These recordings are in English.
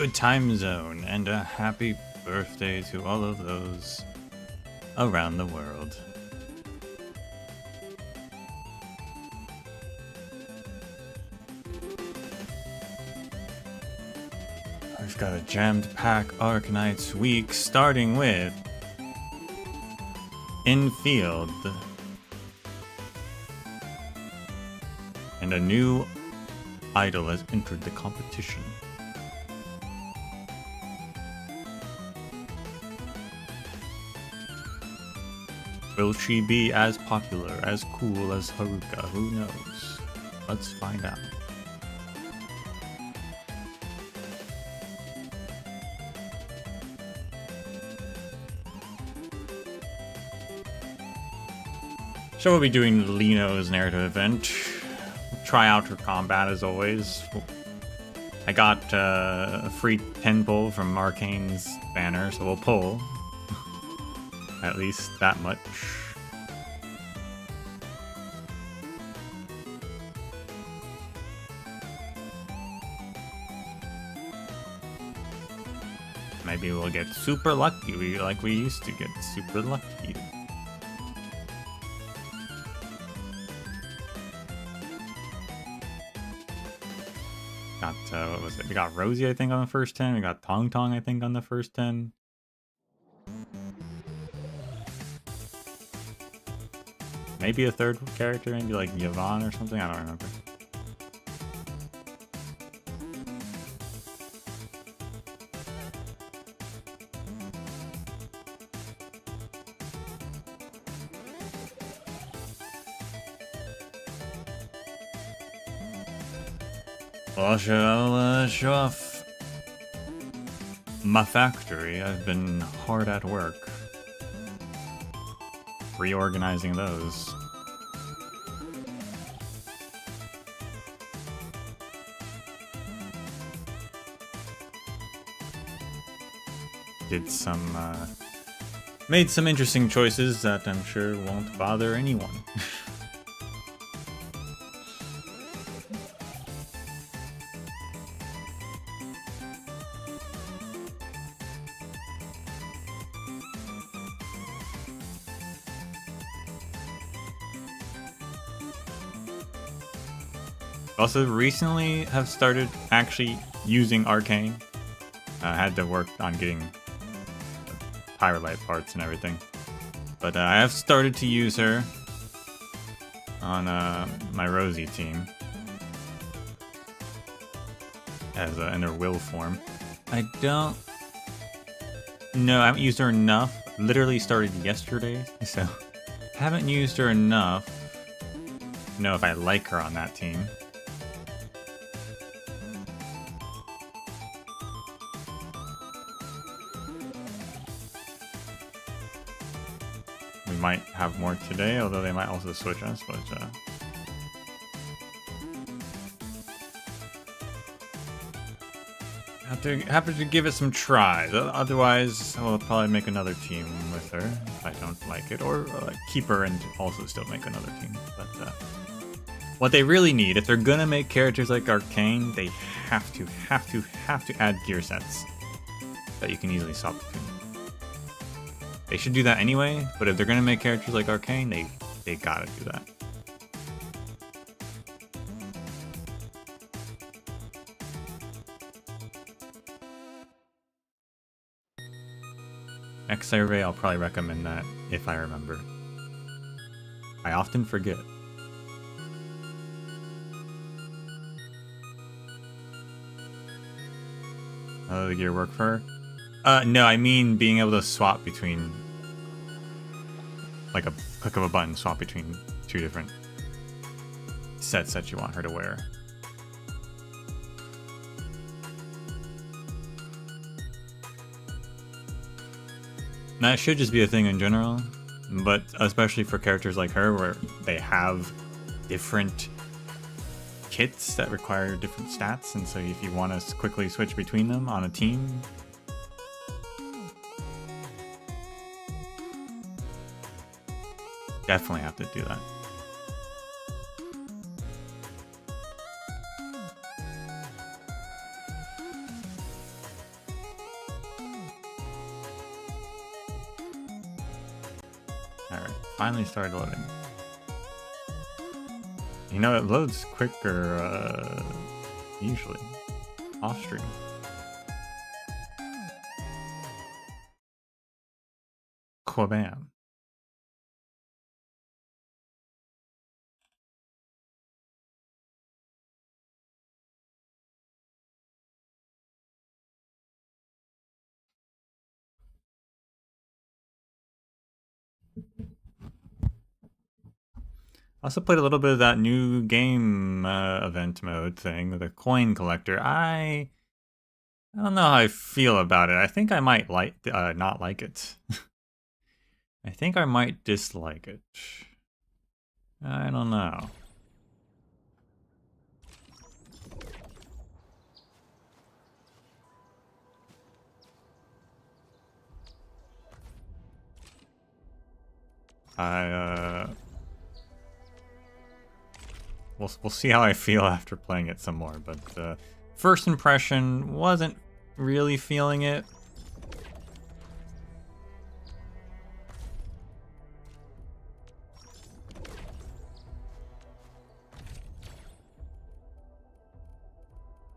good time zone, and a happy birthday to all of those around the world. We've got a jammed pack Arknights week, starting with Endfield. And a new idol has entered the competition. Will she be as popular, as cool as Haruka? Who knows? Let's find out. So we'll be doing Liino's Narrative Event. Try out her combat as always. I got a free 10 pull from Arcane's banner, so we'll pull. At least that much. Maybe we'll get super lucky, like we used to get super lucky. Got, what was it? We got Rosie, I think, on the first 10. We got Tong Tong, I think, on the first 10. Maybe a third character, maybe like Yvonne or something. I don't remember. Well, I'll show off my factory. I've been hard at work reorganizing those. Did some, made some interesting choices that I'm sure won't bother anyone. Also, recently have started actually using Arcane. I had to work on getting Pyrolite parts and everything. But I have started to use her on my Rosie team. As in her will form. I don't know, I haven't used her enough. Literally started yesterday, so haven't used her enough to know if I like her on that team. Might have more today, although they might also switch us, but have to give it some tries. Otherwise, I'll probably make another team with her if I don't like it, or keep her and also still make another team. But what they really need, if they're gonna make characters like Arcane, they have to add gear sets that you can easily swap between. They should do that anyway, but if they're gonna make characters like Arcane, they gotta do that. Next survey, I'll probably recommend that if I remember. I often forget. How did the gear work for her? No, I mean being able to swap between, like a click of a button, swap between two different sets that you want her to wear. That should just be a thing in general, but especially for characters like her where they have different kits that require different stats, and so if you want to quickly switch between them on a team, definitely have to do that. Alright, finally started loading. You know, it loads quicker, usually, off stream. Quabam. I also played a little bit of that new game event mode thing, the coin collector. I don't know how I feel about it. I think I might not like it. I think I might dislike it. I don't know. We'll see how I feel after playing it some more, but first impression wasn't really feeling it.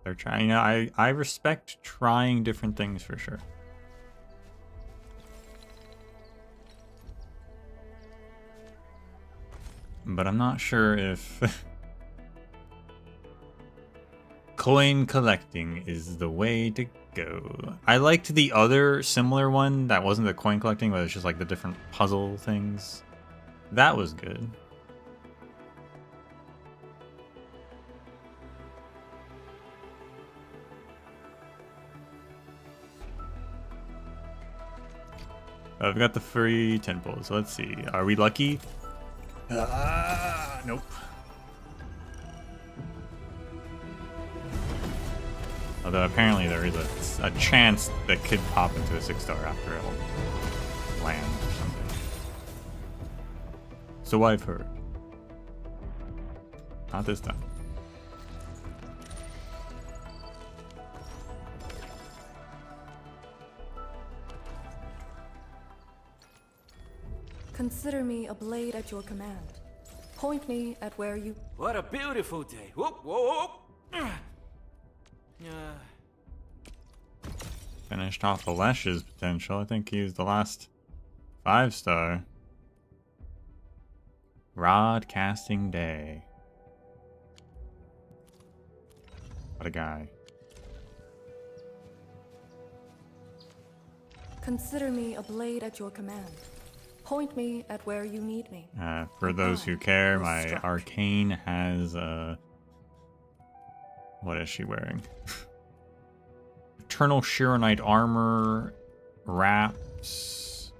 They're trying, you know, I respect trying different things for sure. But I'm not sure if coin collecting is the way to go. I liked the other similar one that wasn't the coin collecting, but it's just like the different puzzle things. That was good. I've got the free temples. Let's see. Are we lucky? Nope. Although apparently there is a chance that could pop into a 6-star after it'll land or something. So I've heard. Not this time. Consider me a blade at your command. Point me at where you... What a beautiful day. Whoop, whoop, whoop. Finished off Alesh's potential. I think he's the last 5-star. Rod casting day. What a guy. Consider me a blade at your command. Point me at where you need me. For those who care, my arcane has what is she wearing? Eternal Shironite armor, wraps,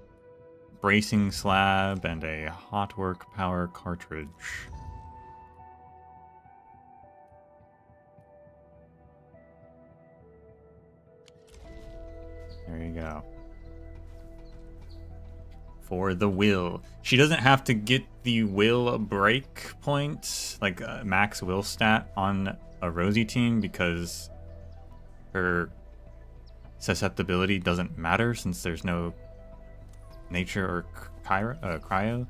bracing slab, and a hot work power cartridge. There you go. For the will. She doesn't have to get the will break point, like max will stat on a Rosie team, because her susceptibility doesn't matter since there's no nature or cryo.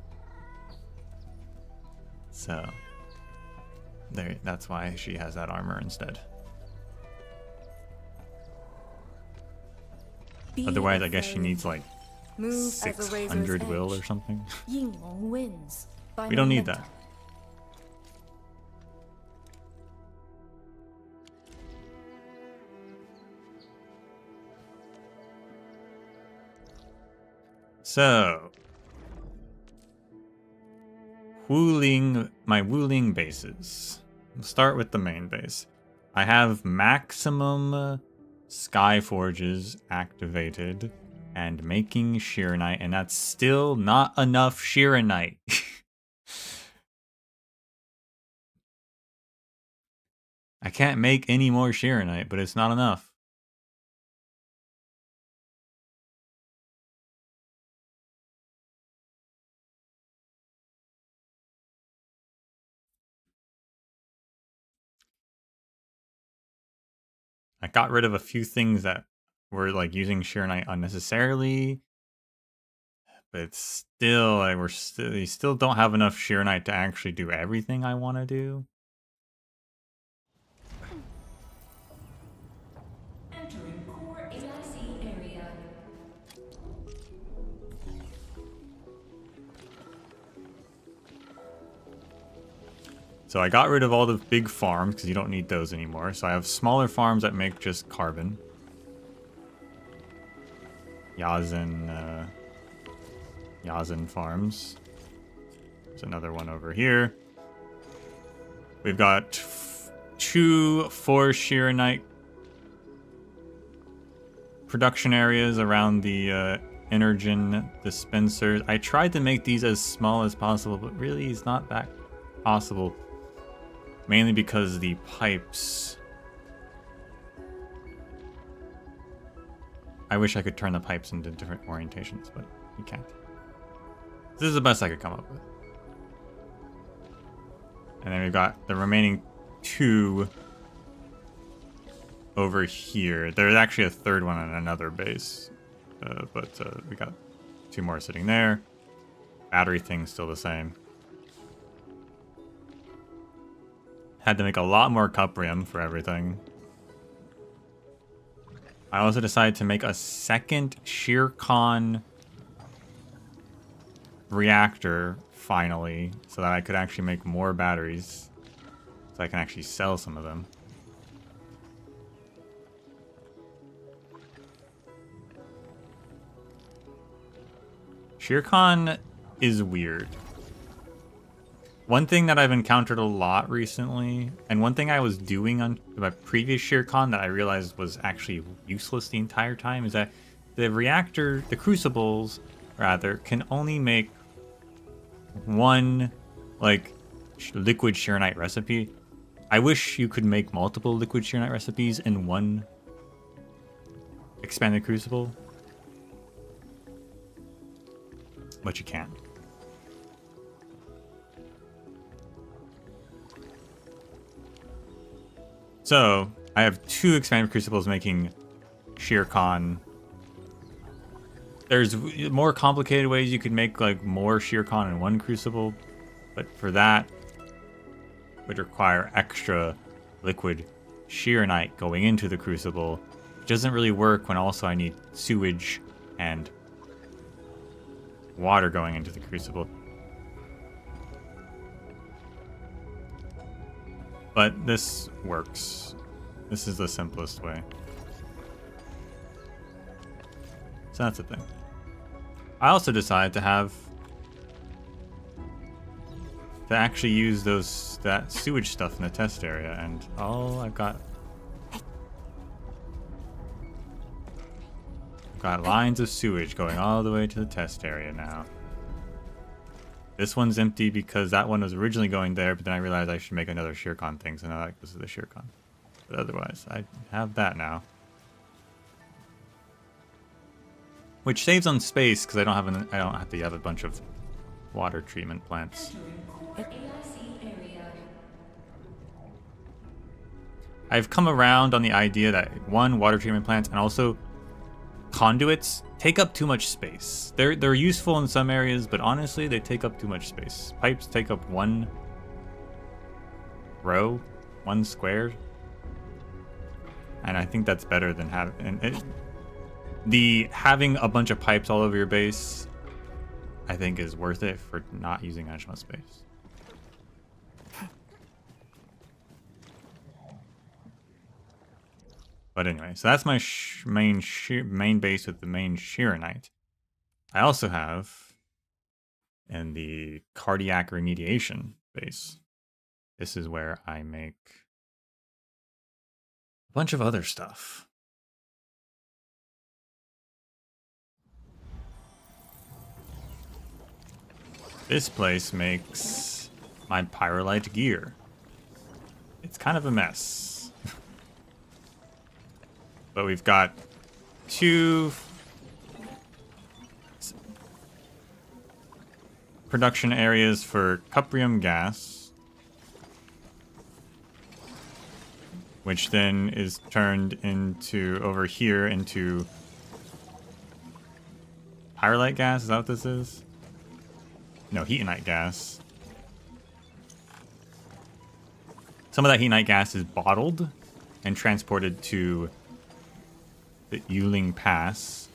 So there, that's why she has that armor instead. Otherwise, I guess she needs like 600 will or something. We don't need that. So, my Wuling bases. We'll start with the main base. I have maximum Sky Forges activated and making Shironite, and that's still not enough Shironite. I can't make any more Shironite, but it's not enough. I got rid of a few things that were like using Shironite unnecessarily, But it's still, like, we still don't have enough Sheeranite to actually do everything I want to do. Entering core AIC area. So I got rid of all the big farms because you don't need those anymore. So I have smaller farms that make just carbon. Yazin farms. There's another one over here. We've got 2 4 Sheeranite production areas around the energen dispensers. I tried to make these as small as possible, but really it's not that possible. Mainly because the pipes... I wish I could turn the pipes into different orientations, but you can't. This is the best I could come up with. And then we've got the remaining 2 over here. There's actually a third one on another base. But we got 2 more sitting there. Battery thing's still the same. Had to make a lot more cuprium for everything. I also decided to make a second Sheercon reactor finally, so that I could actually make more batteries. So I can actually sell some of them. Sheercon is weird. One thing that I've encountered a lot recently, and one thing I was doing on my previous Sheercon that I realized was actually useless the entire time, is that the reactor, the crucibles, rather, can only make one, like, liquid Sheeranite recipe. I wish you could make multiple liquid Sheeranite recipes in one expanded crucible, but you can't. So, I have 2 expanded crucibles making Sheercon. There's more complicated ways you could make like more Sheercon in one crucible, but for that would require extra liquid Sheeranite going into the crucible. It doesn't really work when also I need sewage and water going into the crucible. But this works. This is the simplest way. So that's the thing. I also decided to actually use that sewage stuff in the test area, and I've got lines of sewage going all the way to the test area now. This one's empty because that one was originally going there, but then I realized I should make another Sheercon thing, so now that goes to the Sheercon. But otherwise, I have that now. Which saves on space because I don't have to have a bunch of water treatment plants. I've come around on the idea that one, water treatment plants, and also conduits take up too much space. They're useful in some areas, but honestly, they take up too much space. Pipes take up 1 row, 1 square, and I think that's better than having having a bunch of pipes all over your base. I think is worth it for not using as much space. But anyway, so that's my main base with the main Sheeranite. I also have in the cardiac remediation base. This is where I make a bunch of other stuff. This place makes my Pyrolite gear. It's kind of a mess. But we've got 2 production areas for cuprium gas, which then is turned into over here into Pyrolite gas, is that what this is? No, heatonite gas. Some of that heatonite gas is bottled and transported to the Yuling Pass.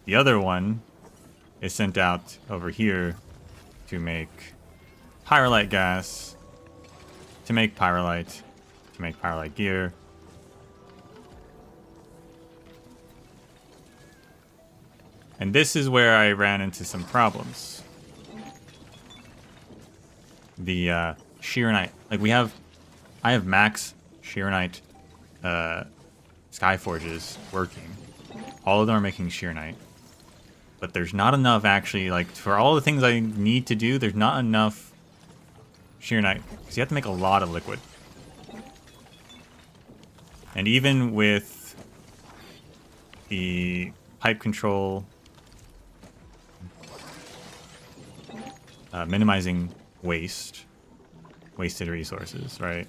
The other one is sent out over here to make pyrolite gas, to make pyrolite gear. And this is where I ran into some problems. The Sheeranite, like I have max Sheeranite Skyforges working. All of them are making Sheeranite. But there's not enough actually, like for all the things I need to do, there's not enough Sheeranite. Because you have to make a lot of liquid. And even with the pipe control minimizing wasted resources, right?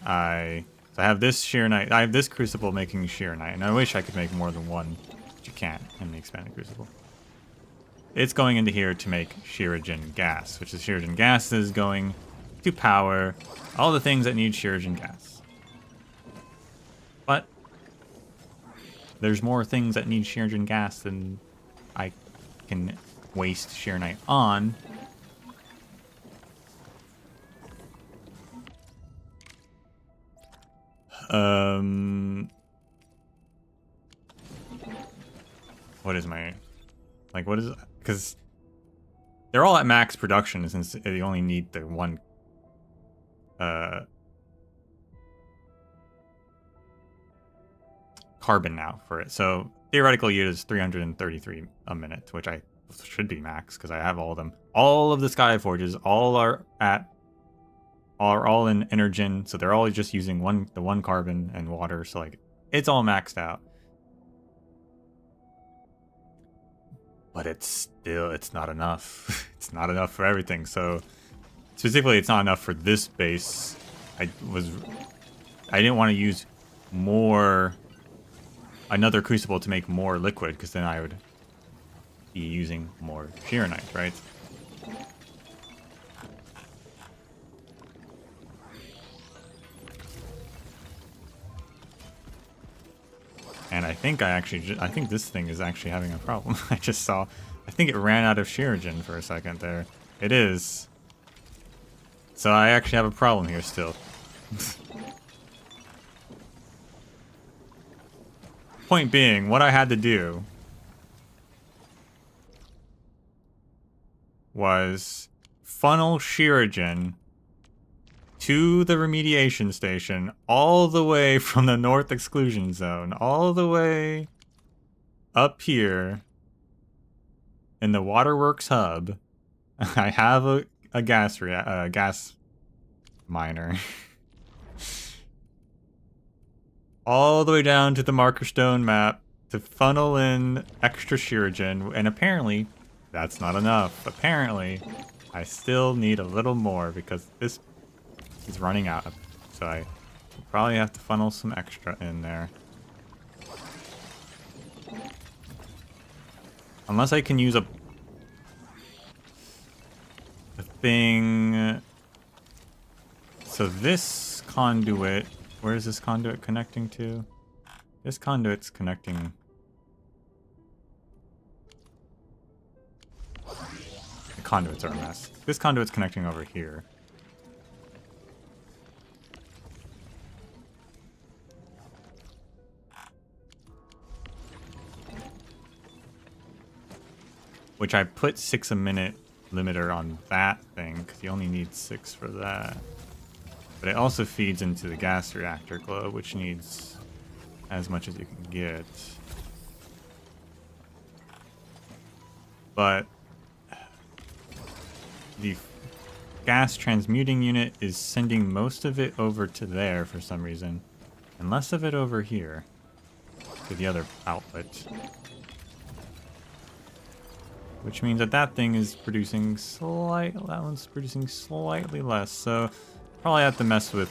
So I have this Sheeranite, I have this crucible making Sheeranite, and I wish I could make more than one, but you can't in the expanded crucible. It's going into here to make Sheerogen gas, which is Sheerogen gas is going to power all the things that need Sheerogen gas. But there's more things that need Sheerogen gas than I can waste Sheeranite on. What is my, like, what is, because they're all at max production since they only need the one, carbon now for it. So theoretical yield is 333 a minute, which I should be max because I have all of them. All of the Sky Forges, all are all in Energen, so they're all just using the one carbon and water, so like it's all maxed out. But it's not enough. It's not enough for everything. So specifically, it's not enough for this base. I didn't want to use another crucible to make more liquid, because then I would be using more Sheeranite, right? And I think I think this thing is actually having a problem. I just saw, I think it ran out of Sheerogen for a second there. It is. So I actually have a problem here still. Point being, what I had to do was funnel Sheerogen to the remediation station all the way from the North Exclusion Zone, all the way up here in the Waterworks hub. I have a gas miner. All the way down to the Marker Stone map to funnel in extra Sheerogen, and apparently that's not enough. Apparently I still need a little more because this is running out, so I probably have to funnel some extra in there. Unless I can use a thing. So this conduit, where is this conduit connecting to? This conduit's connecting. The conduits are a mess. This conduit's connecting over here. Which I put 6 a minute limiter on that thing, because you only need 6 for that. But it also feeds into the gas reactor globe, which needs as much as you can get. But the gas transmuting unit is sending most of it over to there for some reason, and less of it over here to the other outlet. Which means that thing is producing that one's producing slightly less, so probably have to mess with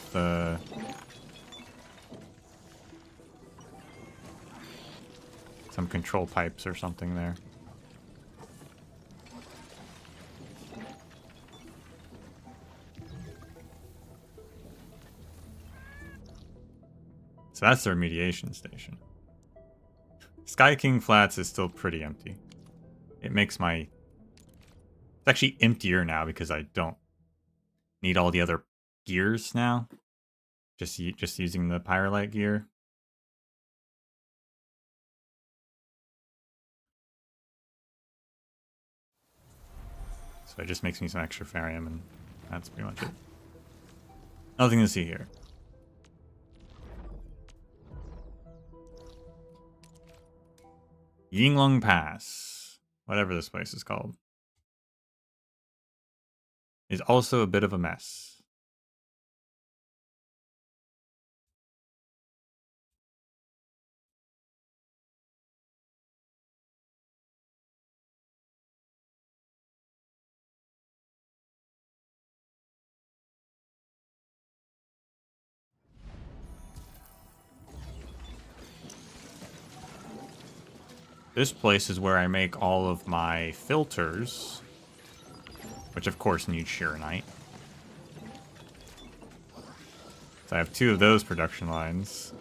some control pipes or something there. So that's the remediation station. Sky King Flats is still pretty empty. It makes my... It's actually emptier now because I don't need all the other gears now. Just using the Pyrolite gear. So it just makes me some extra Farium, and that's pretty much it. Nothing to see here. Yinglong Pass, whatever this place is called, is also a bit of a mess. This place is where I make all of my filters, which of course need Sheeranite. So I have 2 of those production lines.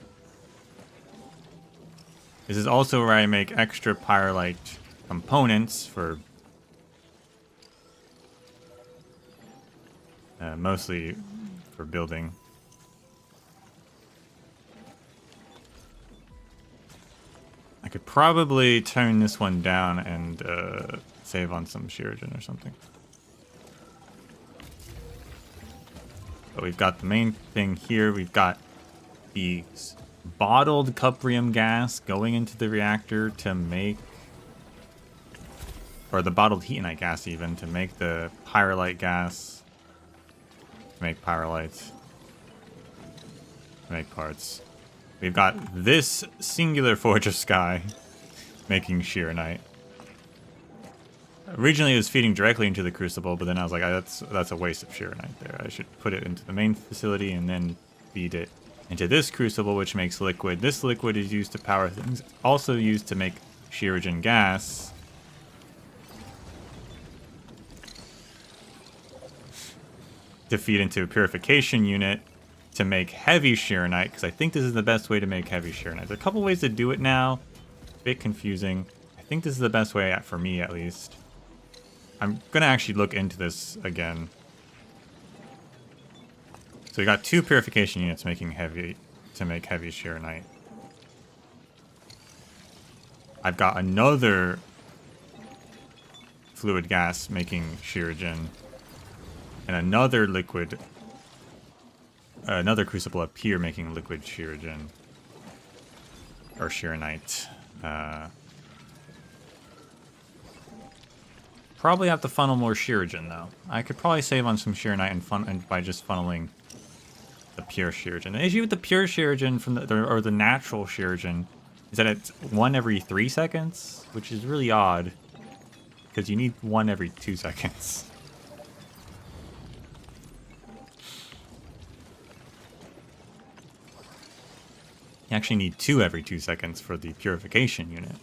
This is also where I make extra Pyrolite components for mostly for building. I could probably turn this one down and save on some Shuriken or something. But we've got the main thing here. We've got the bottled cuprium gas going into the reactor to make... Or the bottled heatonite gas even, to make the pyrolite gas. To make pyrolites. To make parts. We've got this singular Forge of Sky making Sheeranite. Originally it was feeding directly into the Crucible, but then I was like, that's a waste of Sheeranite there. I should put it into the main facility and then feed it into this Crucible, which makes liquid. This liquid is used to power things. It's also used to make Sheerigen gas. To feed into a purification unit. To make heavy Sheeranite, because I think this is the best way to make heavy Sheeranite. There's a couple ways to do it now. A bit confusing. I think this is the best way, for me at least. I'm going to actually look into this again. So we got 2 purification units making heavy, to make heavy Sheeranite. I've got another fluid gas making Sheerigen. And another liquid... another Crucible up here making liquid Sheerigen. Or Sheeranite. Probably have to funnel more Sheerigen though. I could probably save on some Sheeranite and by just funneling the pure Sheerigen. The issue with the pure Sheerigen from or the natural Sheerigen is that it's 1 every 3 seconds, which is really odd. Because you need 1 every 2 seconds. You actually need 2 every 2 seconds for the purification unit.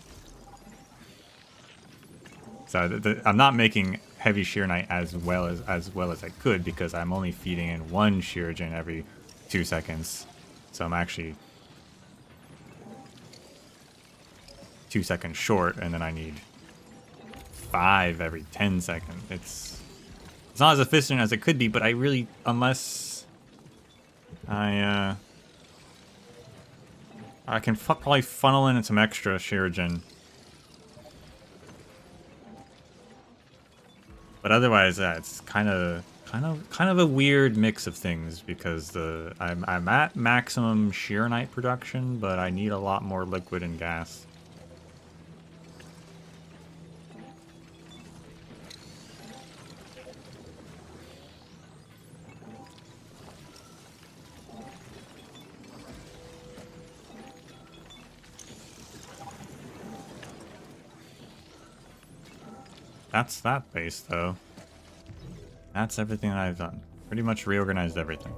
So I'm not making heavy Sheeranite as well as I could because I'm only feeding in 1 Sheerigen every 2 seconds. So I'm actually 2 seconds short, and then I need 5 every 10 seconds. It's not as efficient as it could be, but I really, unless I can probably funnel in some extra Sheerigen. But otherwise, it's kind of a weird mix of things because I'm at maximum Sheeranite production, but I need a lot more liquid and gas. That's that base, though. That's everything that I've done. Pretty much reorganized everything.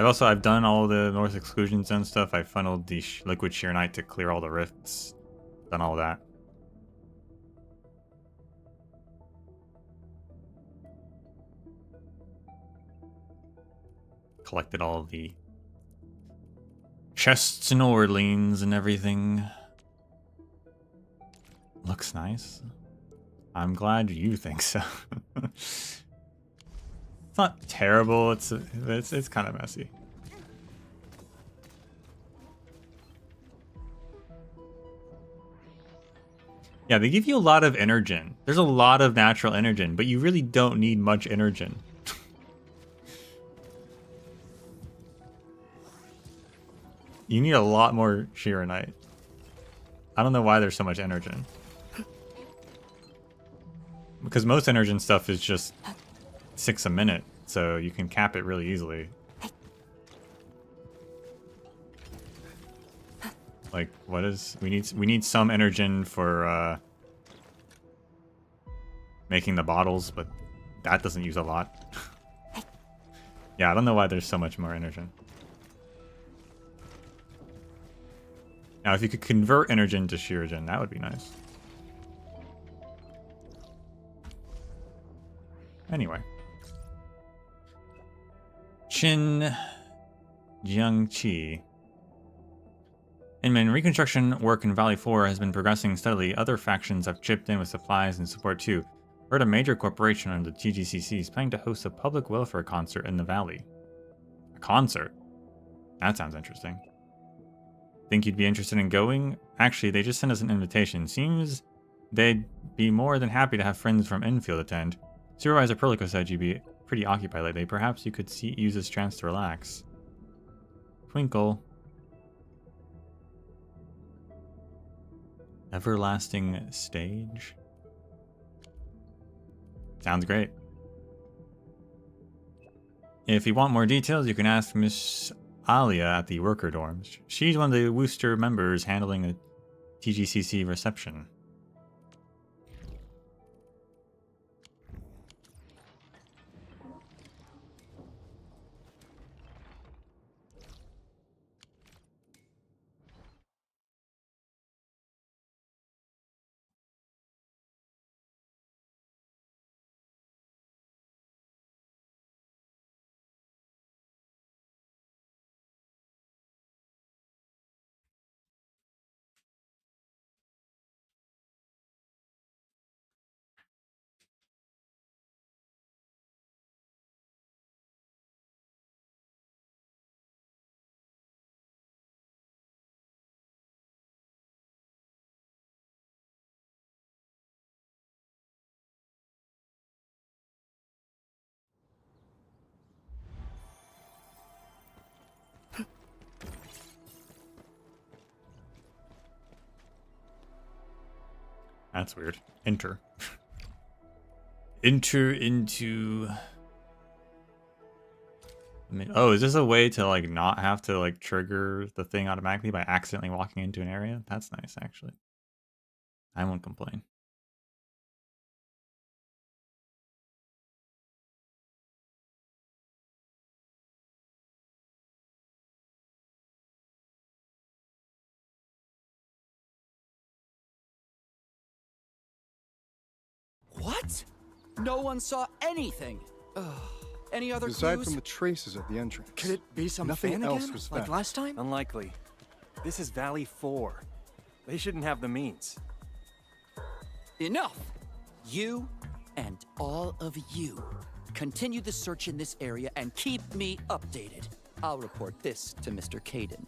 I've done all the North Exclusion Zone stuff. I funneled the Liquid Sheer Knight to clear all the rifts. Done all that. Collected all the chests and Orleans and everything. Looks nice. I'm glad you think so. It's not terrible. It's kind of messy. Yeah, they give you a lot of energen. There's a lot of natural energen, but you really don't need much energen. You need a lot more Sheer Knight. I don't know why there's so much energen. Because most energen stuff is just 6 a minute, so you can cap it really easily. Like, what is... We need some energen for making the bottles, but that doesn't use a lot. Yeah, I don't know why there's so much more energen. Now, if you could convert energen to Sheergen, that would be nice. Anyway. Qin Jiangqi. Inman, reconstruction work in Valley 4 has been progressing steadily. Other factions have chipped in with supplies and support too. Heard a major corporation under the TGCC is planning to host a public welfare concert in the valley. A concert? That sounds interesting. Think you'd be interested in going? Actually, they just sent us an invitation. Seems they'd be more than happy to have friends from Endfield attend. Supervisor Perlico said you'd be pretty occupied lately. Perhaps you could use this chance to relax. Twinkle. Everlasting stage? Sounds great. If you want more details, you can ask Miss Alia at the worker dorms. She's one of the Wooster members handling the TGCC reception. That's weird. Enter. Enter into... Oh, is this a way to like not have to like trigger the thing automatically by accidentally walking into an area? That's nice, actually. I won't complain. What? No one saw anything. Ugh. Any other Aside clues? from the traces at the entrance. Could it be some Nothing fan else again? was Like found. last time? Unlikely. This is Valley 4. They shouldn't have the means. Enough! You and all of you continue the search in this area and keep me updated. I'll report this to Mr. Caden.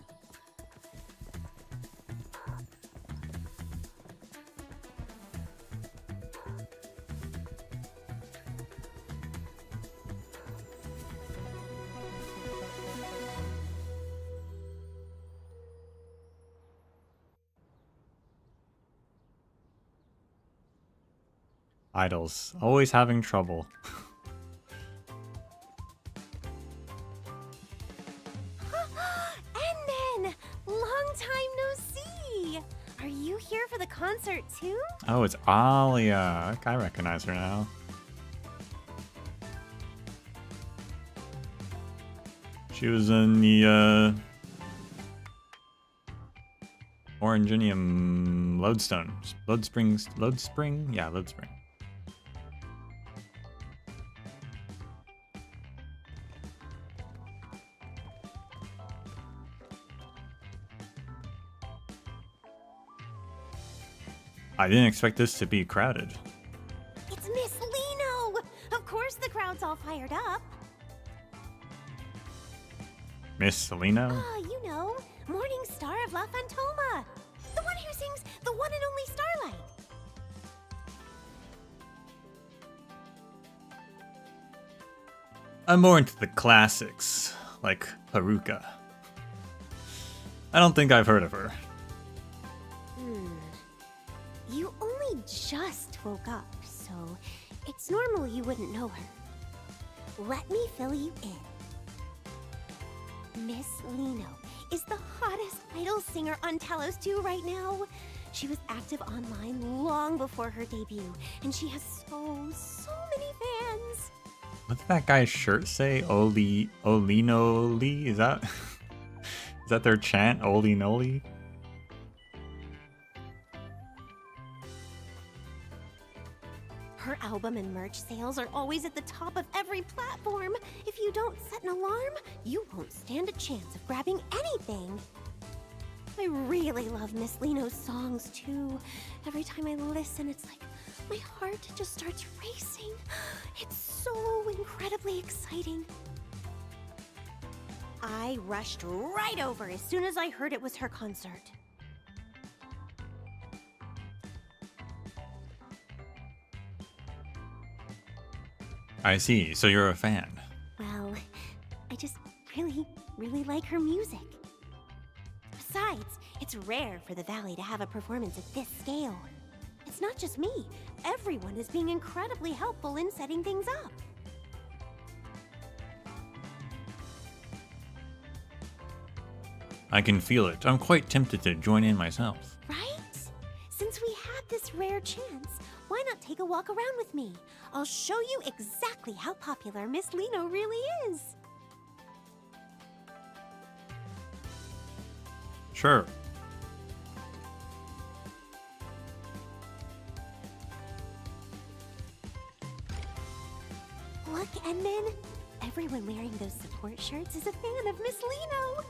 Idols. Always having trouble. Endman! Long time no see! Are you here for the concert too? Oh, it's Alia. I recognize her now. She was in the Oranginium Lodestone. Lodespring? Yeah, Lodespring. I didn't expect this to be crowded. It's Miss Liino! Of course the crowd's all fired up. Miss Liino? Ah, you know, Morning Star of La Fantoma. The one who sings The One and Only Starlight. I'm more into the classics, like Haruka. I don't think I've heard of her. You only just woke up, so it's normal you wouldn't know her. Let me fill you in. Miss Liino is the hottest idol singer on Talos 2 right now. She was active online long before her debut, and she has so many fans. What did that guy's shirt say? Olinoli? Is that is that their chant? Olinoli? Her album and merch sales are always at the top of every platform. If you don't set an alarm, you won't stand a chance of grabbing anything. I really love Miss Liino's songs too. Every time I listen, it's like my heart just starts racing. It's so incredibly exciting. I rushed right over as soon as I heard it was her concert. I see, so you're a fan. Well, I just really like her music. Besides, it's rare for the Valley to have a performance at this scale. It's not just me. Everyone is being incredibly helpful in setting things up. I can feel it. I'm quite tempted to join in myself. Right? Since we had this rare chance, why not take a walk around with me? I'll show you exactly how popular Miss Liino really is. Sure. Look, Edmund. Everyone wearing those support shirts is a fan of Miss Liino.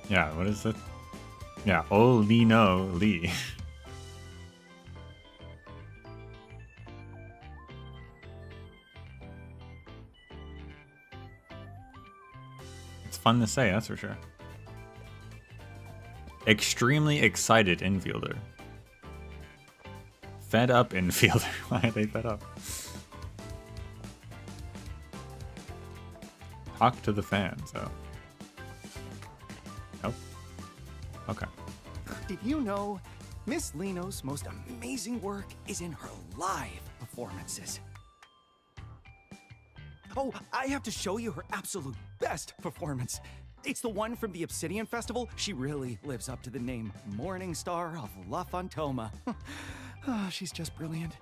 Yeah, what is it? Yeah, Liino Lee. It's fun to say, that's for sure. Extremely excited infielder. Fed up infielder. Why are they fed up? Talk to the fans, so. Nope. Okay. Did you know Miss Liino's most amazing work is in her live performances? Oh, I have to show you her absolute best performance. It's the one from the Obsidian Festival. She really lives up to the name Morning Star of La Fantoma. Oh, she's just brilliant.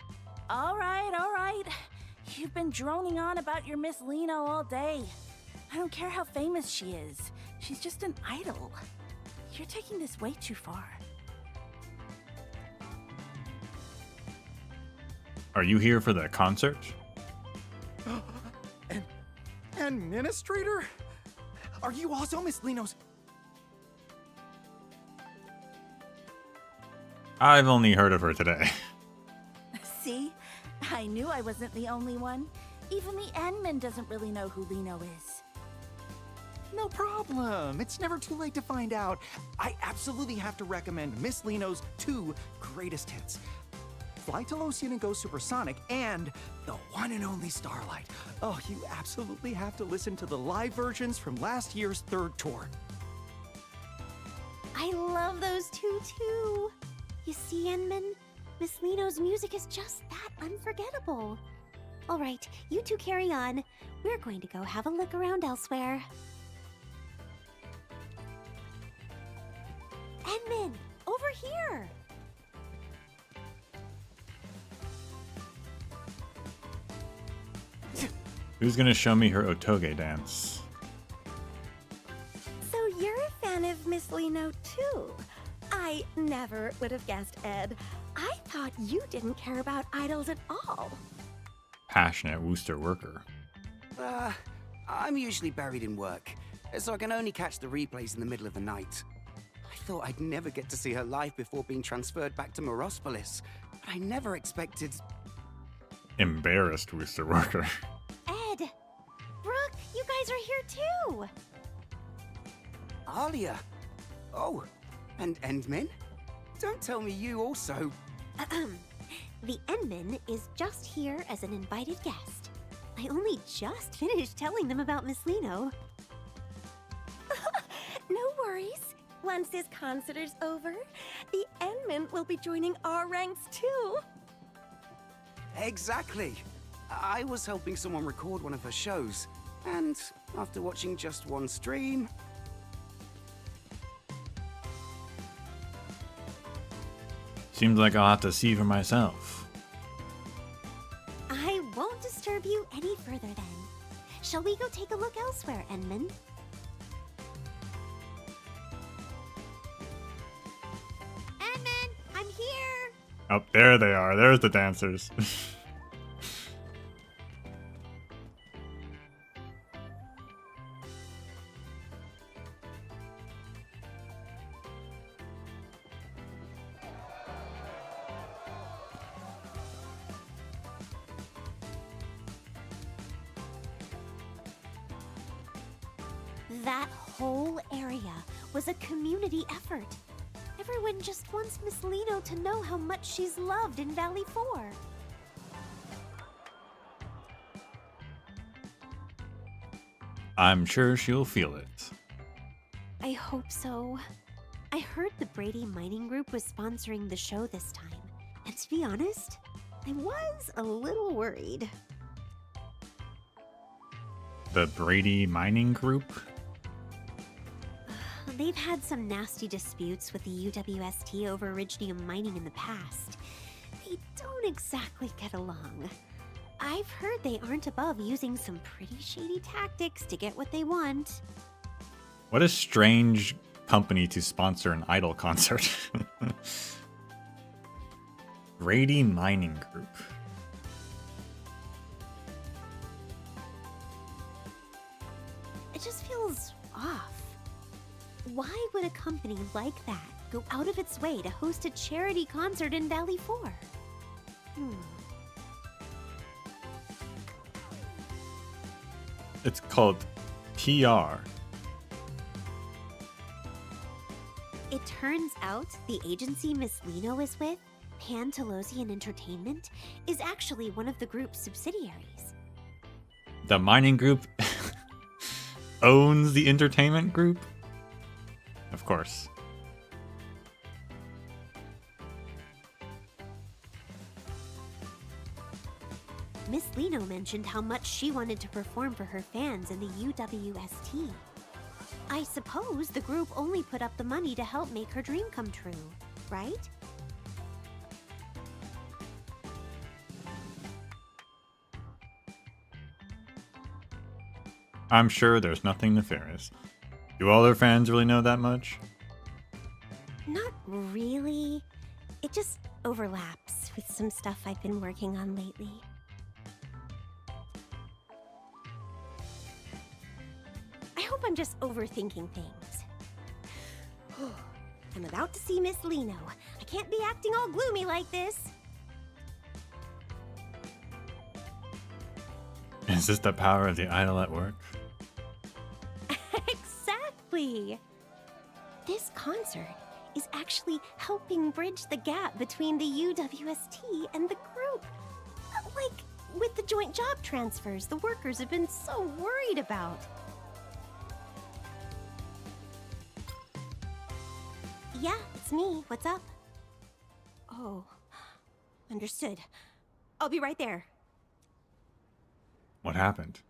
All right. You've been droning on about your Miss Liino all day. I don't care how famous she is. She's just an idol. You're taking this way too far. Are you here for the concert? Administrator? Are you also Miss Liino's? I've only heard of her today. See? I knew I wasn't the only one. Even the admin doesn't really know who Liino is. No problem. It's never too late to find out. I absolutely have to recommend Miss Liino's 2 greatest hits. Fly to Lothian and Go Supersonic, and the one and only Starlight. Oh, you absolutely have to listen to the live versions from last year's 3rd tour. I love those two too. You see, Enman, Miss Liino's music is just that unforgettable. All right, you two carry on. We're going to go have a look around elsewhere. Enman, over here. Who's gonna show me her Otoge dance? So you're a fan of Miss Liino too? I never would have guessed, Ed. I thought you didn't care about idols at all. Passionate Wooster worker. I'm usually buried in work, so I can only catch the replays in the middle of the night. I thought I'd never get to see her live before being transferred back to Morospolis, but I never expected... Embarrassed Wooster worker. Ed! Brooke, you guys are here too! Alia! Oh, and Endmin? Don't tell me you also... The Endmin is just here as an invited guest. I only just finished telling them about Miss Liino. No worries. Once this concert is over, the Endmin will be joining our ranks too. Exactly. I was helping someone record one of her shows, and after watching just one stream... Seems like I'll have to see for myself. I won't disturb you any further then. Shall we go take a look elsewhere, Endmin? Endmin, I'm here! Oh, there they are. There's the dancers. That whole area was a community effort. Everyone just wants Miss Liino to know how much she's loved in Valley 4. I'm sure she'll feel it. I hope so. I heard the Brady Mining Group was sponsoring the show this time. And to be honest, I was a little worried. The Brady Mining Group? They've had some nasty disputes with the UWST over iridium mining in the past. They don't exactly get along. I've heard they aren't above using some pretty shady tactics to get what they want. What a strange company to sponsor an idol concert. Brady Mining Group. It just feels off. Why would a company like that go out of its way to host a charity concert in Valley 4? It's called PR. It turns out the agency Miss Liino is with, Pantalosian Entertainment, is actually one of the group's subsidiaries. The mining group owns the entertainment group? Of course. Miss Liino mentioned how much she wanted to perform for her fans in the UWST. I suppose the group only put up the money to help make her dream come true, right? I'm sure there's nothing nefarious. Do all their fans really know that much? Not really. It just overlaps with some stuff I've been working on lately. I hope I'm just overthinking things. I'm about to see Miss Liino. I can't be acting all gloomy like this. Is this the power of the idol at work? Exactly. This concert is actually helping bridge the gap between the UWST and the group. Like, with the joint job transfers the workers have been so worried about. Yeah, it's me. What's up? Oh, understood. I'll be right there. What happened?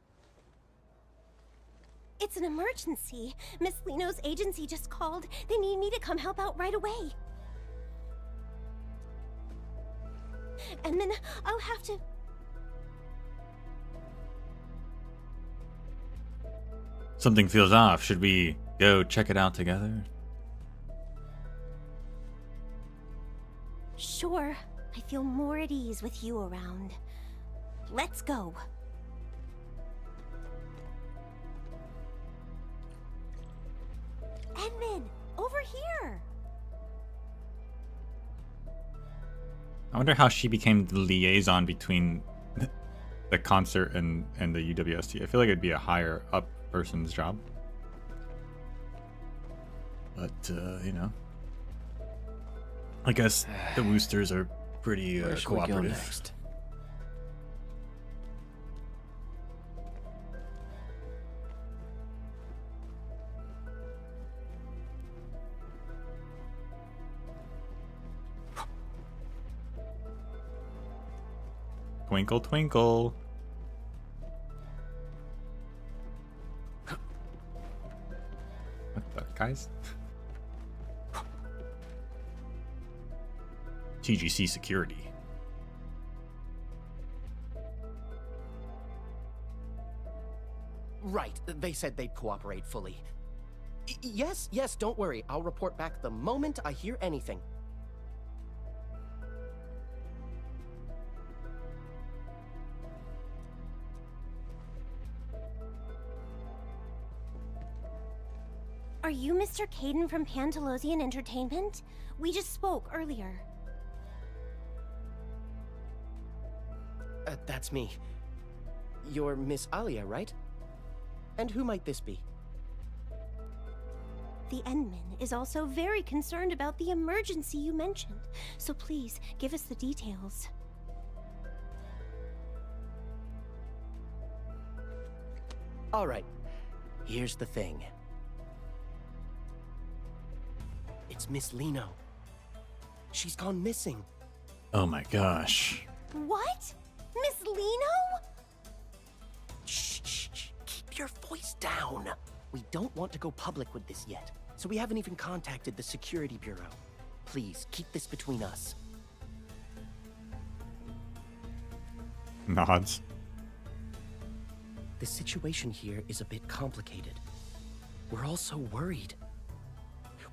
It's an emergency. Miss Liino's agency just called. They need me to come help out right away. And then I'll have to... Something feels off. Should we go check it out together? Sure, I feel more at ease with you around. Let's go. Edmund, over here! I wonder how she became the liaison between the concert and the UWST. I feel like it'd be a higher up person's job. But, you know. I guess the Woosters are pretty cooperative. Twinkle, twinkle. What the, guys? TGC security. Right, they said they'd cooperate fully. Yes, don't worry. I'll report back the moment I hear anything. Are you Mr. Caden from Pantalosian Entertainment? We just spoke earlier. That's me. You're Miss Alia, right? And who might this be? The Endman is also very concerned about the emergency you mentioned, so please give us the details. All right, here's the thing. It's Miss Liino. She's gone missing. Oh my gosh. What? Miss Liino? Shh. Keep your voice down. We don't want to go public with this yet, so we haven't even contacted the Security Bureau. Please, keep this between us. Nods. The situation here is a bit complicated. We're all so worried.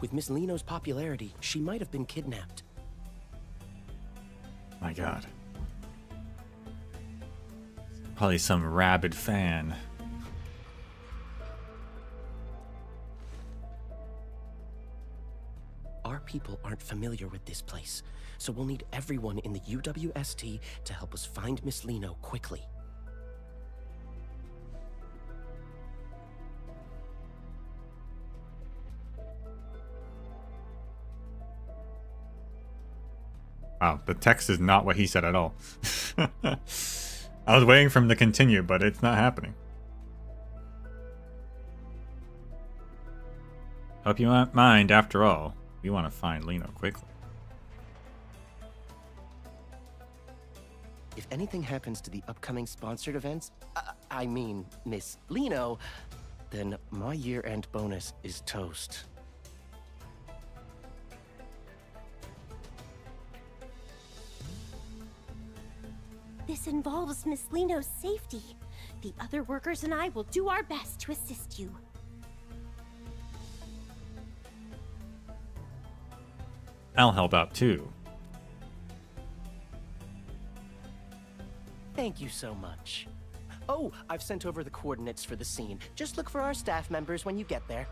With Miss Liino's popularity, she might have been kidnapped. My god. Probably some rabid fan. Our people aren't familiar with this place, so we'll need everyone in the UWST to help us find Miss Liino quickly. Wow, the text is not what he said at all. I was waiting for him to continue, but it's not happening. Hope you won't mind, after all. We want to find Liino quickly. If anything happens to the upcoming sponsored events, I mean Miss Liino, then my year-end bonus is toast. This involves Miss Liino's safety. The other workers and I will do our best to assist you. I'll help out too. Thank you so much. Oh, I've sent over the coordinates for the scene. Just look for our staff members when you get there.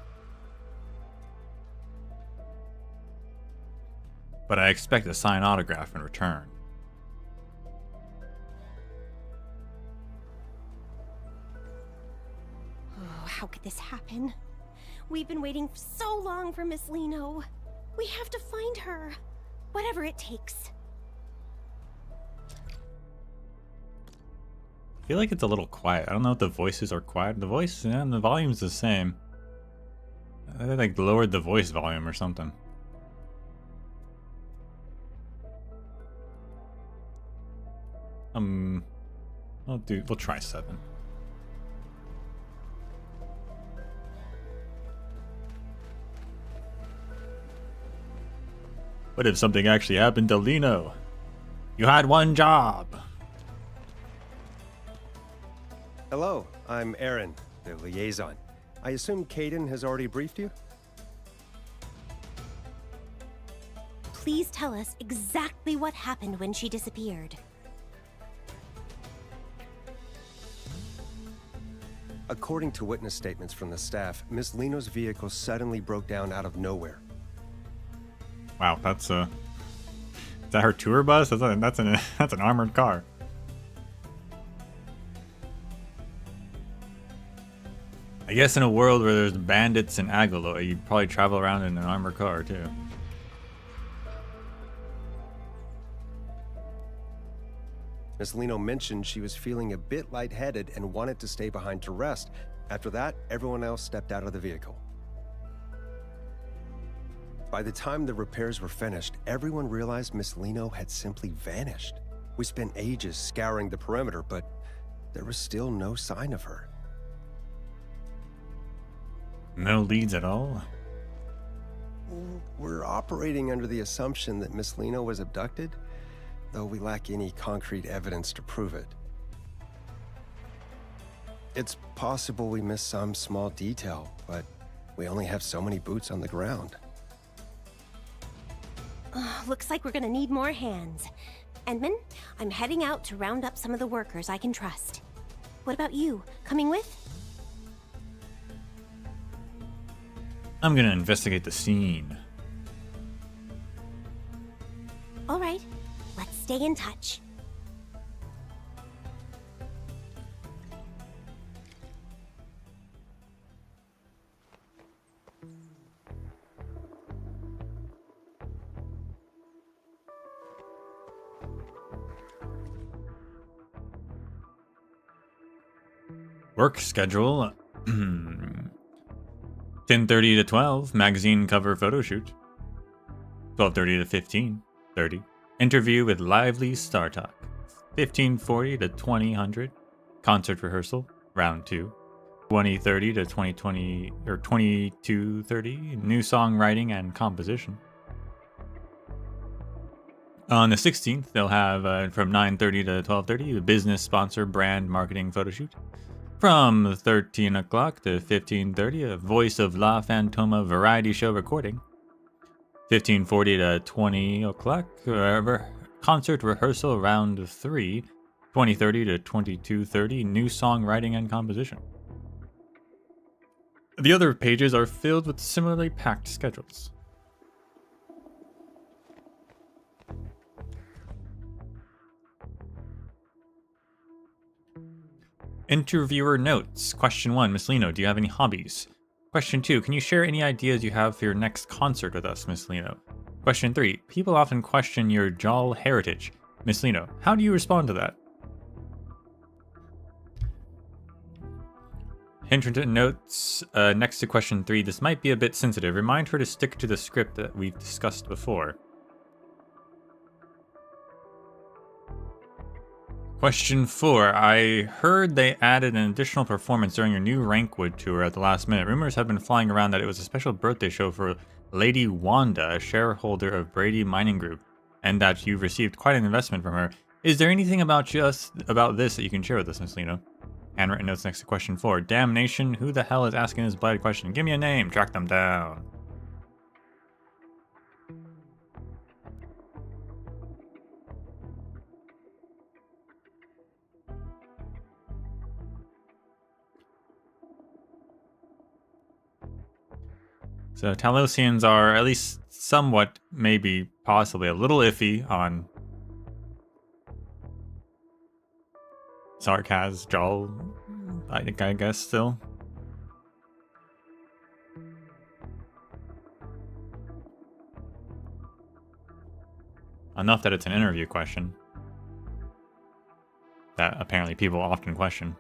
But I expect a signed autograph in return. Oh, how could this happen? We've been waiting so long for Miss Liino. We have to find her, whatever it takes. I feel like it's a little quiet. I don't know if the voices are quiet. The voice and the volume's the same. They like lowered the voice volume or something. We'll try 7. What if something actually happened to Liino? You had one job. Hello, I'm Aaron, the liaison. I assume Kaidan has already briefed you? Please tell us exactly what happened when she disappeared. According to witness statements from the staff, Miss Liino's vehicle suddenly broke down out of nowhere. Wow, that's is that her tour bus? That's an armored car. I guess in a world where there's bandits and Agalo, you'd probably travel around in an armored car too. Miss Liino mentioned she was feeling a bit lightheaded and wanted to stay behind to rest. After that, everyone else stepped out of the vehicle. By the time the repairs were finished, everyone realized Miss Liino had simply vanished. We spent ages scouring the perimeter, but there was still no sign of her. No leads at all? We're operating under the assumption that Miss Liino was abducted, though we lack any concrete evidence to prove it. It's possible we missed some small detail, but we only have so many boots on the ground. Looks like we're gonna need more hands. Endman, I'm heading out to round up some of the workers I can trust. What about you? Coming with? I'm gonna investigate the scene. All right, let's stay in touch. Work schedule. 10:30 to 12, magazine cover photo shoot. 12:30 to 15:30, interview with Lively Star Talk. 15:40 to 20:00, concert rehearsal, round 2. 20:30 to 20:20 or 22:30, new song writing and composition. On the 16th, they'll have from 9:30 to 12:30, the business sponsor brand marketing photo shoot. From 13 o'clock to 15:30, a Voice of La Fantoma variety show recording. 15:40 to 20 o'clock, concert rehearsal round 3. 20:30 to 22:30, new song writing and composition. The other pages are filled with similarly packed schedules. Interviewer notes. Question 1, Miss Liino, do you have any hobbies? Question 2, can you share any ideas you have for your next concert with us, Miss Liino? Question 3, people often question your Jal heritage. Miss Liino, how do you respond to that? Hinterton notes, next to question 3, this might be a bit sensitive. Remind her to stick to the script that we've discussed before. Question 4. I heard they added an additional performance during your new Rankwood tour at the last minute. Rumors have been flying around that it was a special birthday show for Lady Wanda, a shareholder of Brady Mining Group, and that you've received quite an investment from her. Is there anything about this that you can share with us, Miss Liino? Handwritten notes next to question 4. Damnation, who the hell is asking this blighted question? Give me a name, track them down. So Talosians are at least somewhat, maybe, possibly a little iffy on Sarkaz, Jal, I guess still. Enough that it's an interview question that apparently people often question.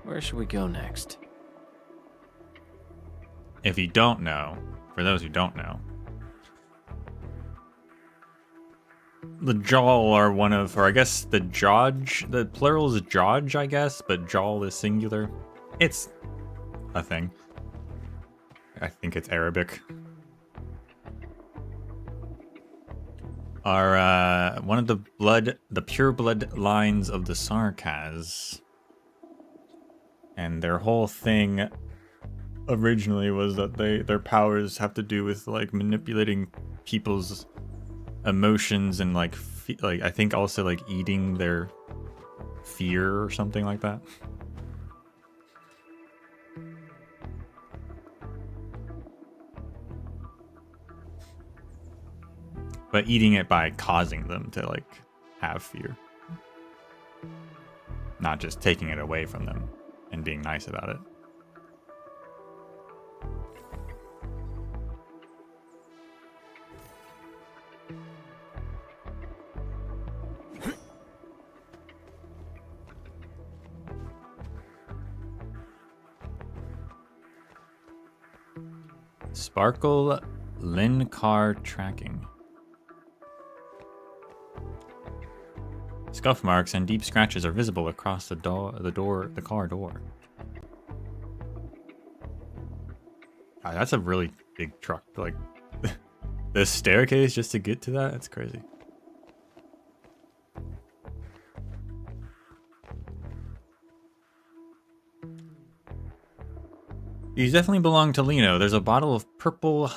Where should we go next? If you don't know, for those who don't know, the Jal are one of, or I guess the Jodge, the plural is Jodge, I guess, but Jal is singular. It's a thing. I think it's Arabic. are one of the pure blood lines of the Sarkaz. And their whole thing originally was that their powers have to do with like manipulating people's emotions and like I think also like eating their fear or something like that. But eating it by causing them to like have fear. Not just taking it away from them and being nice about it. Sparkle Lin-Car tracking. Scuff marks and deep scratches are visible across the car door. God, that's a really big truck. Like the staircase just to get to that, that's crazy. These definitely belong to Liino. There's a bottle of purple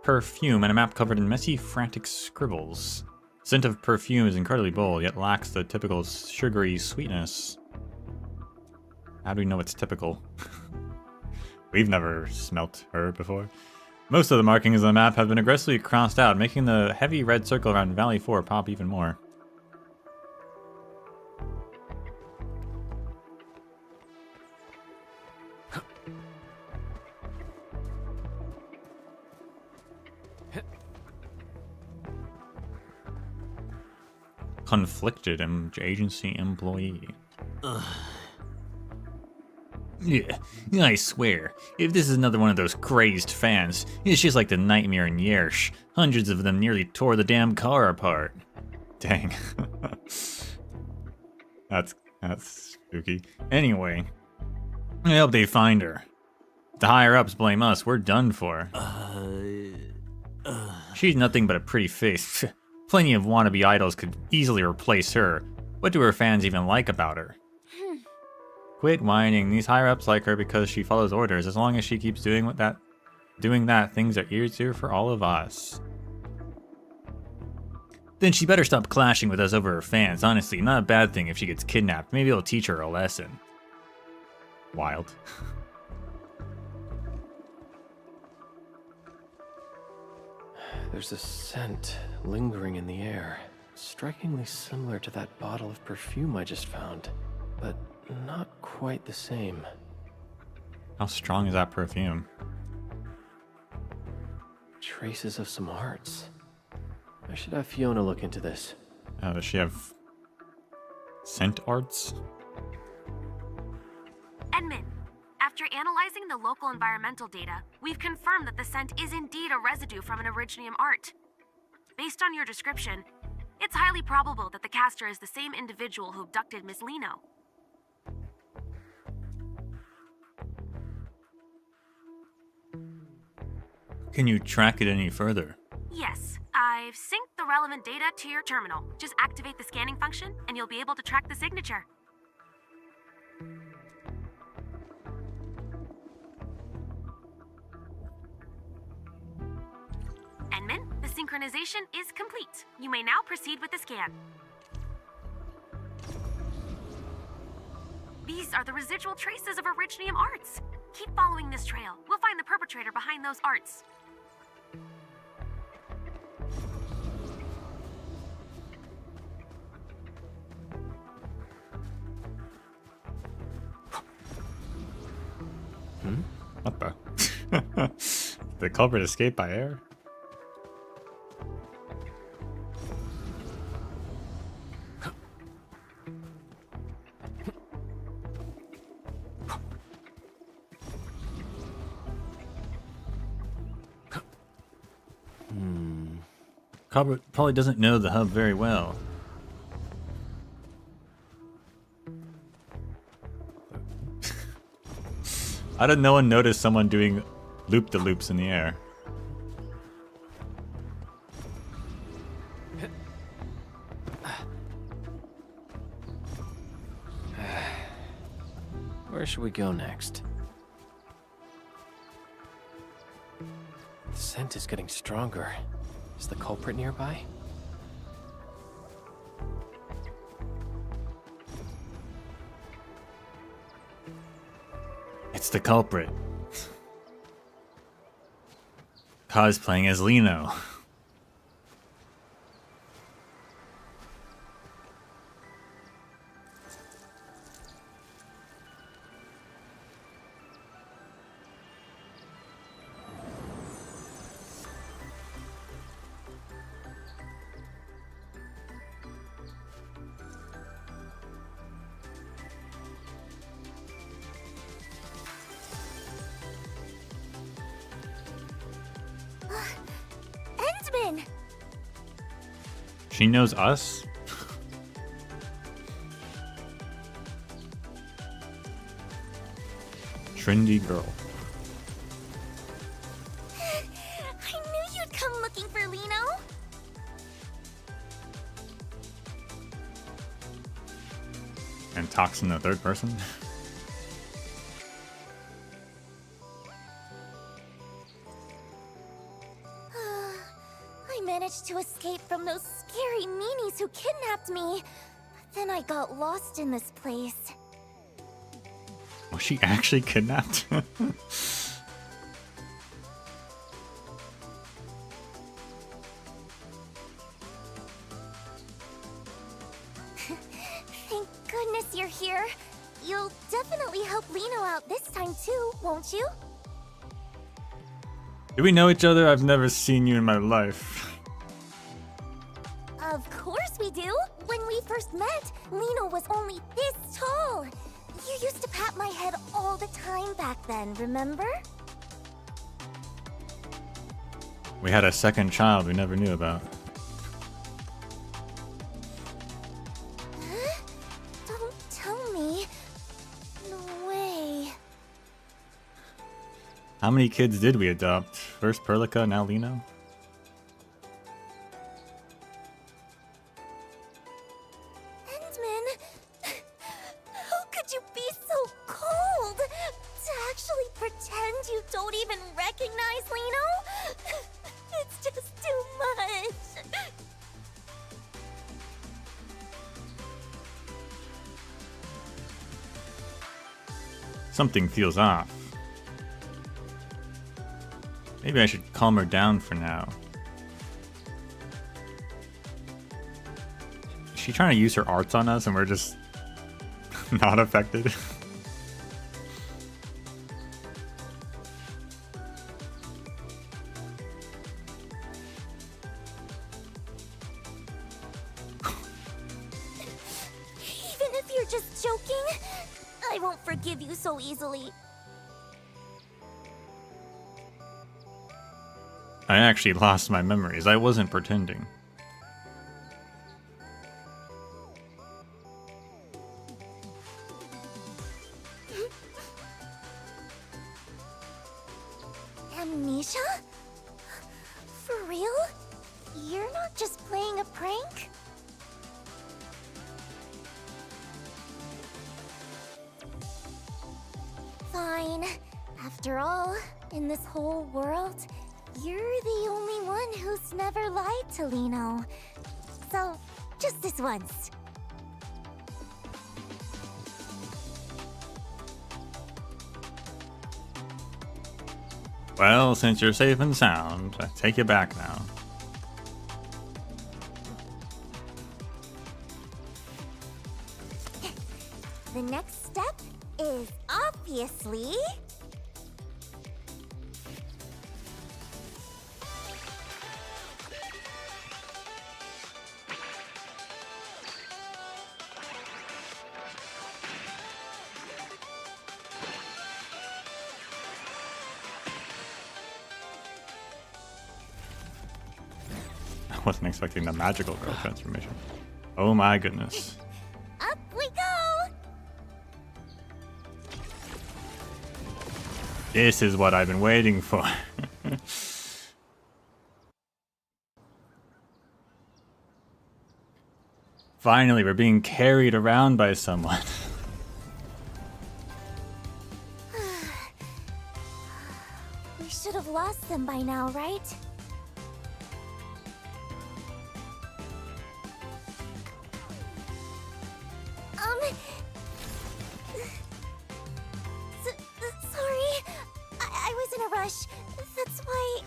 perfume and a map covered in messy, frantic scribbles. Scent of perfume is incredibly bold, yet lacks the typical sugary sweetness. How do we know it's typical? We've never smelt her before. Most of the markings on the map have been aggressively crossed out, making the heavy red circle around Valley 4 pop even more. Conflicted agency employee. Ugh. Yeah, I swear, if this is another one of those crazed fans, it's just like the nightmare in Yersh. Hundreds of them nearly tore the damn car apart. Dang. That's spooky. Anyway, I hope they find her. If the higher-ups blame us, we're done for. She's nothing but a pretty face. Plenty of wannabe idols could easily replace her. What do her fans even like about her? Quit whining. These higher-ups like her because she follows orders. As long as she keeps doing that, things are easier for all of us. Then she better stop clashing with us over her fans. Honestly, not a bad thing if she gets kidnapped. Maybe it'll teach her a lesson. Wild. There's a scent lingering in the air, strikingly similar to that bottle of perfume I just found, but not quite the same. How strong is that perfume? Traces of some arts. I should have Fiona look into this. Does she have scent arts? Edmund, after analyzing the local environmental data, we've confirmed that the scent is indeed a residue from an Originium art. Based on your description, it's highly probable that the caster is the same individual who abducted Miss Liino. Can you track it any further? Yes, I've synced the relevant data to your terminal. Just activate the scanning function, and you'll be able to track the signature. Enman, the synchronization is complete. You may now proceed with the scan. These are the residual traces of Originium arts. Keep following this trail. We'll find the perpetrator behind those arts. What the? The culprit escaped by air? Culprit probably doesn't know the hub very well. How did no one notice someone doing loop-de-loops in the air? Where should we go next? The scent is getting stronger. Is the culprit nearby? It's the culprit. Cosplaying as Liino. Endman! She knows us? Trendy girl. I knew you'd come looking for Liino. And talks in the third person? I managed to escape from those scary meanies who kidnapped me. But then I got lost in this place. Was she actually kidnapped? Thank goodness you're here. You'll definitely help Liino out this time too, won't you? Do we know each other? I've never seen you in my life. Of course we do! When we first met, Liino was only this tall. You used to pat my head all the time back then, remember? We had a second child we never knew about. Huh? Don't tell me. No way. How many kids did we adopt? First Perlica, now Liino? Endman, how could you be so cold? To actually pretend you don't even recognize Liino? It's just too much. Something feels off. Maybe I should calm her down for now. Is she trying to use her arts on us and we're just not affected? Even if you're just joking, I won't forgive you so easily. I actually lost my memories. I wasn't pretending. Amnesia? For real? You're not just playing a prank? Fine. After all, in this whole world, you're the only one who's never lied to Liino. So, just this once. Well, since you're safe and sound, I take you back now. The next step is obviously... I wasn't expecting the magical girl transformation. Oh my goodness. Up we go! This is what I've been waiting for. Finally, we're being carried around by someone. them by now, right? Sorry. I was in a rush. That's why...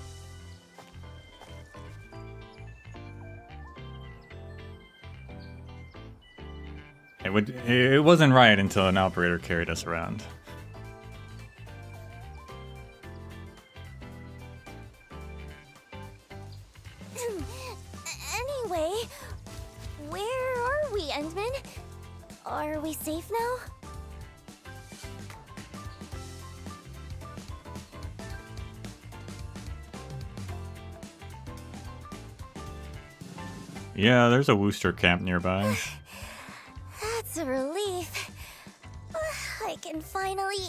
It wasn't right until an operator carried us around. Anyway, where are we, Endman? Are we safe now? Yeah, there's a Wooster camp nearby. That's a relief. I can finally...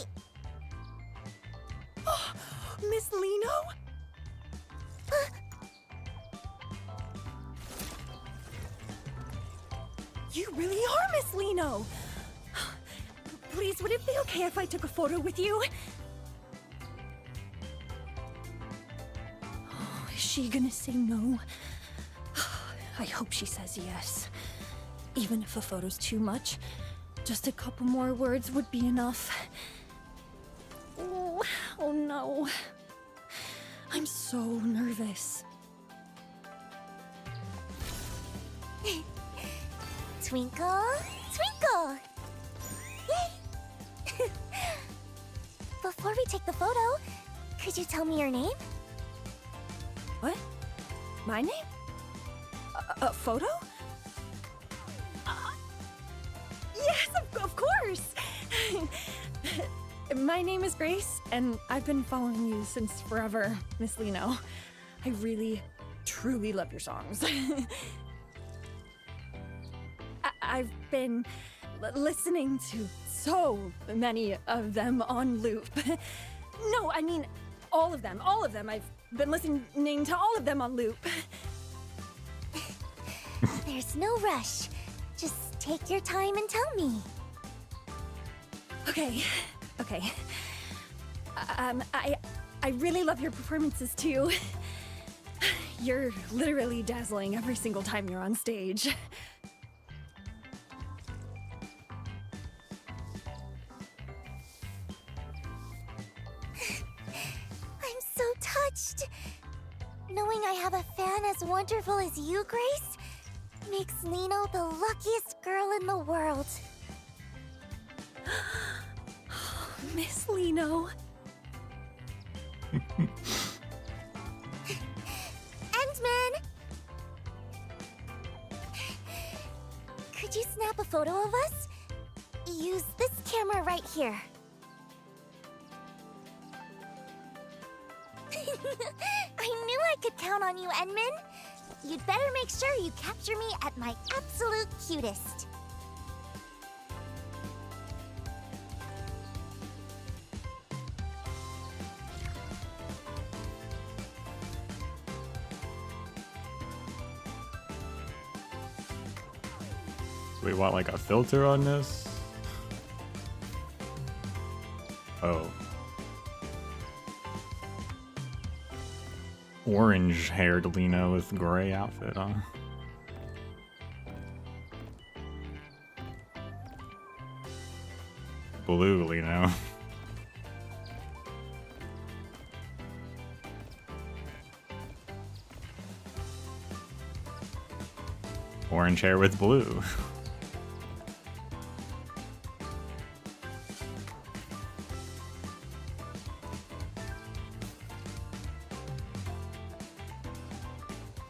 Miss Liino? You really are Miss Liino! Please, would it be okay if I took a photo with you? Oh, is she gonna say no? I hope she says yes. Even if a photo's too much, just a couple more words would be enough. Oh no. I'm so nervous. Twinkle, twinkle! Yay! Before we take the photo, could you tell me your name? What? My name? A photo? Yes, of course! My name is Grace, and I've been following you since forever, Miss Liino. I really, truly love your songs. I've been listening to so many of them on loop. No, I mean, all of them. I've been listening to all of them on loop. There's no rush. Just take your time and tell me. Okay. I really love your performances too. You're literally dazzling every single time you're on stage. I'm so touched. Knowing I have a fan as wonderful as you, Grace, makes Liino the luckiest girl in the world. Miss Liino. Endman! Could you snap a photo of us? Use this camera right here. I knew I could count on you, Endman. You'd better make sure you capture me at my absolute cutest. We want like a filter on this? Oh. Orange-haired Liino with gray outfit on. Blue Liino. Orange hair with blue.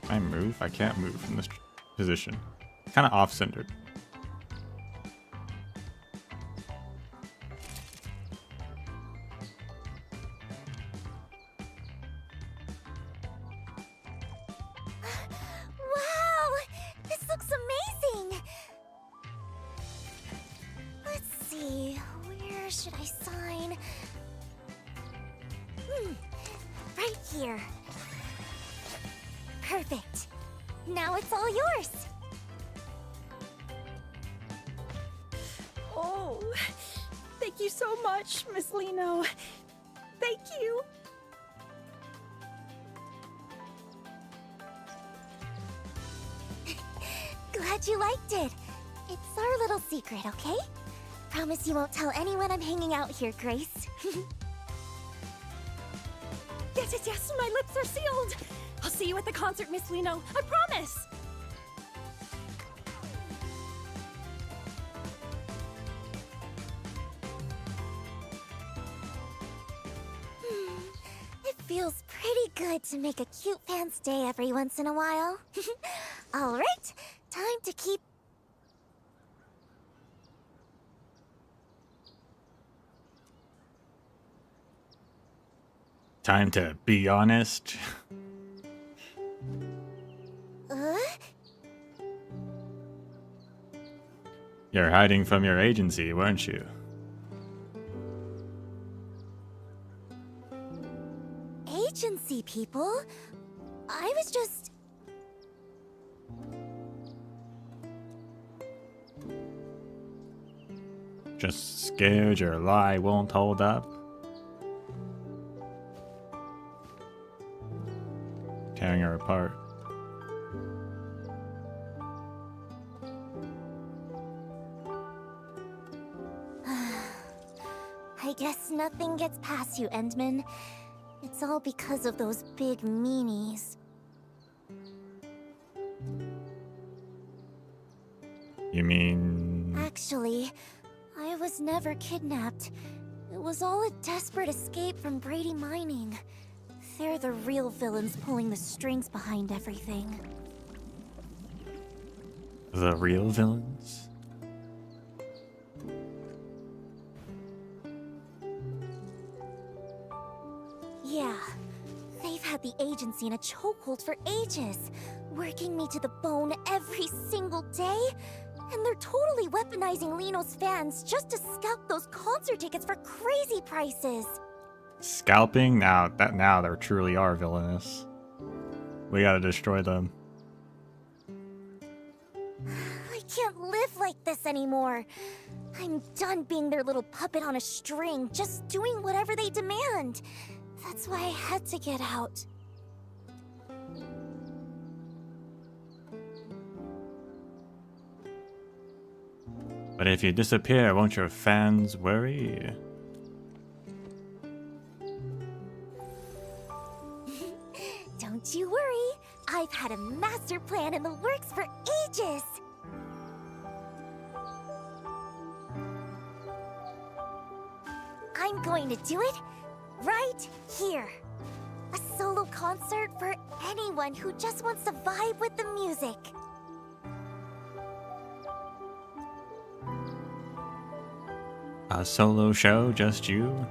I move? I can't move from this position. Kind of off-centered. Wow! This looks amazing! Let's see, where should I sign? Right here. Perfect. Now it's all yours. Oh, thank you so much, Miss Liino. Thank you. glad you liked it. It's our little secret, okay? Promise you won't tell anyone I'm hanging out here, Grace. Yes, my lips are sealed. I'll see you at the concert, Miss Liino. I promise. It feels pretty good to make a cute fan's day every once in a while. All right, time to keep... Time to be honest. You're hiding from your agency, weren't you? Agency people? I was just... Just scared your lie won't hold up? Tearing her apart. I guess nothing gets past you, Endman. It's all because of those big meanies. You mean... Actually, I was never kidnapped. It was all a desperate escape from Brady Mining. They're the real villains pulling the strings behind everything. The real villains? Yeah, they've had the agency in a chokehold for ages, working me to the bone every single day, and they're totally weaponizing Liino's fans just to scalp those concert tickets for crazy prices. Scalping? Now they truly are villainous. We gotta destroy them. I can't live like this anymore. I'm done being their little puppet on a string, just doing whatever they demand. That's why I had to get out. But if you disappear, won't your fans worry? Don't you worry. I've had a master plan in the works for ages. I'm going to do it right here. A solo concert for anyone who just wants to vibe with the music. A solo show, just you?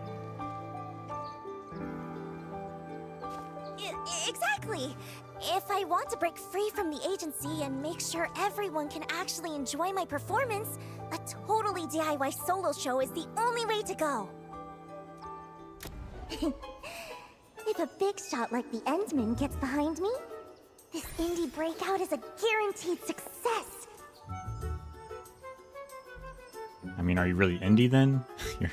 Exactly. If I want to break free from the agency and make sure everyone can actually enjoy my performance, a totally DIY solo show is the only way to go. If a big shot like the Endman gets behind me, this indie breakout is a guaranteed success. I mean, are you really indie then? You're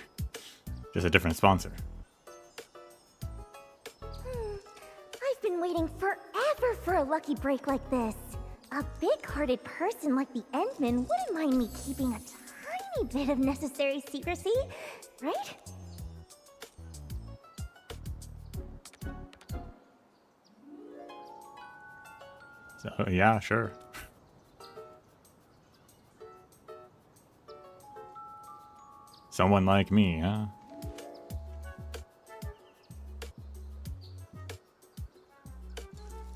just a different sponsor. I've been waiting forever for a lucky break like this. A big-hearted person like the Endman wouldn't mind me keeping a tiny bit of necessary secrecy, right? So, yeah, sure. Someone like me, huh?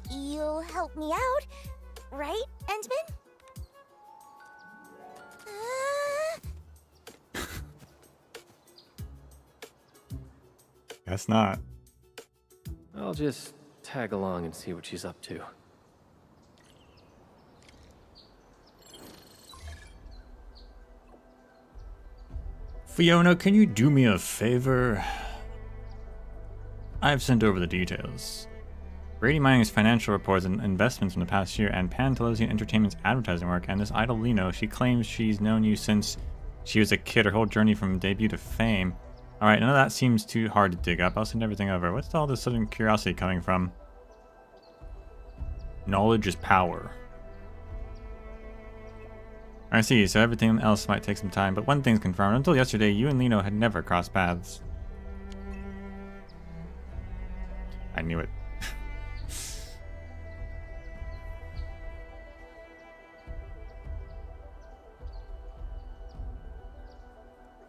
You'll help me out, right, Endman? Guess not. I'll just tag along and see what she's up to. Fiona, can you do me a favor? I've sent over the details. Brady Mining's financial reports and investments from the past year, and Pantelosian Entertainment's advertising work, and this idol Liino. She claims she's known you since she was a kid, her whole journey from debut to fame. Alright, none of that seems too hard to dig up. I'll send everything over. What's all this sudden curiosity coming from? Knowledge is power. I see, so everything else might take some time, but one thing's confirmed. Until yesterday, you and Liino had never crossed paths. I knew it.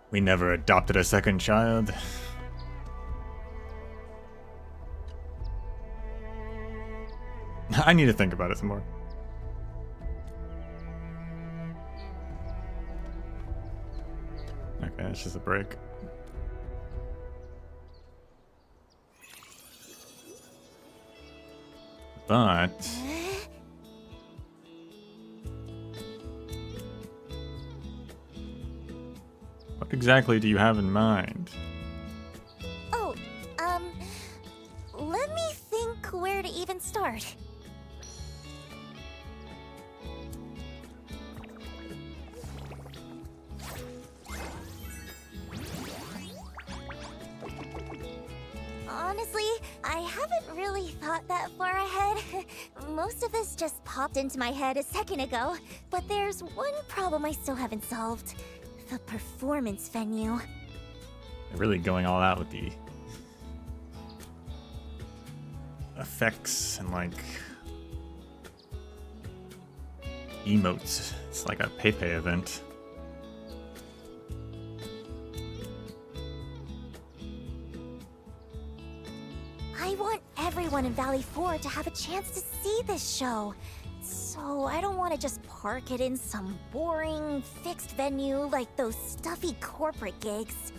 We never adopted a second child. I need to think about it some more. Okay, it's just a break. But what exactly do you have in mind? Oh, let me think where to even start. Honestly, I haven't really thought that far ahead. Most of this just popped into my head a second ago, but there's one problem I still haven't solved. The performance venue. They're really going all out with the effects and like emotes. It's like a Pepe event. I want everyone in Valley 4 to have a chance to see this show. So I don't want to just park it in some boring, fixed venue like those stuffy corporate gigs.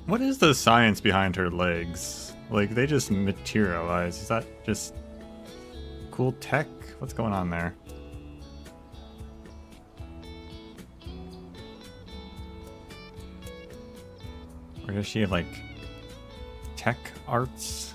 What is the science behind her legs? Like, they just materialize. Is that just cool tech? What's going on there? Or does she have, like, tech arts?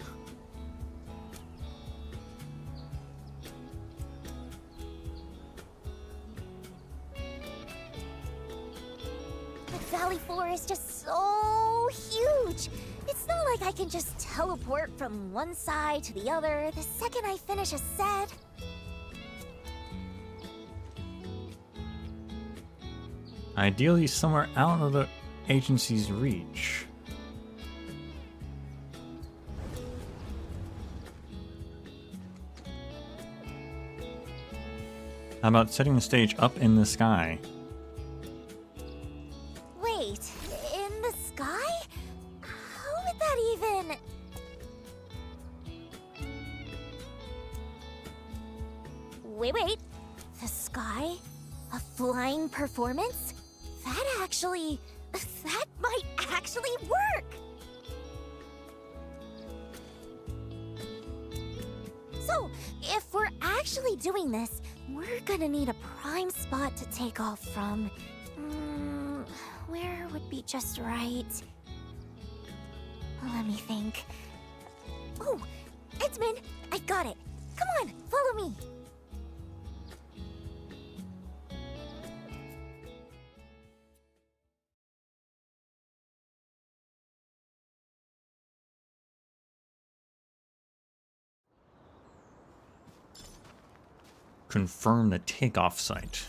But Valley 4 is just so huge. It's not like I can just teleport from one side to the other the second I finish a set. Ideally somewhere out of the agency's reach. How about setting the stage up in the sky? Wait, in the sky? How would that even... Wait. The sky? A flying performance? That might actually work! So, if we're actually doing this, we're gonna need a prime spot to take off from. Where would be just right? Let me think. Oh, Edmund, I got it. Come on, follow me. Confirm the takeoff site.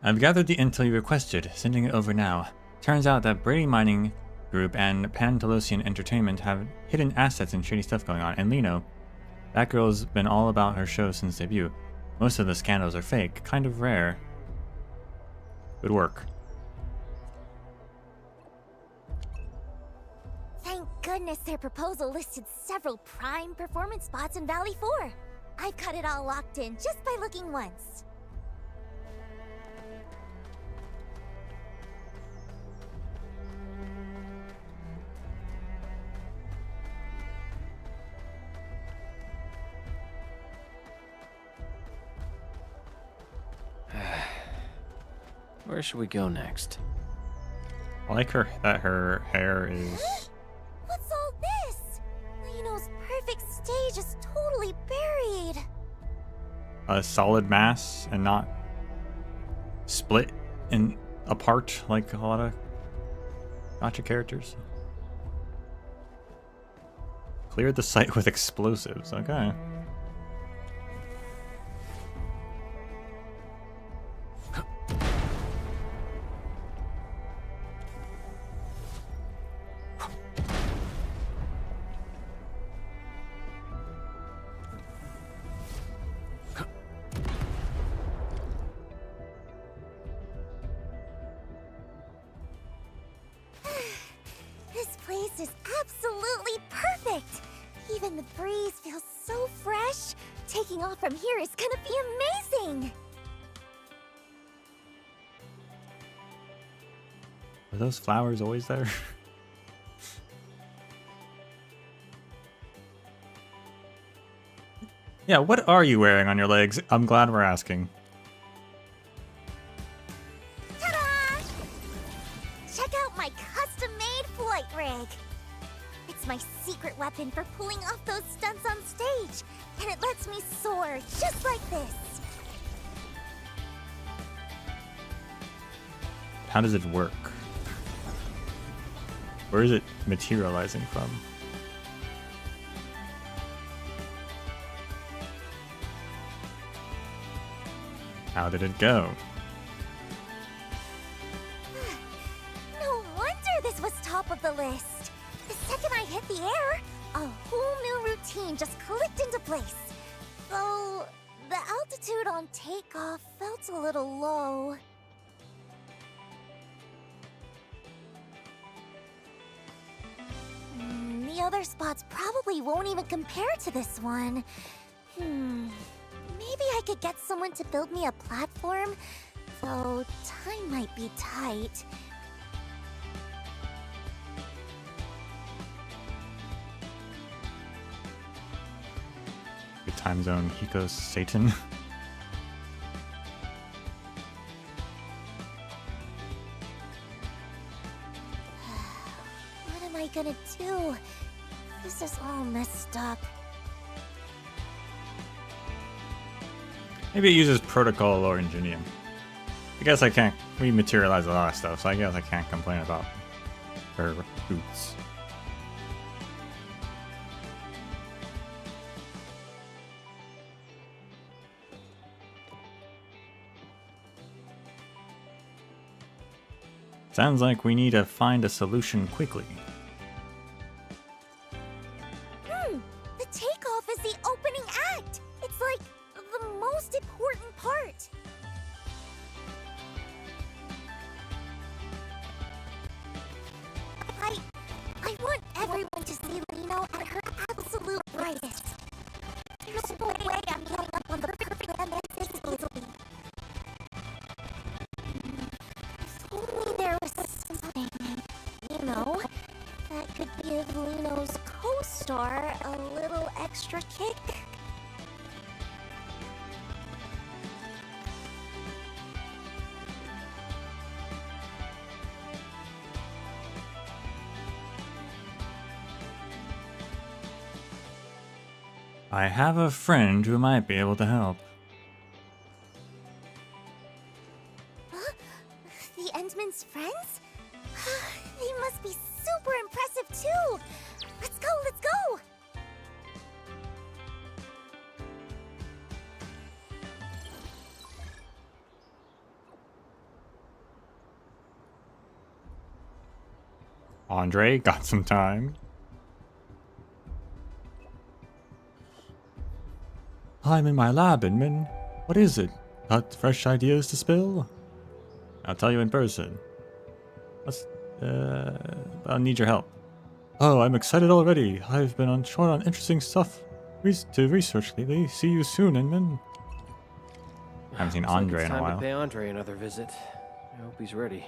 I've gathered the intel you requested, sending it over now. Turns out that Brady Mining Group and Pantalosian Entertainment have hidden assets and shady stuff going on, and Liino, that girl's been all about her show since debut. Most of the scandals are fake, kind of rare. Good work. Thank goodness their proposal listed several prime performance spots in Valley 4. I've got it all locked in just by looking once. Where should we go next? I like that her hair is... What's all this? Liino's perfect stage is totally buried. a solid mass and not split and apart like a lot of gacha characters. Cleared the site with explosives. Okay. This place is absolutely perfect! Even the breeze feels so fresh. Taking off from here is gonna be amazing! Are those flowers always there? Yeah, what are you wearing on your legs? I'm glad we're asking. Ta-da! Check out my custom-made flight rig. It's my secret weapon for pulling off those stunts on stage, and it lets me soar just like this. How does it work? Where is it materializing from? How did it go? No wonder this was top of the list. The second I hit the air, a whole new routine just clicked into place. Though the altitude on takeoff felt a little low. The other spots probably won't even compare to this one. Maybe I could get someone to build me a platform, though time might be tight. Good time zone, Hiko Satan. What am I gonna do? This is all messed up. Maybe it uses protocol or engineering. I guess I can't. We materialize a lot of stuff, so I guess I can't complain about her boots. Sounds like we need to find a solution quickly. The takeoff is the opening act. It's like the most important part. I want everyone to see Liino at her absolute brightest. There's no way I'm getting up on the perfect end this easily. If only there was something, that could give Liino's co-star a little extra kick. I have a friend who might be able to help. Huh? The Endman's friends? They must be super impressive too! Let's go, let's go! Andre, got some time? I'm in my lab, Inman. What is it? Got fresh ideas to spill? I'll tell you in person. I'll need your help. Oh, I'm excited already. I've been short on interesting stuff to research lately. See you soon, Inman. I haven't seen Andre in a Time while. to pay Andre another visit. I hope he's ready.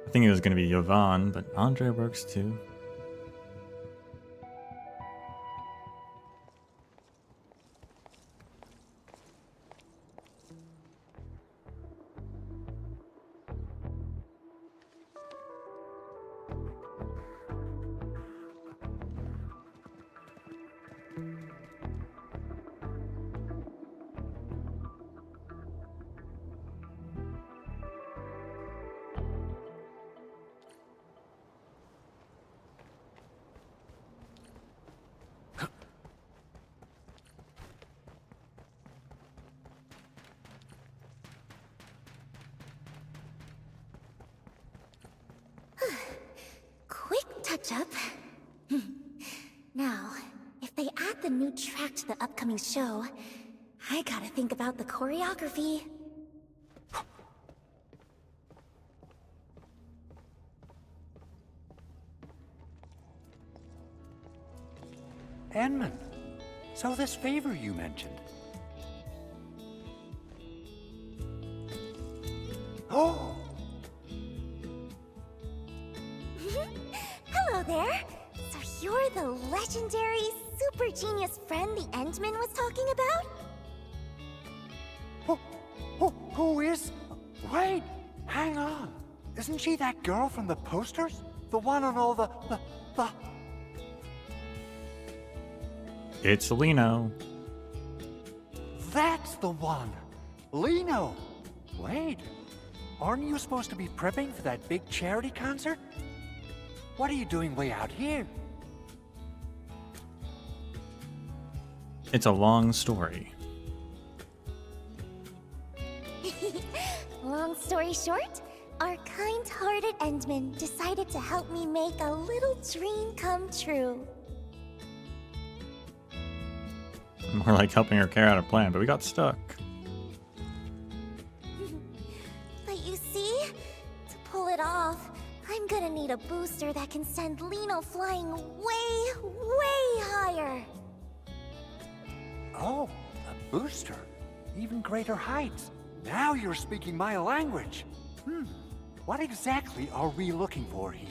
I think it was going to be Yvonne, but Andre works too. catch up. Now, if they add the new track to the upcoming show, I gotta think about the choreography. Enman, so this favor you mentioned. Oh! Hello there! So you're the legendary, super genius friend the Endman was talking about? Who is... Wait! Hang on! Isn't she that girl from the posters? The one on all the... It's Liino. That's the one! Liino! Wait, aren't you supposed to be prepping for that big charity concert? What are you doing way out here? It's a long story. Long story short, our kind-hearted Endman decided to help me make a little dream come true. More like helping her carry out a plan, but we got stuck. But you see, to pull it off, I'm gonna need a booster that can send Liino flying way, way higher. Oh, a booster. Even greater heights. Now you're speaking my language. What exactly are we looking for here?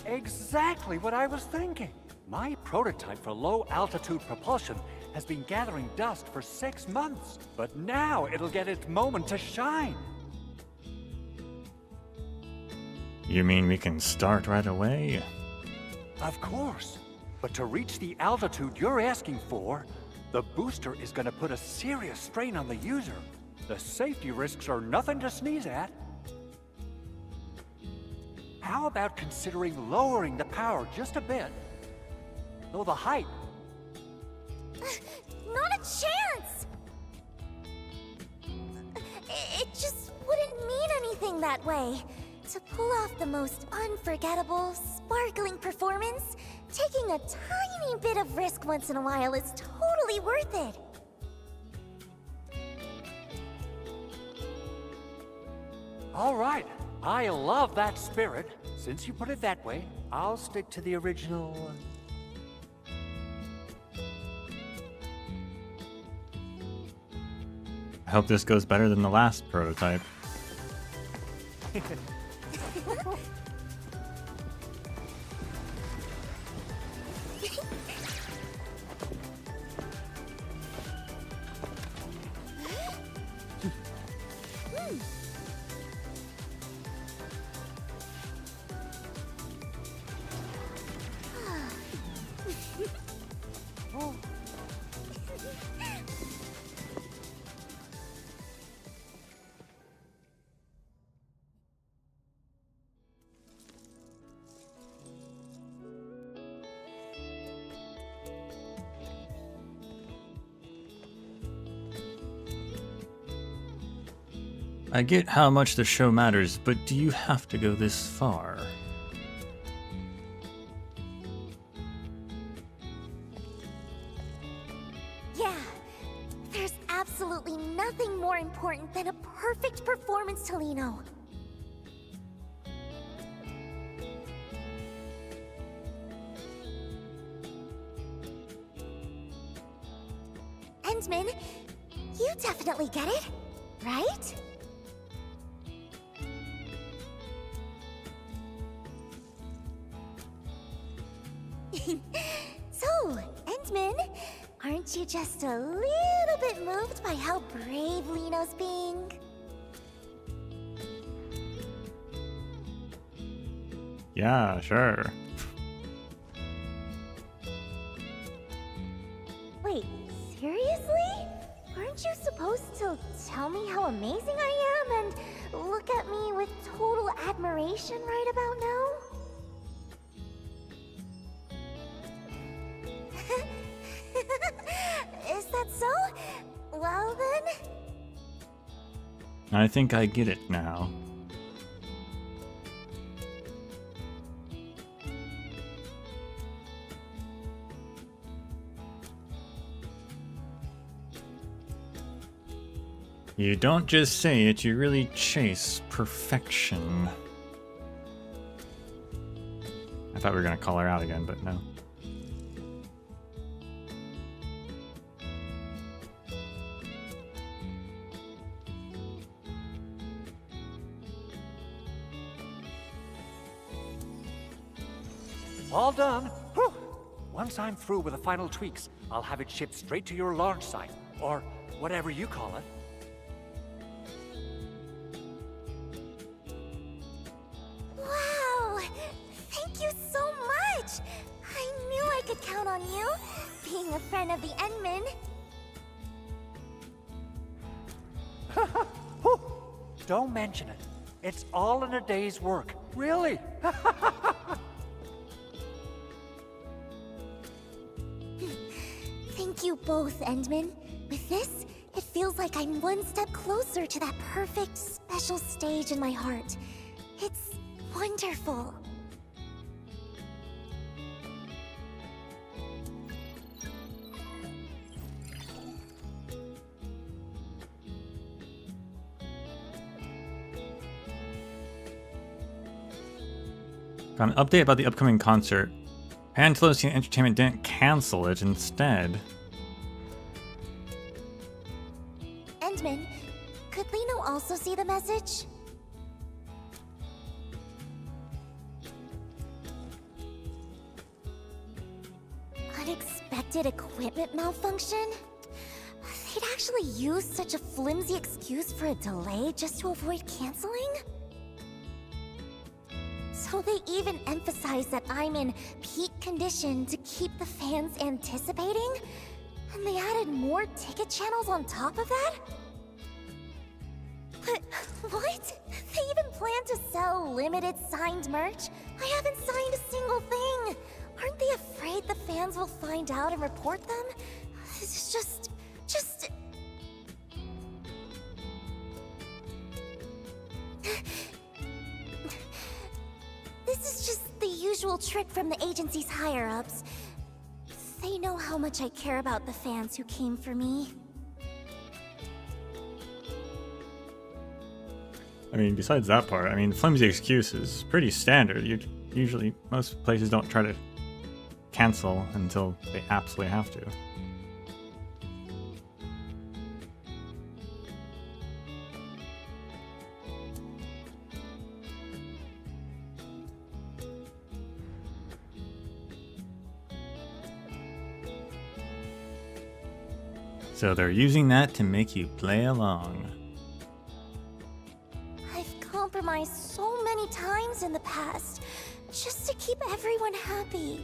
Exactly what I was thinking. My prototype for low-altitude propulsion has been gathering dust for 6 months, but now it'll get its moment to shine. You mean we can start right away? Of course. But to reach the altitude you're asking for, the booster is going to put a serious strain on the user. The safety risks are nothing to sneeze at. How about considering lowering the power just a bit? Though the height... Not a chance! It just wouldn't mean anything that way. To pull off the most unforgettable, sparkling performance, taking a tiny bit of risk once in a while is totally worth it. All right, I love that spirit. Since you put it that way, I'll stick to the original... I hope this goes better than the last prototype. I get how much the show matters, but do you have to go this far? Yeah, there's absolutely nothing more important than a perfect performance to Liino. Endman, you definitely get it, right? So, Endman, aren't you just a little bit moved by how brave Liino's being? Yeah, sure. Wait, seriously? Aren't you supposed to tell me how amazing I am and look at me with total admiration right about now? Is that so? I think I get it now. You don't just say it, you really chase perfection. I thought we were gonna call her out again, but no. All done. Whew. Once I'm through with the final tweaks, I'll have it shipped straight to your launch site, or whatever you call it. Wow! Thank you so much! I knew I could count on you, being a friend of the Endmen. Whew. Don't mention it. It's all in a day's work. Really? Thank you both, Endmen. With this, it feels like I'm one step closer to that perfect, special stage in my heart. It's wonderful. Got an update about the upcoming concert. Pantelosian Entertainment didn't cancel it instead. Endman, could Liino also see the message? Unexpected equipment malfunction? They'd actually use such a flimsy excuse for a delay just to avoid canceling? So they even emphasize that I'm in peak condition to keep the fans anticipating? And they added more ticket channels on top of that? But what? They even plan to sell limited signed merch? I haven't signed a single thing! Aren't they afraid the fans will find out and report them? It's just... This is just the usual trick from the agency's higher-ups. They know how much I care about the fans who came for me. I mean, besides that part, I mean, flimsy excuse is pretty standard. Usually, most places don't try to cancel until they absolutely have to. So they're using that to make you play along. I've compromised so many times in the past, just to keep everyone happy.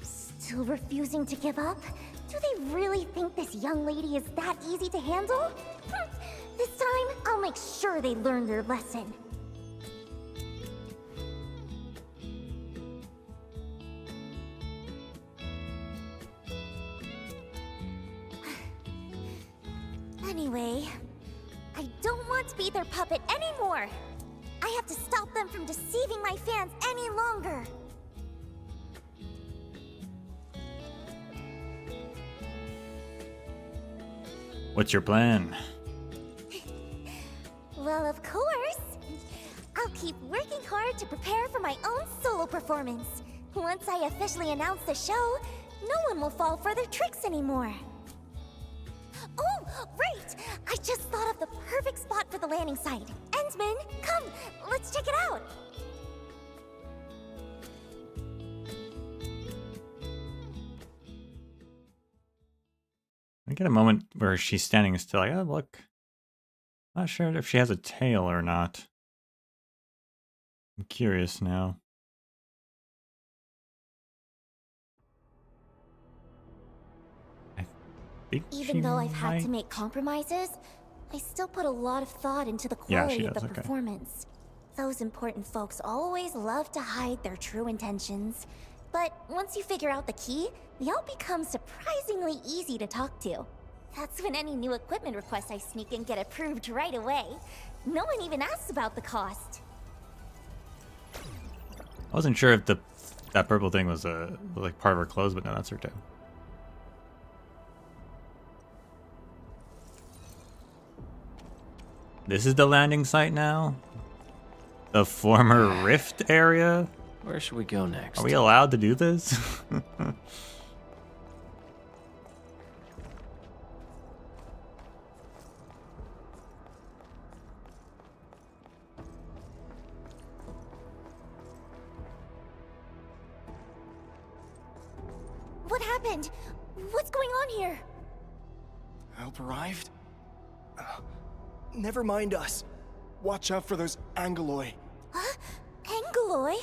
Still refusing to give up? Do they really think this young lady is that easy to handle? This time, I'll make sure they learn their lesson. Anyway, I don't want to be their puppet anymore! I have to stop them from deceiving my fans any longer! What's your plan? Well, of course! I'll keep working hard to prepare for my own solo performance. Once I officially announce the show, no one will fall for their tricks anymore. Oh, right! I just thought of the perfect spot for the landing site. Endman, come, let's check it out! I get a moment where she's standing still, like, oh, look. Not sure if she has a tail or not. I'm curious now. Even though I've had to make compromises, I still put a lot of thought into the quality of the performance. Those important folks always love to hide their true intentions. But once you figure out the key, they all become surprisingly easy to talk to. That's when any new equipment requests I sneak in get approved right away. No one even asks about the cost. I wasn't sure if that purple thing was like part of her clothes, but no, that's her too. This is the landing site now? The former Rift area? Where should we go next? Are we allowed to do this? What happened? What's going on here? Help arrived? Never mind us. Watch out for those Angeloi. Huh? Angeloi?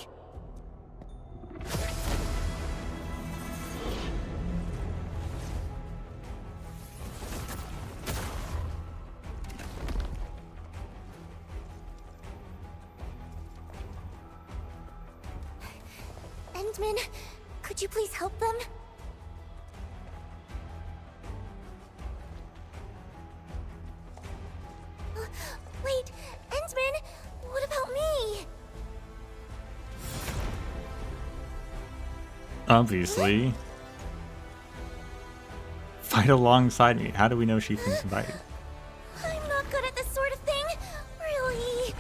Endman, could you please help them? Wait, Endman, what about me? Obviously. Fight alongside me. How do we know she can fight? I'm not good at this sort of thing. Really?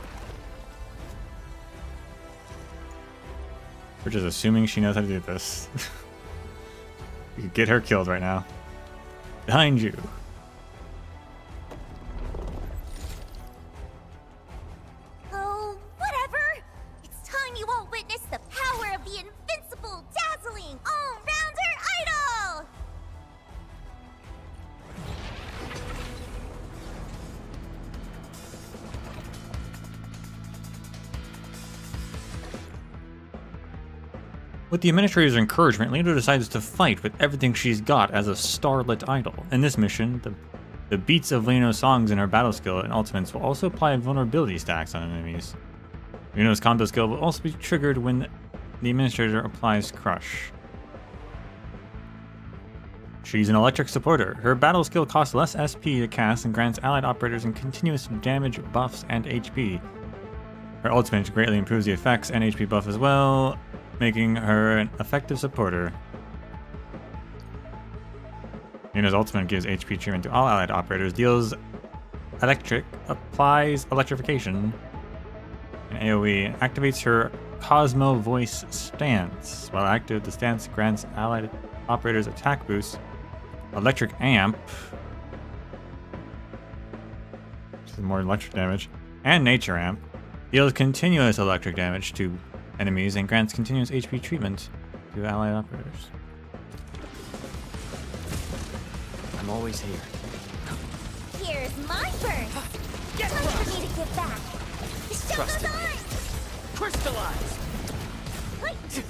We're just assuming she knows how to do this. We could get her killed right now. Behind you. Oh, whatever. It's time you all witness the power of the invincible, dazzling, all-rounder idol! With the administrator's encouragement, Liino decides to fight with everything she's got as a starlit idol. In this mission, the beats of Liino's songs and her battle skill and ultimates will also apply vulnerability stacks on enemies. Liino's combo skill will also be triggered when the administrator applies Crush. She's an electric supporter. Her battle skill costs less SP to cast and grants allied operators and continuous damage buffs and HP. Her ultimate greatly improves the effects and HP buff as well, making her an effective supporter. Liino's ultimate gives HP treatment to all allied operators, deals applies electrification, and AoE activates her Cosmo Voice stance. While active, the stance grants allied operators attack boost, electric amp, which is more electric damage, and nature amp. Deals continuous electric damage to enemies and grants continuous HP treatment to allied operators. I'm always here. Here's my burst! Time for me to give back! The show Trust goes in me. on! Crystallize! Wait!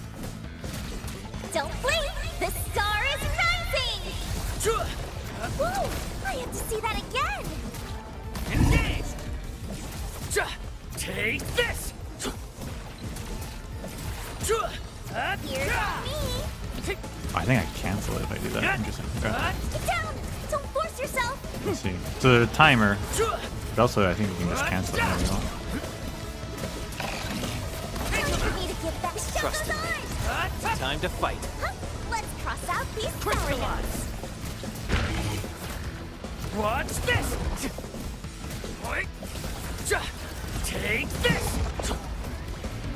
Don't blink! The star is rising! Whoa! I have to see that again! Engage! Take this! Here's me! I think I cancel it if I do that. Interesting. Okay. Get down! Don't force yourself! Let's see. So the timer. But also, I think we can just cancel it whenever we want. Time for me to give back. The show Trust goes in on! Time to fight. Huh? Let's cross out these barriers! Watch this! Take this!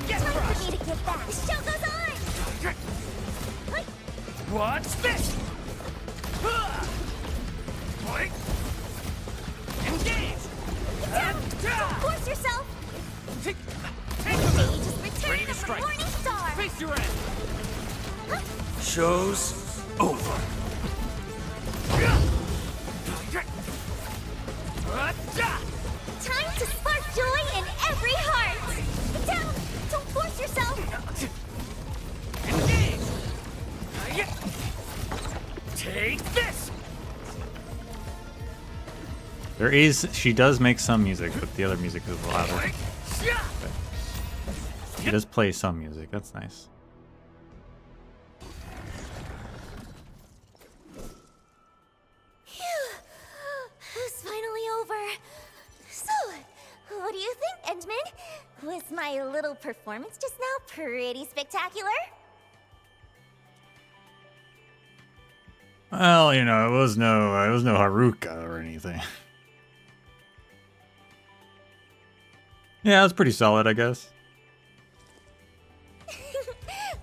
Get Time crushed! for me to give back. The show goes on! Watch this! Engage! Get down! Don't force yourself! Take Stage is return Ready to of the strike. Morning Star! Face your end! Huh? Show's over. Time to spark joy in every heart! Get down! Don't force yourself! Engage! Take this! She does make some music, but the other music is louder. Okay. She does play some music, that's nice. Phew! little performance just now pretty spectacular? Well, you know, it was no Haruka or anything. Yeah, it's pretty solid, I guess.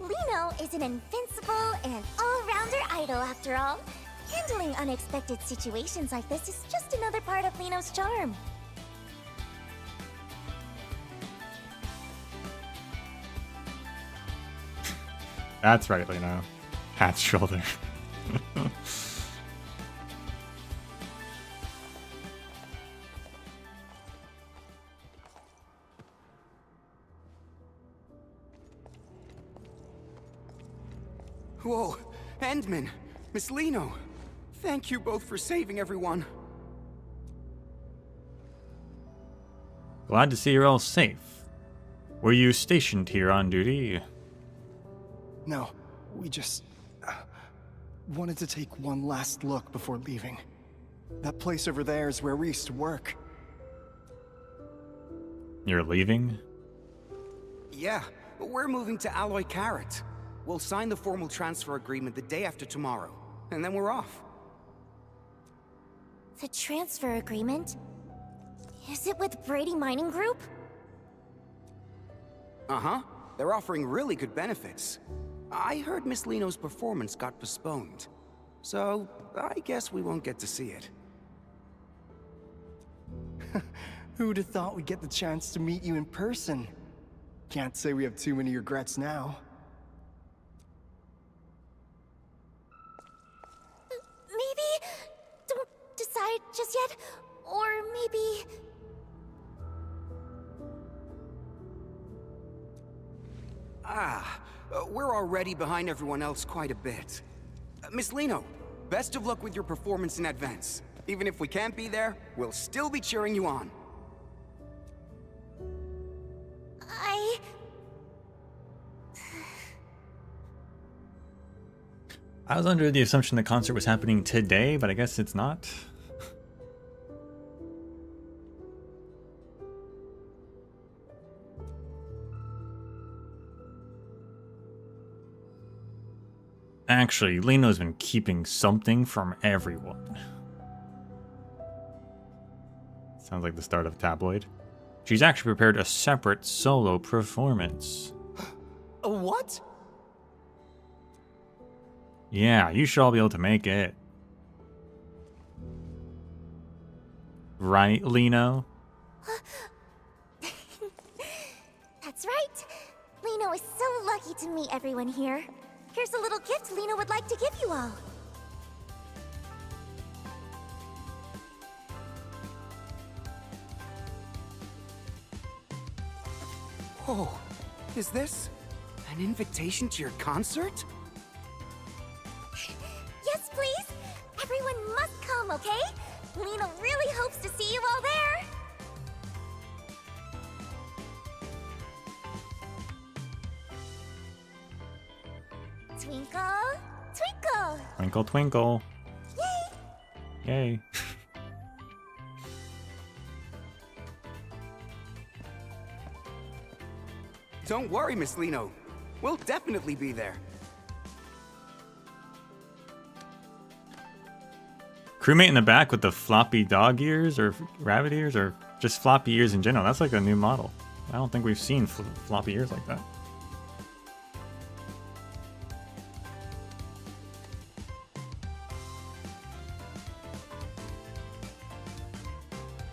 Liino is an invincible and all-rounder idol, after all. Handling unexpected situations like this is just another part of Liino's charm. That's right, Liino. Hat's shoulder. Whoa, Endman, Miss Liino. Thank you both for saving everyone. Glad to see you're all safe. Were you stationed here on duty? No, we just wanted to take one last look before leaving. That place over there is where we used to work. You're leaving? Yeah, we're moving to Alloy Carrot. We'll sign the formal transfer agreement the day after tomorrow, and then we're off. The transfer agreement? Is it with Brady Mining Group? Uh-huh. They're offering really good benefits. I heard Miss Liino's performance got postponed. So, I guess we won't get to see it. Who'd have thought we'd get the chance to meet you in person? Can't say we have too many regrets now. Maybe... don't decide just yet. Or maybe... We're already behind everyone else quite a bit. Miss Liino, best of luck with your performance in advance. Even if we can't be there, we'll still be cheering you on. I was under the assumption the concert was happening today, but I guess it's not. Actually, Liino's been keeping something from everyone. Sounds like the start of a tabloid. She's actually prepared a separate solo performance. What? Yeah, you should all be able to make it. Right, Liino? That's right. Liino is so lucky to meet everyone here. Here's a little gift Liino would like to give you all. Oh, is this an invitation to your concert? Yes, please. Everyone must come, okay? Liino really hopes to see you all there. Twinkle, twinkle. Twinkle, twinkle. Yay! Yay. Don't worry, Miss Liino. We'll definitely be there. Crewmate in the back with the floppy dog ears or rabbit ears or just floppy ears in general. That's like a new model. I don't think we've seen floppy ears like that.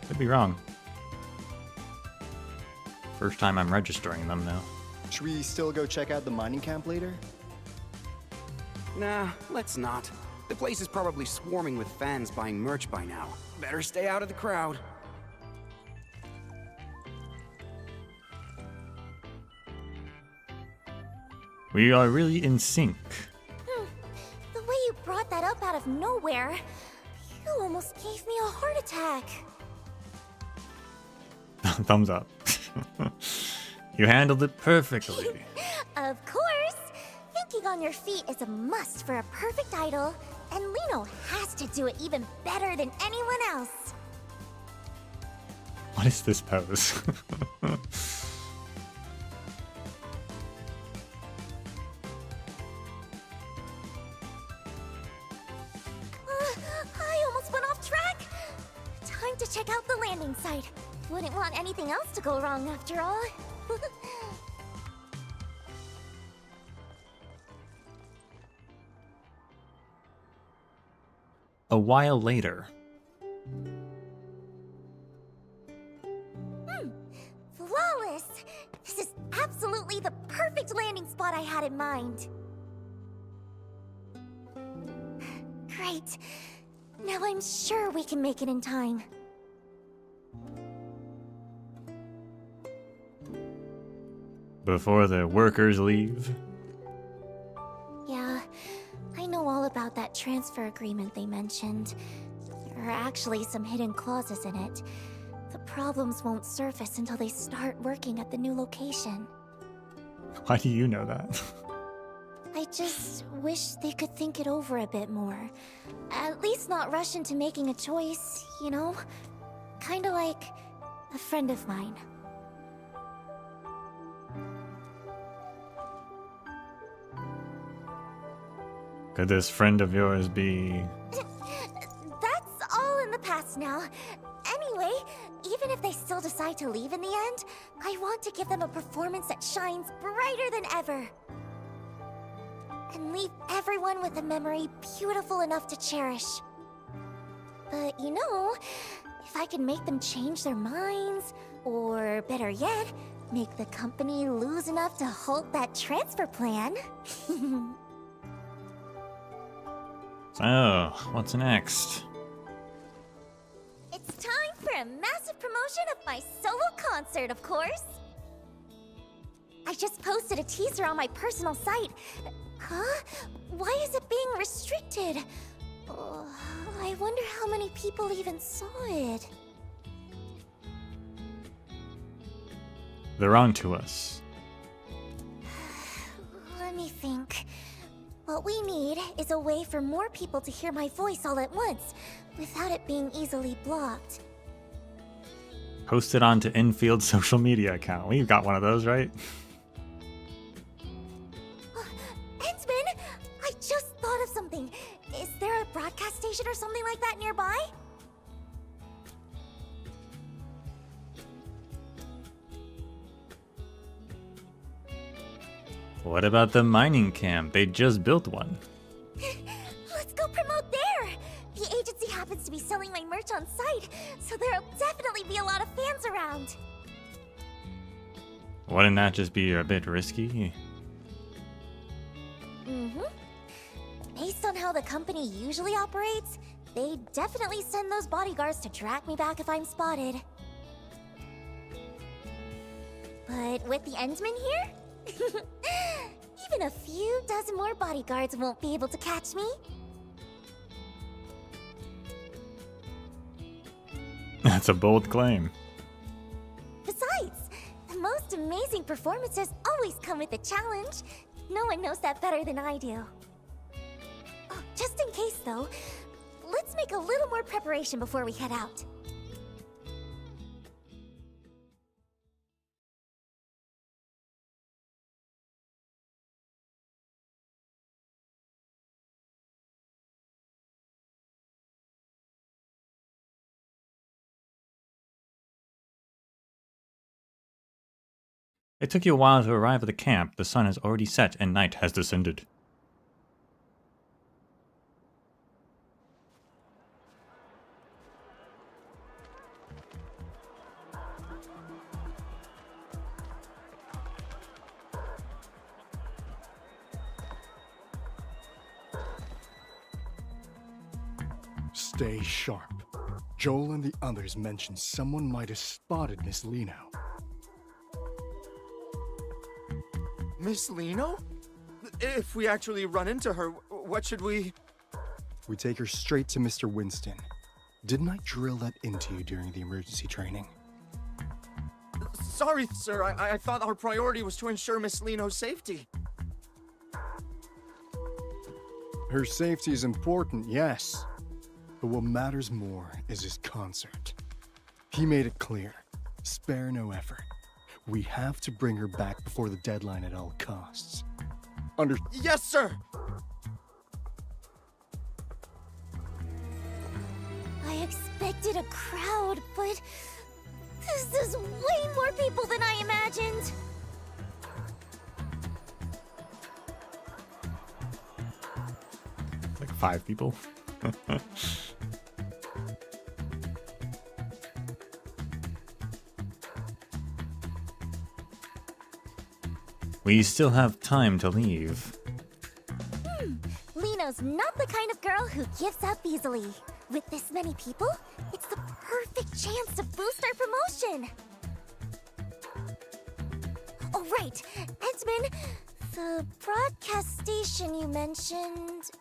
Could be wrong. First time I'm registering them now. Should we still go check out the mining camp later? Nah, let's not. The place is probably swarming with fans buying merch by now. Better stay out of the crowd. We are really in sync. The way you brought that up out of nowhere, you almost gave me a heart attack. Thumbs up. You handled it perfectly. Of course! Thinking on your feet is a must for a perfect idol, and Liino has to do it even better than anyone else. What is this pose? to check out the landing site. Wouldn't want anything else to go wrong after all. A while later. Flawless! This is absolutely the perfect landing spot I had in mind. Great. Now I'm sure we can make it in time. Before the workers leave. Yeah, I know all about that transfer agreement they mentioned. There are actually some hidden clauses in it. The problems won't surface until they start working at the new location. Why do you know that? I just wish they could think it over a bit more. At least not rush into making a choice, you know? Kinda like a friend of mine. Could this friend of yours be... That's all in the past now. Anyway, even if they still decide to leave in the end, I want to give them a performance that shines brighter than ever. And leave everyone with a memory beautiful enough to cherish. But you know, if I can make them change their minds, or better yet, make the company lose enough to halt that transfer plan. So, what's next? It's time for a massive promotion of my solo concert, of course. I just posted a teaser on my personal site. Huh? Why is it being restricted? I wonder how many people even saw it. They're on to us. Let me think. What we need is a way for more people to hear my voice all at once, without it being easily blocked. Post it onto Enfield's social media account. We've got one of those, right? Ensman! I just thought of something. Is there a broadcast station or something like that nearby? What about the mining camp? They just built one. Let's go promote there! The agency happens to be selling my merch on site, so there'll definitely be a lot of fans around. Wouldn't that just be a bit risky? Based on how the company usually operates, they definitely send those bodyguards to track me back if I'm spotted. But with the Endsman here? Even a few dozen more bodyguards won't be able to catch me. That's a bold claim. Besides, the most amazing performances always come with a challenge. No one knows that better than I do. Oh, just in case, though, let's make a little more preparation before we head out. It took you a while to arrive at the camp. The sun has already set and night has descended. Stay sharp. Joel and the others mentioned someone might have spotted Miss Liino. Miss Liino? If we actually run into her, what should we... We take her straight to Mr. Winston. Didn't I drill that into you during the emergency training? Sorry, sir. I thought our priority was to ensure Miss Liino's safety. Her safety is important, yes. But what matters more is his concert. He made it clear. Spare no effort. We have to bring her back before the deadline at all costs. Yes, sir! I expect expected a crowd, but this is way more people than I imagined. Like 5 people. We still have time to leave. Liino's not the kind of girl who gives up easily. With this many people, it's the perfect chance to boost our promotion. Oh, right. Edmund, the broadcast station you mentioned...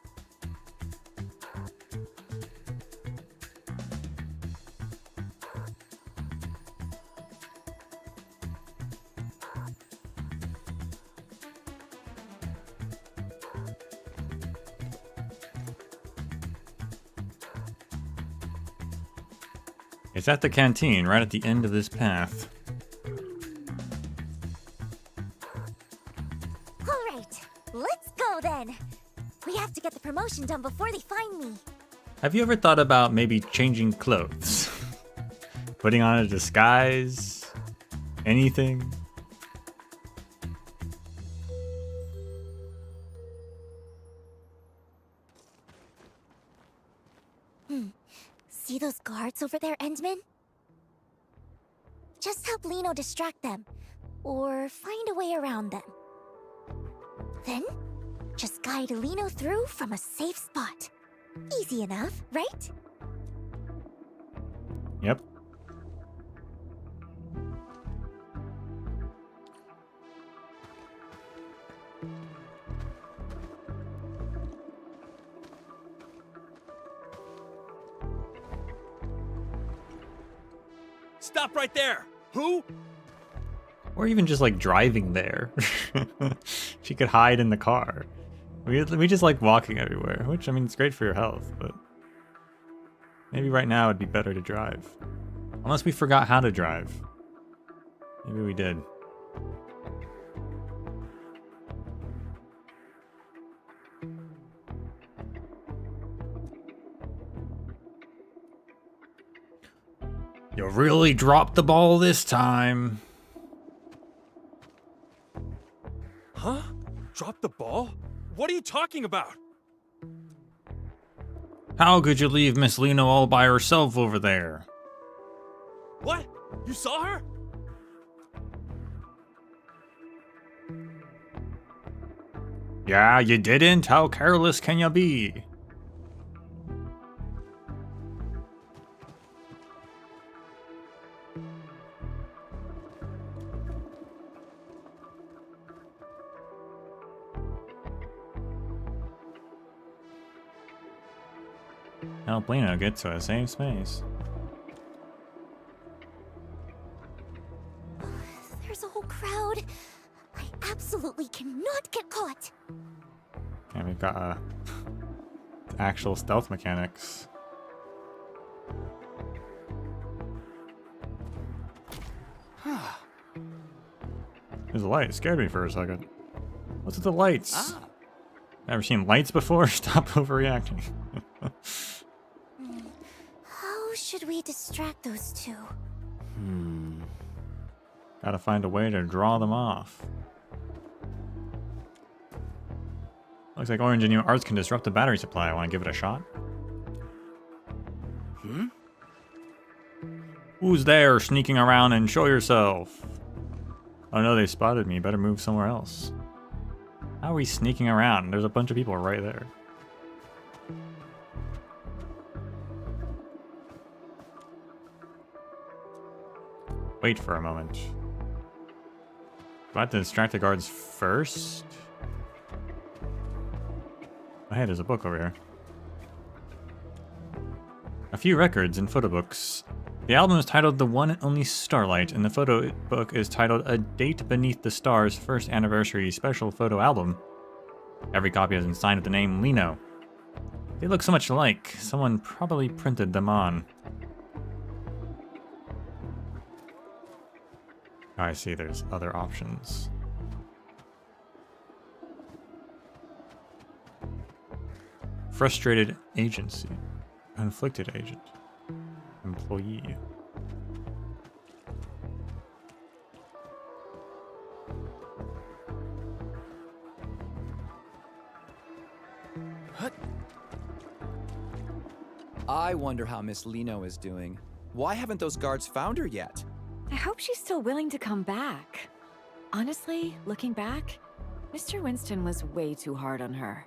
It's at the canteen, right at the end of this path. Alright, let's go then. We have to get the promotion done before they find me. Have you ever thought about maybe changing clothes? Putting on a disguise? Anything? See those guards over there, Endman? Just help Liino distract them, or find a way around them. Then, just guide Liino through from a safe spot. Easy enough, right? Yep. Stop right there! Who? Or even just like driving there. She could hide in the car. We just like walking everywhere, which I mean it's great for your health, but maybe right now it'd be better to drive. Unless we forgot how to drive. Maybe we did. You really dropped the ball this time. Huh? Drop the ball? What are you talking about? How could you leave Miss Liino all by herself over there? What? You saw her? Yeah, you didn't? How careless can you be? Help Liino get to a safe space. There's a whole crowd. I absolutely cannot get caught. And we've got actual stealth mechanics. There's a light. It scared me for a second. What's with the lights? Never seen lights before? Stop overreacting. How should we distract those two? Gotta find a way to draw them off. Looks like orange and new arts can disrupt the battery supply. Want to give it a shot? Who's there sneaking around and show yourself? Oh no, they spotted me. Better move somewhere else. How are we sneaking around? There's a bunch of people right there. Wait for a moment. Do I have to distract the guards first? Oh, hey, there's a book over here. A few records and photo books. The album is titled The One and Only Starlight, and the photo book is titled A Date Beneath the Stars First Anniversary Special Photo Album. Every copy is signed with the name Liino. They look so much alike. Someone probably printed them on. Oh, I see, there's other options. Frustrated agency. Conflicted agent. employee. What? I wonder how Miss Liino is doing. Why haven't those guards found her yet? I hope she's still willing to come back. Honestly, looking back, Mr. Winston was way too hard on her.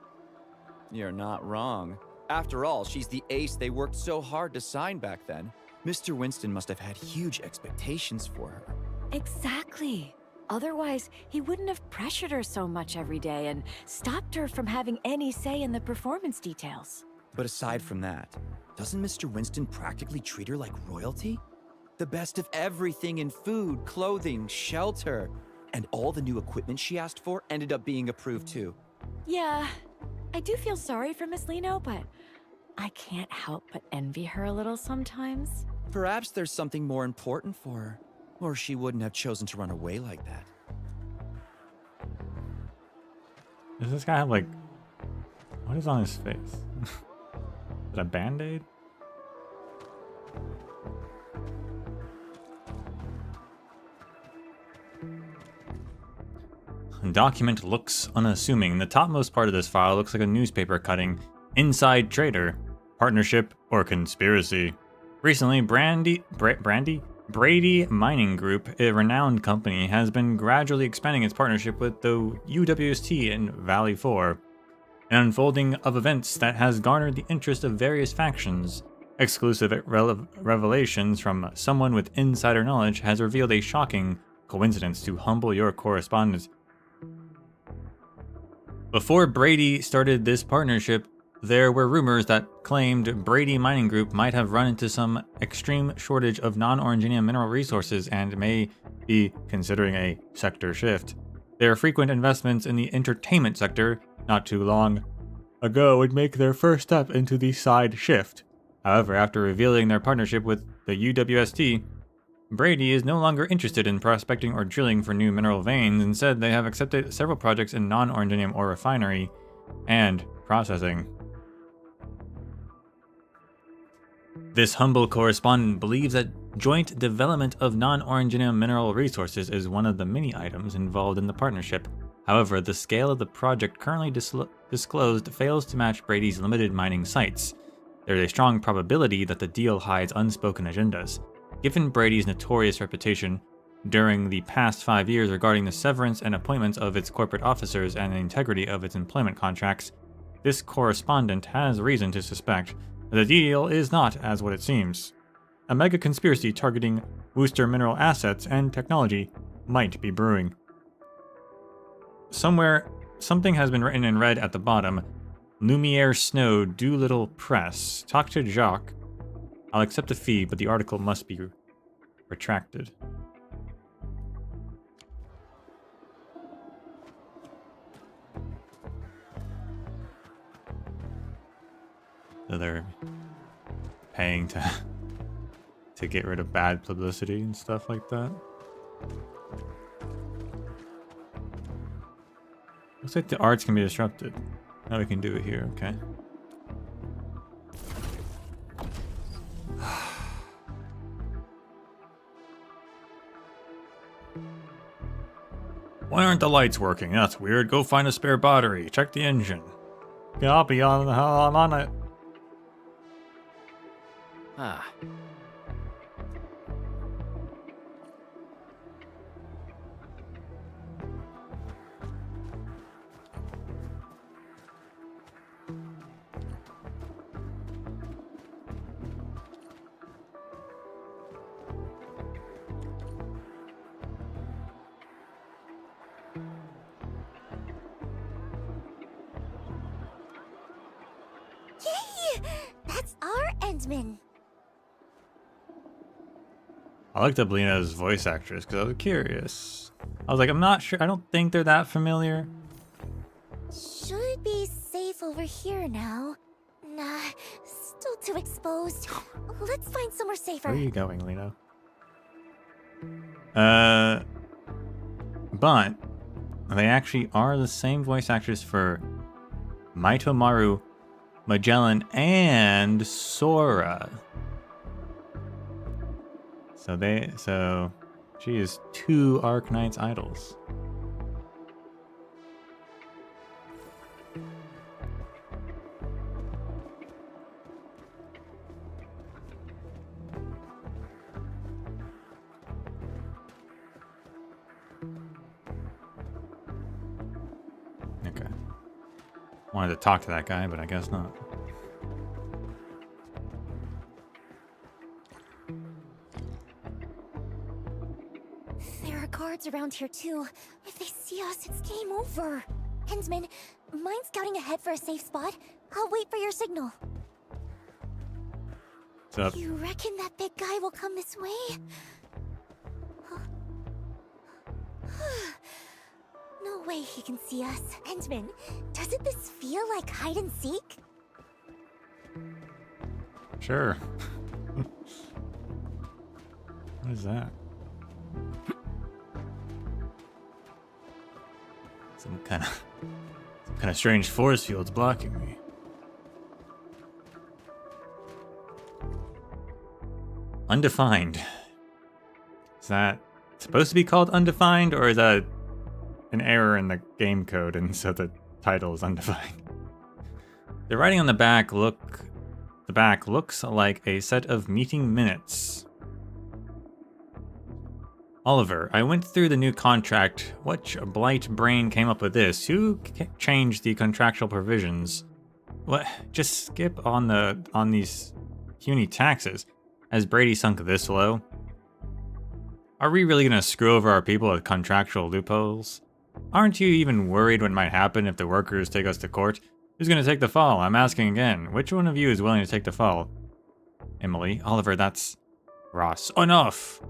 You're not wrong. After all, she's the ace they worked so hard to sign back then. Mr. Winston must have had huge expectations for her. Exactly. Otherwise, he wouldn't have pressured her so much every day and stopped her from having any say in the performance details. But aside from that, doesn't Mr. Winston practically treat her like royalty? The best of everything in food, clothing, shelter, and all the new equipment she asked for ended up being approved too. Yeah, I do feel sorry for Miss Liino, but I can't help but envy her a little sometimes. Perhaps there's something more important for her, or she wouldn't have chosen to run away like that. Does this guy have like... What is on his face? Is it a band-aid? The document looks unassuming. The topmost part of this file looks like a newspaper cutting. Inside trader, partnership, or conspiracy. Recently, Brady Mining Group, a renowned company, has been gradually expanding its partnership with the UWST in Valley 4. An unfolding of events that has garnered the interest of various factions. Exclusive revelations from someone with insider knowledge has revealed a shocking coincidence to humble your correspondent. Before Brady started this partnership, there were rumors that claimed Brady Mining Group might have run into some extreme shortage of non-oranginium mineral resources and may be considering a sector shift. Their frequent investments in the entertainment sector not too long ago would make their first step into the side shift. However, after revealing their partnership with the UWST, Brady is no longer interested in prospecting or drilling for new mineral veins. Instead, they have accepted several projects in non-oranginium ore refinery and processing. This humble correspondent believes that joint development of non-oranginium mineral resources is one of the many items involved in the partnership. However, the scale of the project currently disclosed fails to match Brady's limited mining sites. There is a strong probability that the deal hides unspoken agendas. Given Brady's notorious reputation during the past 5 years regarding the severance and appointments of its corporate officers and the integrity of its employment contracts, this correspondent has reason to suspect that the deal is not as what it seems. A mega conspiracy targeting Wooster mineral assets and technology might be brewing. Somewhere, something has been written in red at the bottom. Lumiere Snow, Doolittle Press. Talk to Jacques. I'll accept the fee, but the article must be retracted. So they're paying to get rid of bad publicity and stuff like that. Looks like the arts can be disrupted. Now we can do it here, okay. Why aren't the lights working? That's weird. Go find a spare battery. Check the engine. Yeah, I'll be on. I'm on it. Ah. Yay! That's our Endman. I looked up Liino's voice actress because I was curious. I was like, I'm not sure. I don't think they're that familiar. Should be safe over here now. Nah, still too exposed. Let's find somewhere safer. Where are you going, Liino? But they actually are the same voice actors for Maitomaru, Magellan, and Sora. So she is 2 Arknights idols. Okay. Wanted to talk to that guy, but I guess not. There are guards around here too. If they see us, it's game over. Hensman, mind scouting ahead for a safe spot? I'll wait for your signal. What's up? You reckon that big guy will come this way? No way he can see us. Hensman, doesn't this feel like hide and seek? Sure. What is that? Some kind of strange force field's blocking me. Undefined. Is that supposed to be called undefined, or is that an error in the game code and so the title is undefined? The writing on the back looks like a set of meeting minutes. Oliver, I went through the new contract. What blight brain came up with this? Who changed the contractual provisions? What? Just skip on these puny taxes. Has Brady sunk this low? Are we really gonna screw over our people with contractual loopholes? Aren't you even worried what might happen if the workers take us to court? Who's gonna take the fall? I'm asking again. Which one of you is willing to take the fall? Emily, Oliver, that's Ross. Enough!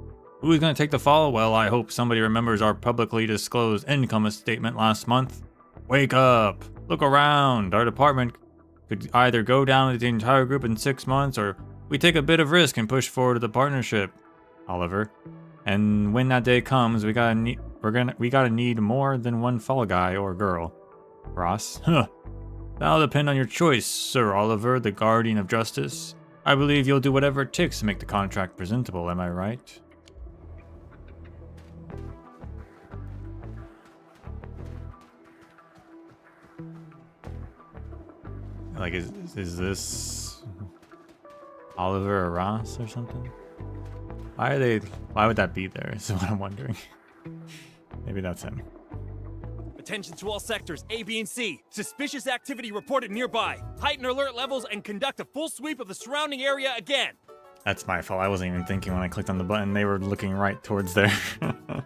Who's gonna take the fall? Well, I hope somebody remembers our publicly disclosed income statement last month. Wake up! Look around! Our department could either go down with the entire group in 6 months, or we take a bit of risk and push forward the partnership. Oliver. And when that day comes, we gotta need more than one fall guy or girl. Ross. Huh. That'll depend on your choice, Sir Oliver, the guardian of justice. I believe you'll do whatever it takes to make the contract presentable, am I right? Like, is this Oliver or Ross or something? Why would that be there is what I'm wondering. Maybe that's him. Attention to all sectors A, B, and C. Suspicious activity reported nearby. Heighten alert levels and conduct a full sweep of the surrounding area again. That's my fault. I wasn't even thinking when I clicked on the button. They were looking right towards there. Oh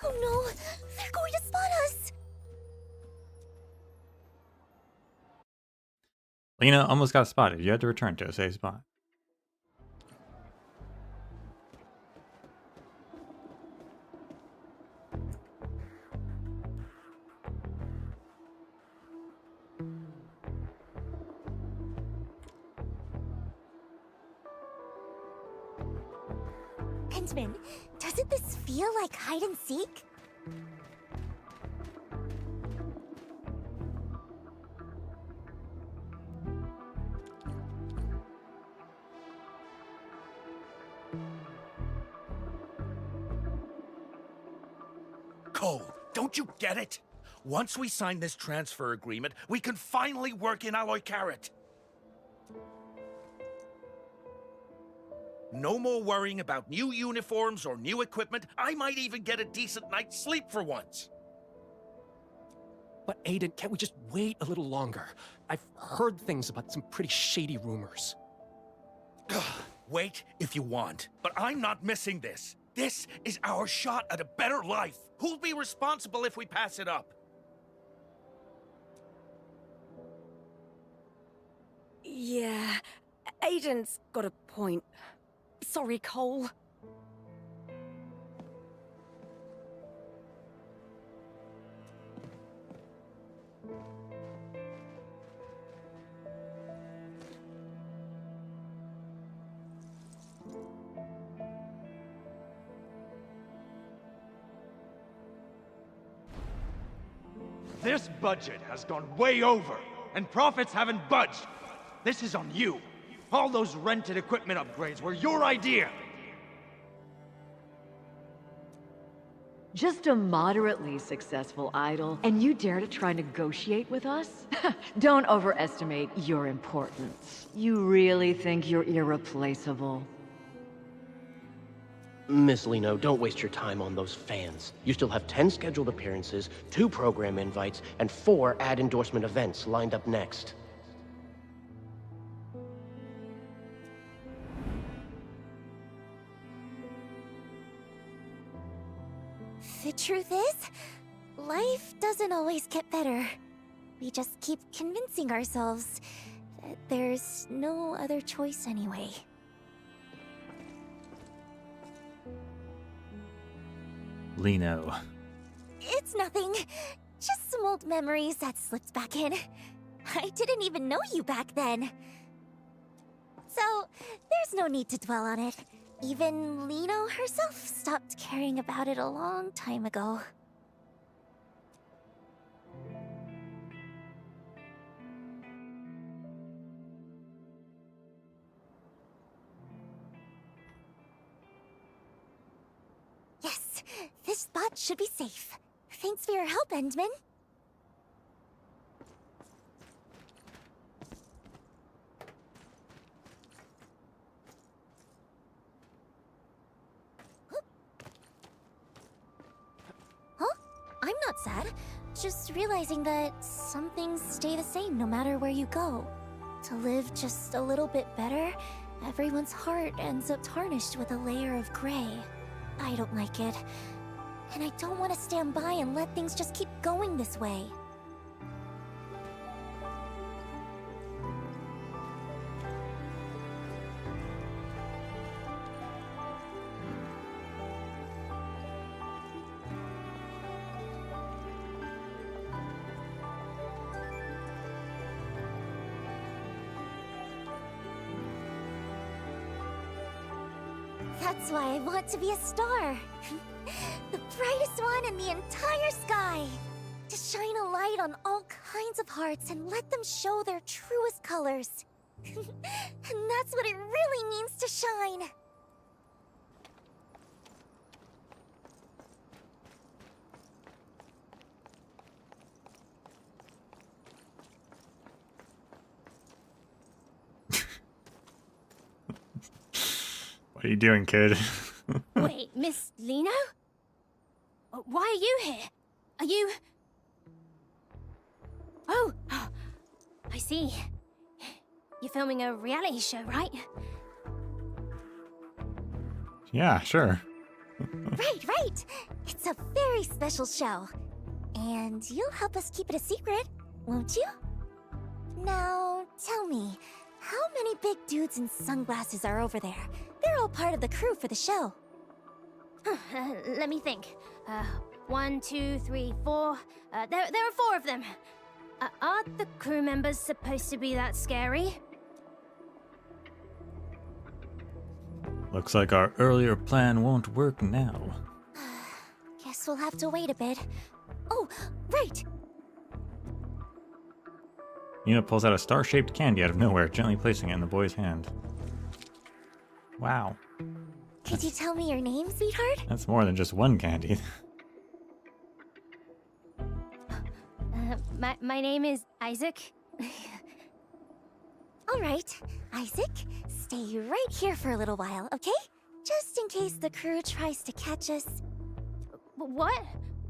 no, they're going to spot us. Liino almost got spotted. You had to return to a safe spot. Hensman, doesn't this feel like hide and seek? Cole, don't you get it? Once we sign this transfer agreement, we can finally work in Alloy Carrot. No more worrying about new uniforms or new equipment. I might even get a decent night's sleep for once. But Aiden, can't we just wait a little longer? I've heard things about some pretty shady rumors. Wait if you want, but I'm not missing this. This is our shot at a better life. Who'll be responsible if we pass it up? Yeah, Aiden's got a point. Sorry, Cole. This budget has gone way over, and profits haven't budged. This is on you. All those rented equipment upgrades were your idea! Just a moderately successful idol, and you dare to try negotiate with us? Don't overestimate your importance. You really think you're irreplaceable? Miss Liino, don't waste your time on those fans. You still have 10 scheduled appearances, 2 program invites, and 4 ad endorsement events lined up next. The truth is, life doesn't always get better. We just keep convincing ourselves that there's no other choice anyway. Liino. It's nothing. Just some old memories that slipped back in. I didn't even know you back then. So, there's no need to dwell on it. Even Liino herself stopped caring about it a long time ago. Yes, this spot should be safe. Thanks for your help, Endman. I'm not sad. Just realizing that some things stay the same no matter where you go. To live just a little bit better, everyone's heart ends up tarnished with a layer of gray. I don't like it. And I don't want to stand by and let things just keep going this way. That's why I want to be a star. The brightest one in the entire sky. To shine a light on all kinds of hearts and let them show their truest colors. And that's what it really means to shine. What are you doing, kid? Wait, Miss Liino? Why are you here? Are you... Oh, I see. You're filming a reality show, right? Yeah, sure. Right. It's a very special show. And you'll help us keep it a secret, won't you? Now, tell me, how many big dudes in sunglasses are over there? They're all part of the crew for the show. Let me think. 1, 2, 3, 4. There are 4 of them. Aren't the crew members supposed to be that scary? Looks like our earlier plan won't work now. Guess we'll have to wait a bit. Oh, right! Liino pulls out a star-shaped candy out of nowhere, gently placing it in the boy's hand. Wow. Could you tell me your name, sweetheart? That's more than just one candy. My name is Isaac. All right, Isaac, stay right here for a little while, okay? Just in case the crew tries to catch us. What?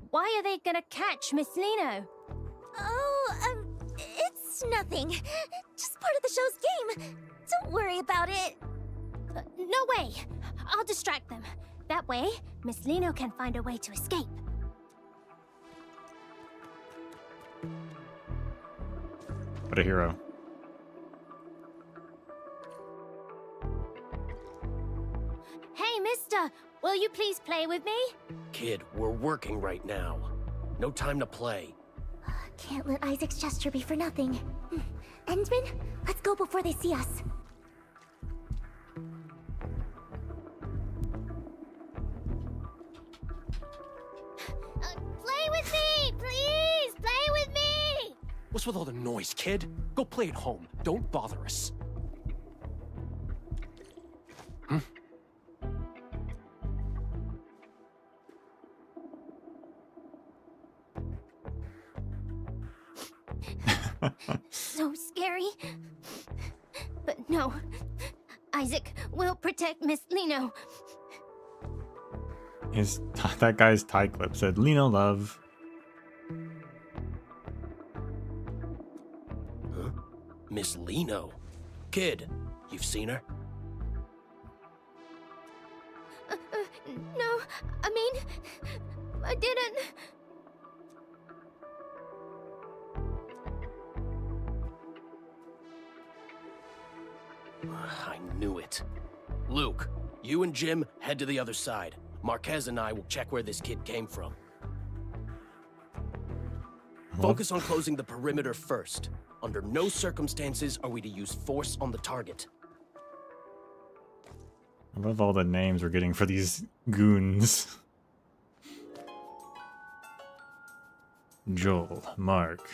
Why are they gonna catch Miss Liino? Oh, it's nothing. Just part of the show's game. Don't worry about it. No way! I'll distract them. That way, Miss Liino can find a way to escape. What a hero. Hey, mister! Will you please play with me? Kid, we're working right now. No time to play. Can't let Isaac's gesture be for nothing. Endman, let's go before they see us. Play with me! Please! Play with me! What's with all the noise, kid? Go play at home. Don't bother us. So scary. But no. Isaac will protect Miss Liino. That guy's tie clip said, Liino love. Huh? Miss Liino? Kid, you've seen her? No, I mean, I didn't. I knew it. Luke, you and Jim head to the other side. Marquez and I will check where this kid came from. Focus on closing the perimeter first. Under no circumstances are we to use force on the target. I love all the names we're getting for these goons. Joel, Mark,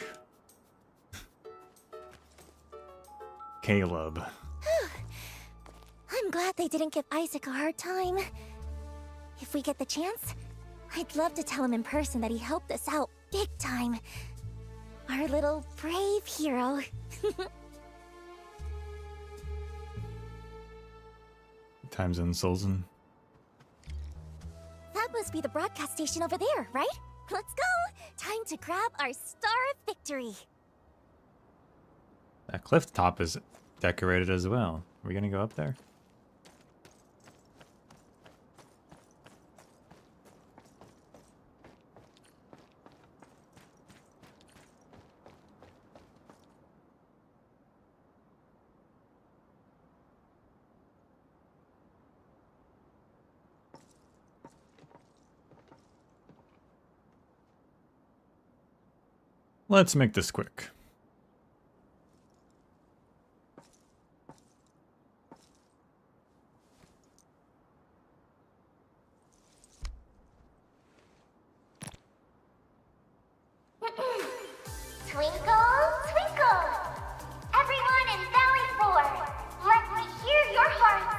Caleb. I'm glad they didn't give Isaac a hard time. If we get the chance, I'd love to tell him in person that he helped us out big time. Our little brave hero. Times in Solzen. That must be the broadcast station over there, right? Let's go! Time to grab our Star of Victory. That cliff top is decorated as well. Are we gonna go up there? Let's make this quick. Twinkle, twinkle. Everyone in Valley 4, let me hear your hearts.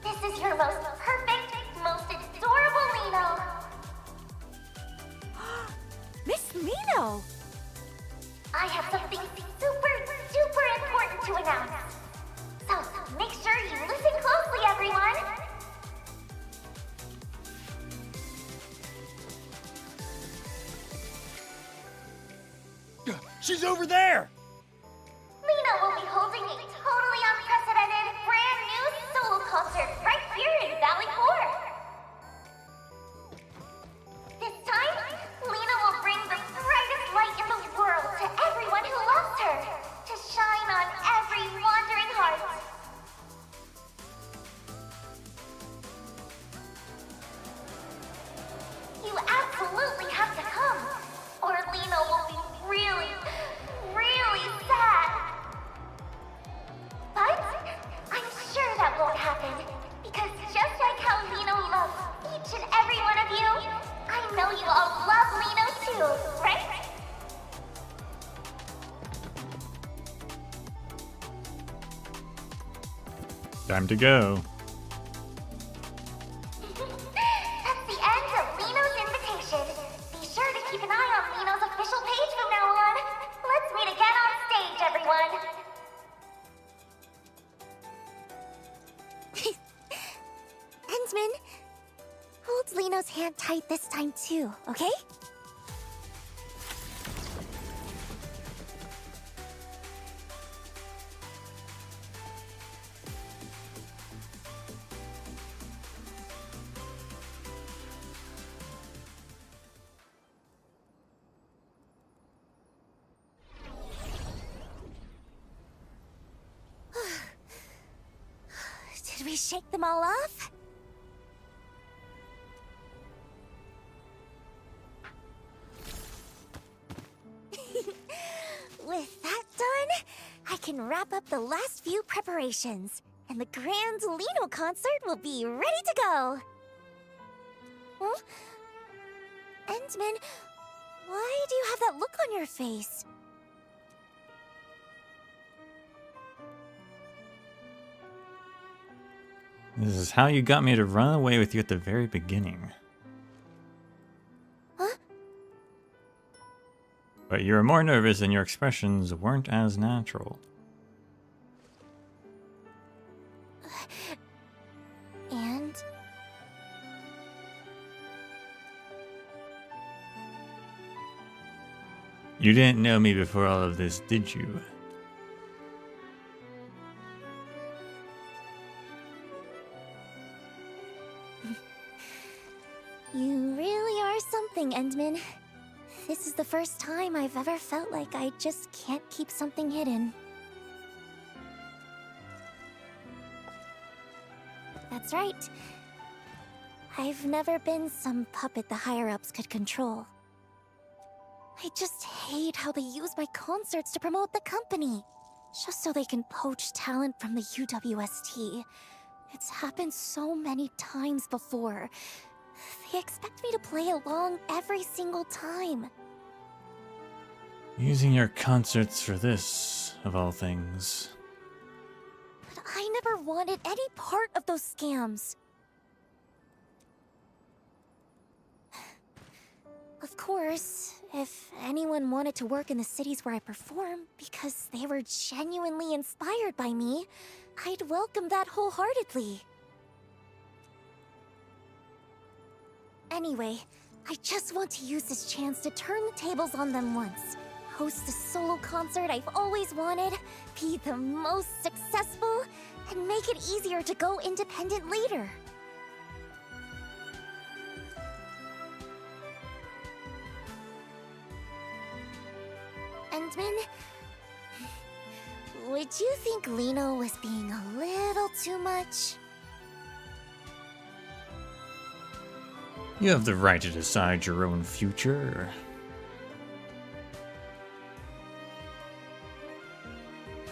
This is your most perfect, most adorable Liino. Miss Liino! I have something super, super important to announce. So make sure you listen closely, everyone. She's over there! Liino will be holding a totally unprecedented, brand new solo concert right here in Valley 4. This time, Liino will bring the brightest light in the world to everyone who loves her, to shine on every wandering heart. You absolutely have to come, or Liino will be really, really sad. But I'm sure that won't happen, because just like how Liino loves each and every one of you, I know you all love Liino too, right? Time to go. That's the end of Liino's invitation. Be sure to keep an eye on Liino's official page from now on. Let's meet again on stage, everyone. Ensman, hold Liino's hand tight this time too, okay? Did we shake them all off? With that done, I can wrap up the last few preparations, and the grand Liino concert will be ready to go. Huh? Endman, why do you have that look on your face? This is how you got me to run away with you at the very beginning. Huh? But you were more nervous and your expressions weren't as natural. And? You didn't know me before all of this, did you? You really are something, Endman. This is the first time I've ever felt like I just can't keep something hidden. That's right. I've never been some puppet the higher-ups could control. I just hate how they use my concerts to promote the company, just so they can poach talent from the UWST. It's happened so many times before. They expect me to play along every single time. Using your concerts for this, of all things. But I never wanted any part of those scams. Of course, if anyone wanted to work in the cities where I perform because they were genuinely inspired by me, I'd welcome that wholeheartedly. Anyway, I just want to use this chance to turn the tables on them once. Host a solo concert I've always wanted, be the most successful, and make it easier to go independent later. Endman, would you think Liino was being a little too much? You have the right to decide your own future.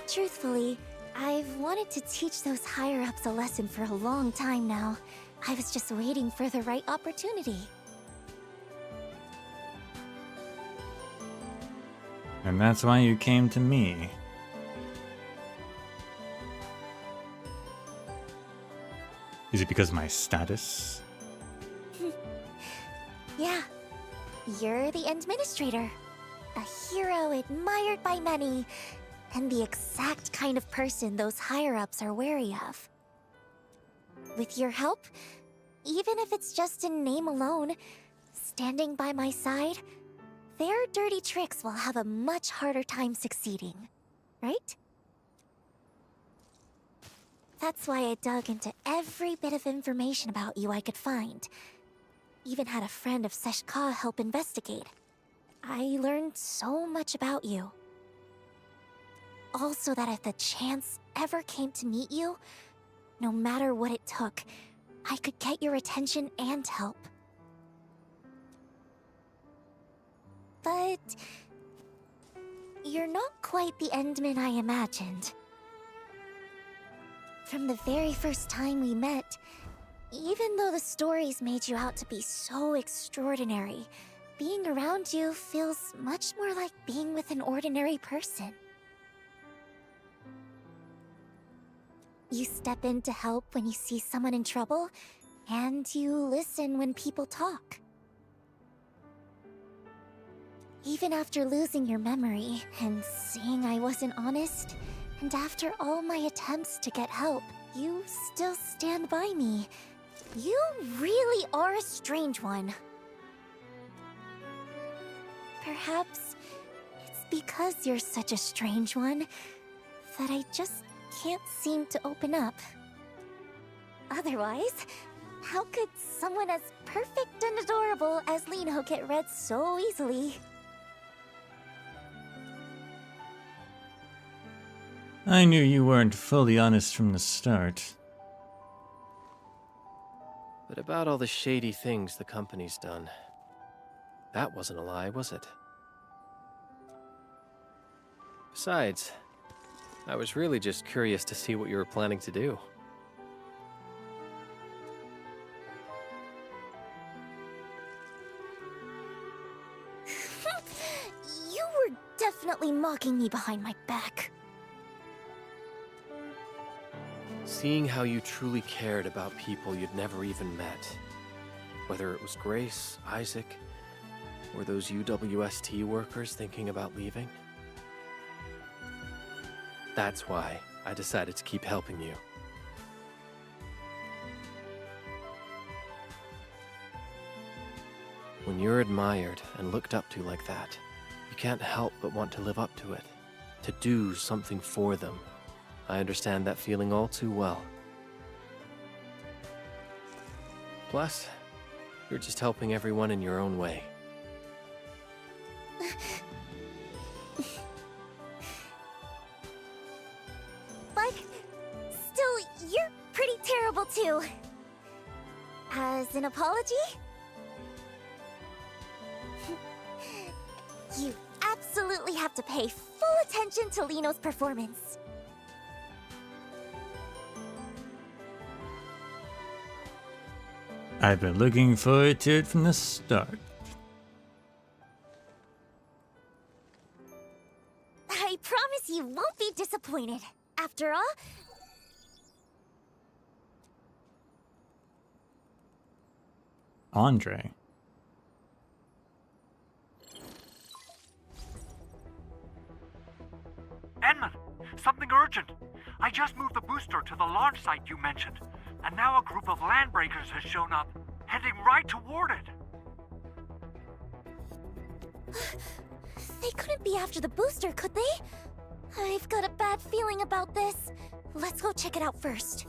Truthfully, I've wanted to teach those higher-ups a lesson for a long time now. I was just waiting for the right opportunity. And that's why you came to me. Is it because of my status? Yeah, you're the administrator. A hero admired by many, and the exact kind of person those higher-ups are wary of. With your help, even if it's just in name alone, standing by my side, their dirty tricks will have a much harder time succeeding, right? That's why I dug into every bit of information about you I could find. Even had a friend of Seshka help investigate. I learned so much about you. Also that if the chance ever came to meet you, no matter what it took, I could get your attention and help. But you're not quite the Endman I imagined. From the very first time we met, even though the stories made you out to be so extraordinary, being around you feels much more like being with an ordinary person. You step in to help when you see someone in trouble, and you listen when people talk. Even after losing your memory and seeing I wasn't honest, and after all my attempts to get help, you still stand by me. You really are a strange one. Perhaps it's because you're such a strange one that I just can't seem to open up. Otherwise, how could someone as perfect and adorable as Liino get read so easily? I knew you weren't fully honest from the start. But about all the shady things the company's done, that wasn't a lie, was it? Besides, I was really just curious to see what you were planning to do. You were definitely mocking me behind my back. Seeing how you truly cared about people you'd never even met, whether it was Grace, Isaac, Were those UWST workers thinking about leaving? That's why I decided to keep helping you. When you're admired and looked up to like that, you can't help but want to live up to it, to do something for them. I understand that feeling all too well. Plus, you're just helping everyone in your own way. But still, you're pretty terrible too. As an apology? You absolutely have to pay full attention to Liino's performance. I've been looking forward to it from the start. I promise you won't be disappointed. After all, Andre. Enman, something urgent. I just moved the booster to the launch site you mentioned, and now a group of landbreakers has shown up, heading right toward it. they couldn't be after the booster, could they? I've got a bad feeling about this. Let's go check it out first.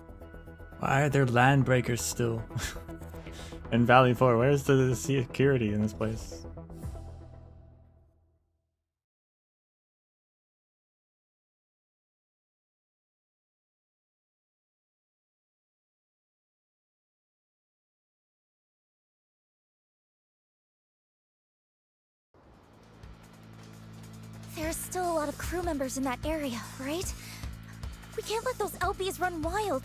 Why are there land breakers still? In Valley 4, where's the security in this place? There's still a lot of crew members in that area, right? We can't let those LBs run wild.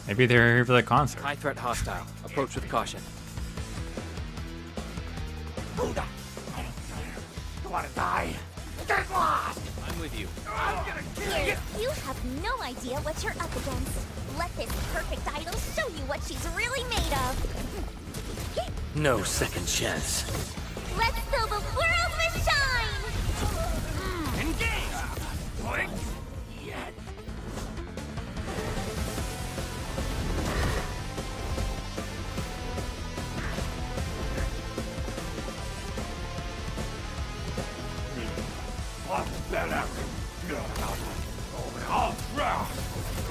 Maybe they're here for the concert. High threat hostile. Approach with caution. You wanna die? Get lost! I'm with you. I'm gonna kill you! You have no idea what you're up against. Let this perfect idol show you what she's really made of. No second chance. Let's fill the world with shine! Engage! Boink! Yet.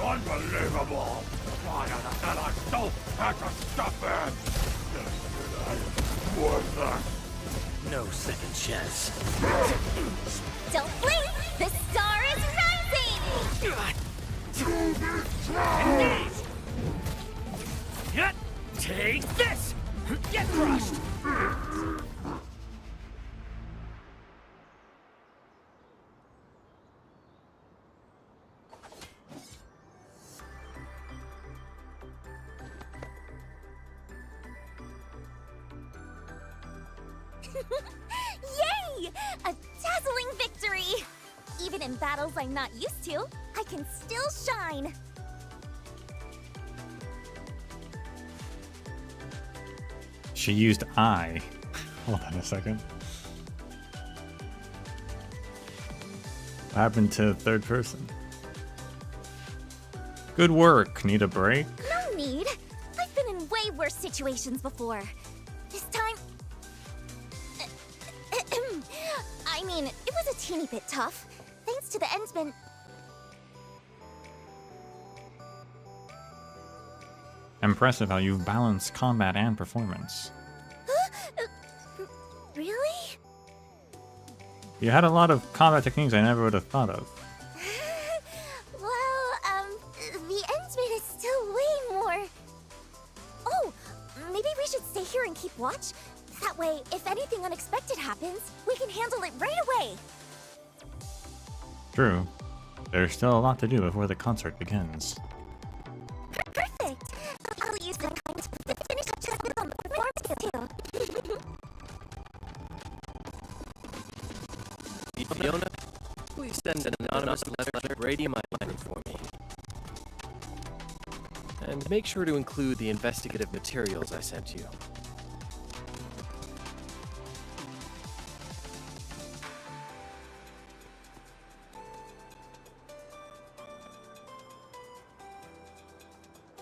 Unbelievable! And I still had to stop it! Worthless! No second chance. Don't blink! The star is rising! Engage! Yet! Take this! Get crushed! Yay! A dazzling victory! Even in battles I'm not used to, I can still shine. She used I. Hold on a second. What happened to third person? Good work. Need a break? No need. I've been in way worse situations before. This time... I mean, it was a teeny bit tough. Thanks to the Endsman... Impressive how you balance combat and performance. Really? You had a lot of combat techniques I never would have thought of. Well, the Endsman is still way more... Oh, maybe we should stay here and keep watch? That way, if anything unexpected happens, we can handle it right away. True. There's still a lot to do before the concert begins. Perfect! I'll use the kind to finish touches on the performance too. Fiona, please send an anonymous letter to Brady in my room for me. And make sure to include the investigative materials I sent you.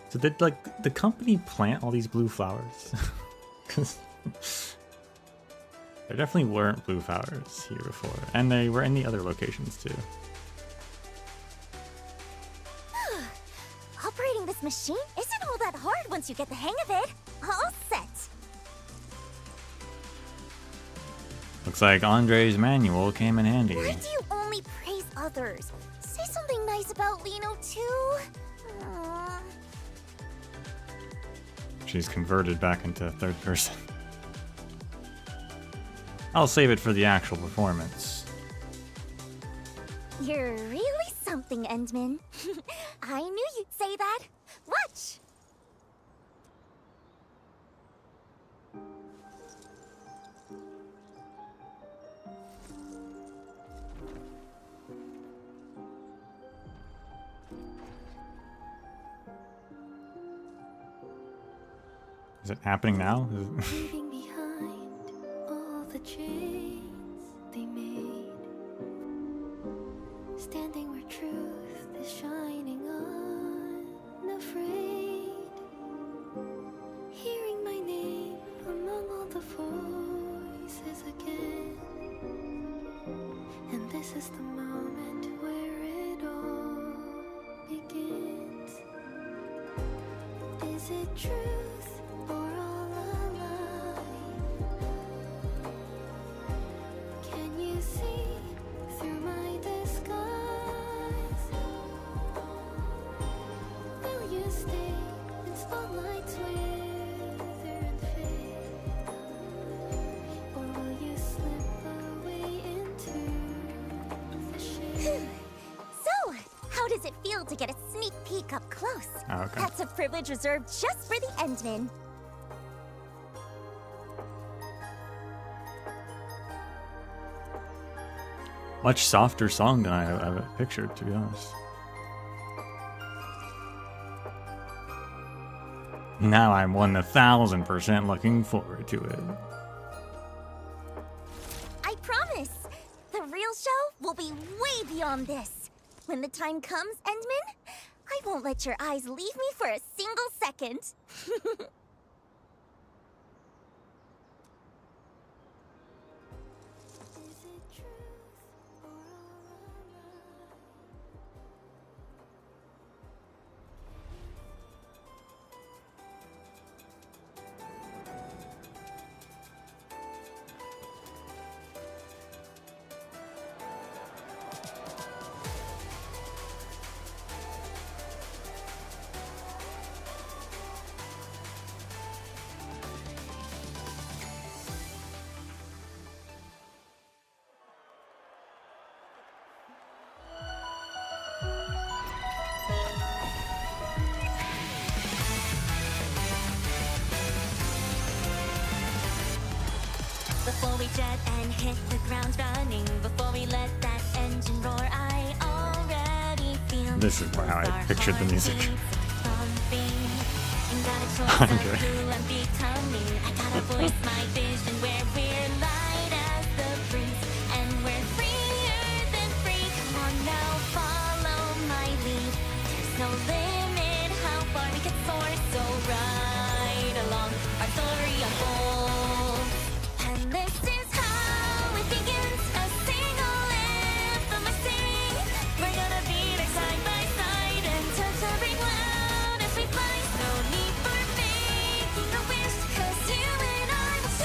So did like the company plant all these blue flowers? Because there definitely weren't blue flowers here before, and they were in the other locations too. Operating this machine isn't all that hard once you get the hang of it. All set. Looks like Andre's manual came in handy. Why do you only praise others? Say something nice about Liino too. Aww. She's converted back into third person. I'll save it for the actual performance. You're really something, Endman. I knew you'd say that. Watch! Is it happening now? Leaving behind all the chains they made, standing where truth is shining unafraid, hearing my name among all the voices again, and this is the moment where it all begins. Is it truth or all a lie? Can you see through my disguise? Will you stay in spotlights wither and fade? Or will you slip away into the shade? So, how does it feel to get a sneak peek up close? Oh, okay. That's a privilege reserved just for the Endman. Much softer song than I pictured, to be honest. Now I'm 1000% looking forward to it. I promise! The real show will be way beyond this. When the time comes, Endman, I won't let your eyes leave me for a single second. Before we jet and hit the ground running, before we let that engine roar, I already feel This is how I pictured the music. Andre. Who I'm becoming. I gotta voice my vision where we're light as the breeze, and we're freer than free. Come on now, follow my lead. There's no limit how far we can soar, so ride along. Our story unfolds, and this is how it begins. A single anthem I sing. We're gonna be there side by side and touch every cloud as we fly. No need for making a wish, 'cause you and I will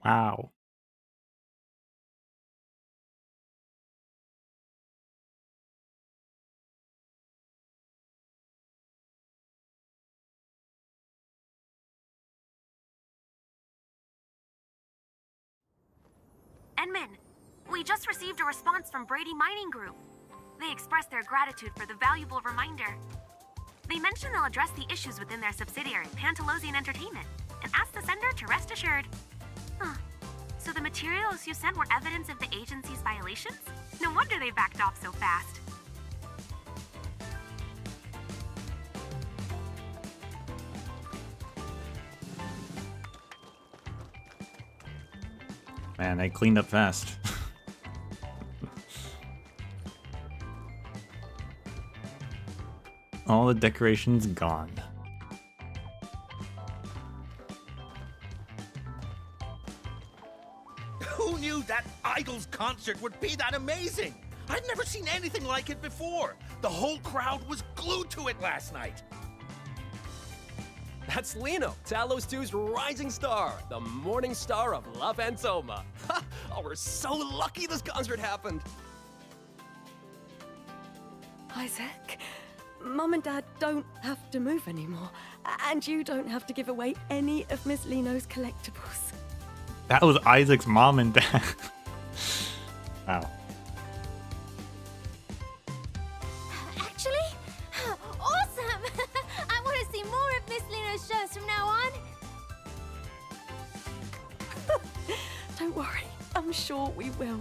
Wow. Enman, we just received a response from Brady Mining Group. They expressed their gratitude for the valuable reminder. They mentioned they'll address the issues within their subsidiary, Pantalosian Entertainment, and asked the sender to rest assured. Huh. So the materials you sent were evidence of the agency's violations? No wonder they backed off so fast. Man, they cleaned up fast. All the decorations gone. Who knew that Idol's concert would be that amazing? I've never seen anything like it before. The whole crowd was glued to it last night. That's Liino, Talos 2's rising star, the morning star of La Fantoma. Oh, we're so lucky this concert happened. Isaac, Mum and Dad don't have to move anymore, and you don't have to give away any of Miss Liino's collectibles. That was Isaac's mom and dad. Wow. Actually, awesome! I want to see more of Miss Liino's shows from now on. Don't worry, I'm sure we will.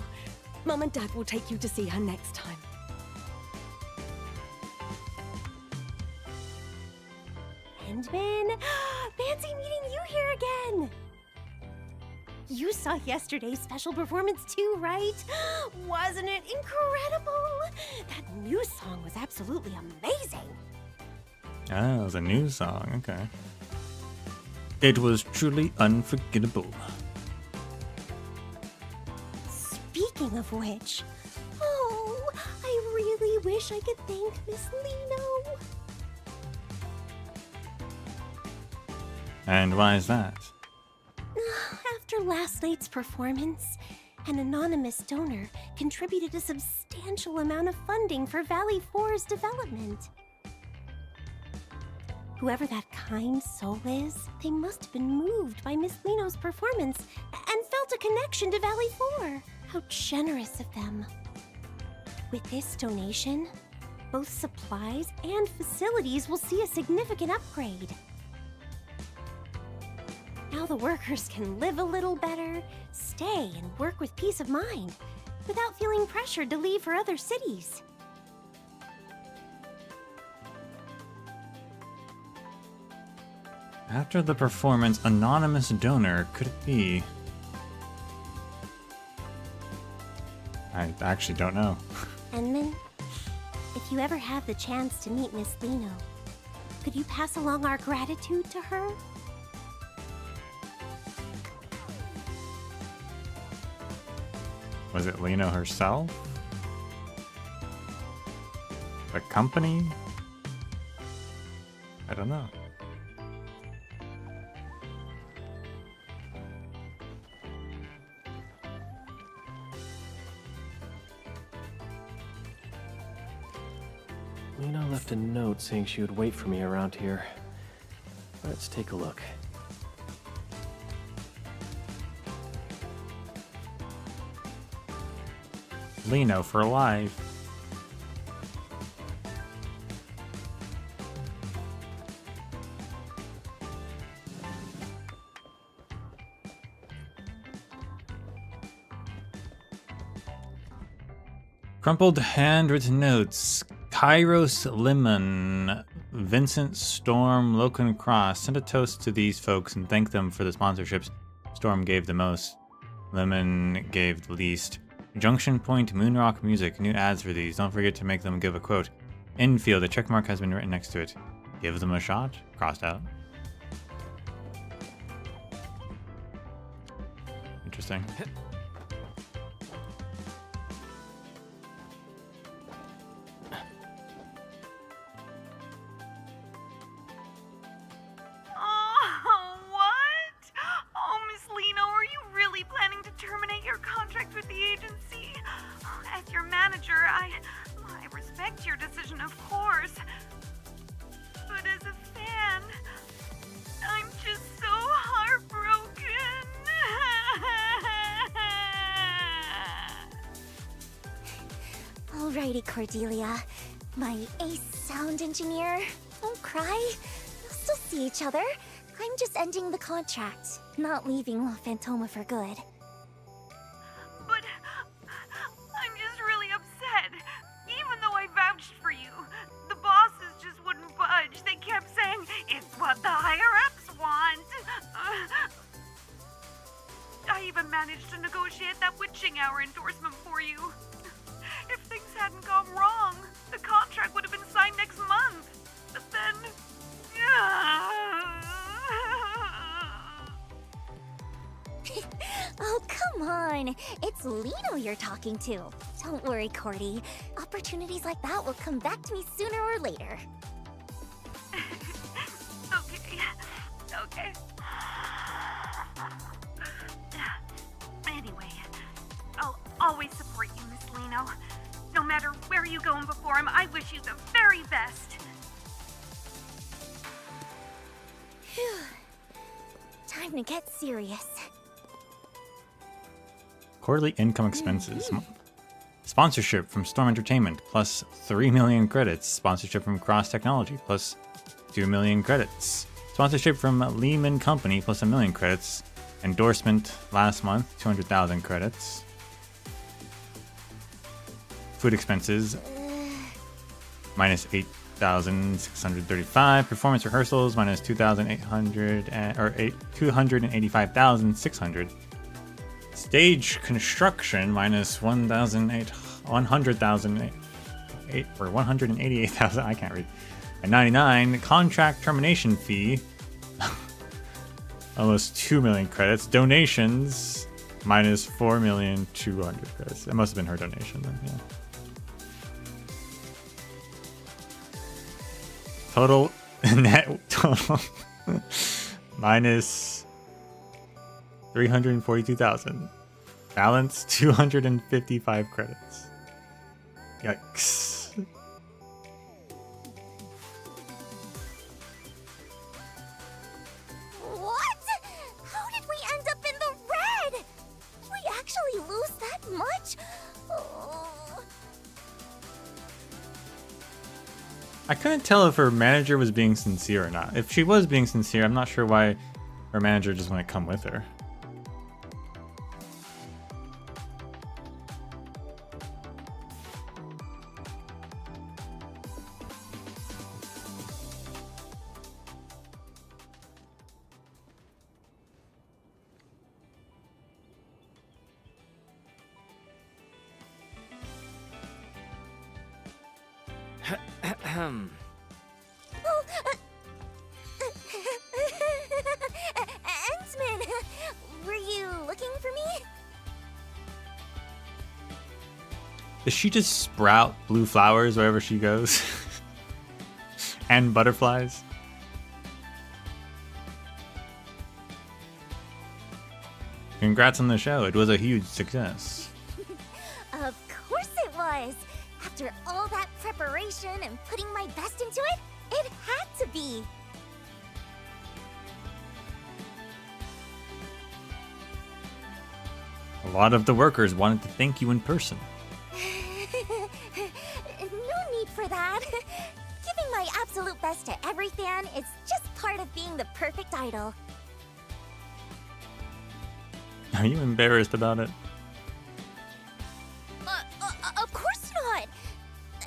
Mum and Dad will take you to see her next time. Endman, fancy meeting you here again. You saw yesterday's special performance too, right? Wasn't it incredible? That new song was absolutely amazing. Ah, it was a new song. Okay. It was truly unforgettable. Speaking of which, oh, I really wish I could thank Miss Liino. And why is that? After last night's performance, an anonymous donor contributed a substantial amount of funding for Valley 4's development. Whoever that kind soul is, they must have been moved by Miss Liino's performance and felt a connection to Valley 4. How generous of them. With this donation, both supplies and facilities will see a significant upgrade. Now the workers can live a little better, stay and work with peace of mind, without feeling pressured to leave for other cities. After the performance, anonymous donor, could it be? I actually don't know. Endman, if you ever have the chance to meet Miss Liino, could you pass along our gratitude to her? Was it Liino herself? The company? I don't know. Liino left a note saying she would wait for me around here. Let's take a look. Liino for life. Crumpled handwritten notes. Kairos Lemon, Vincent Storm, Locan Cross. Send a toast to these folks and thank them for the sponsorships. Storm gave the most. Lemon gave the least. Junction Point Moonrock Music. New ads for these. Don't forget to make them give a quote. Endfield. A checkmark has been written next to it. Give them a shot. Crossed out. Interesting. Oh, what? Oh, Miss Liino, are you really Alrighty, Cordelia. My ace sound engineer. Don't cry. We'll still see each other. I'm just ending the contract, not leaving La Fantoma for good. But I'm just really upset. Even though I vouched for you, the bosses just wouldn't budge. They kept saying, it's what the higher-ups want. I even managed to negotiate that witching hour endorsement for you. If things hadn't gone wrong, the contract would have been signed next month. But then... Oh, come on. It's Liino you're talking to. Don't worry, Cordy. Opportunities like that will come back to me sooner or later. Okay. Anyway, I'll always support you, Miss Liino. No matter where you go and perform, I wish you the very best. Phew. Time to get serious. Quarterly income expenses. Sponsorship from Storm Entertainment plus 3 million credits. Sponsorship from Cross Technology plus 2 million credits. Sponsorship from Lehman Company plus 1 million credits. Endorsement last month, 200,000 credits. Food expenses minus 8,635. Performance rehearsals minus 285,600. Stage construction minus 188,000. I can't read. And 99. Contract termination fee. Almost 2 million credits. Donations minus 4,200,000 credits. It must have been her donation then, yeah. Total net total minus 342,000. Balance 255 credits. Yikes. What? How did we end up in the red? Did we actually lose that much? Oh. I couldn't tell if her manager was being sincere or not. If she was being sincere, I'm not sure why her manager just wouldn't come with her. Oh, Ensman, were you looking for me? Does she just sprout blue flowers wherever she goes? And butterflies? Congrats on the show. It was a huge success. Of course it was. After all that preparation and putting my best into it, it had to be. A lot of the workers wanted to thank you in person. No need for that. Giving my absolute best to every fan is just part of being the perfect idol. Are you embarrassed about it? Of course not.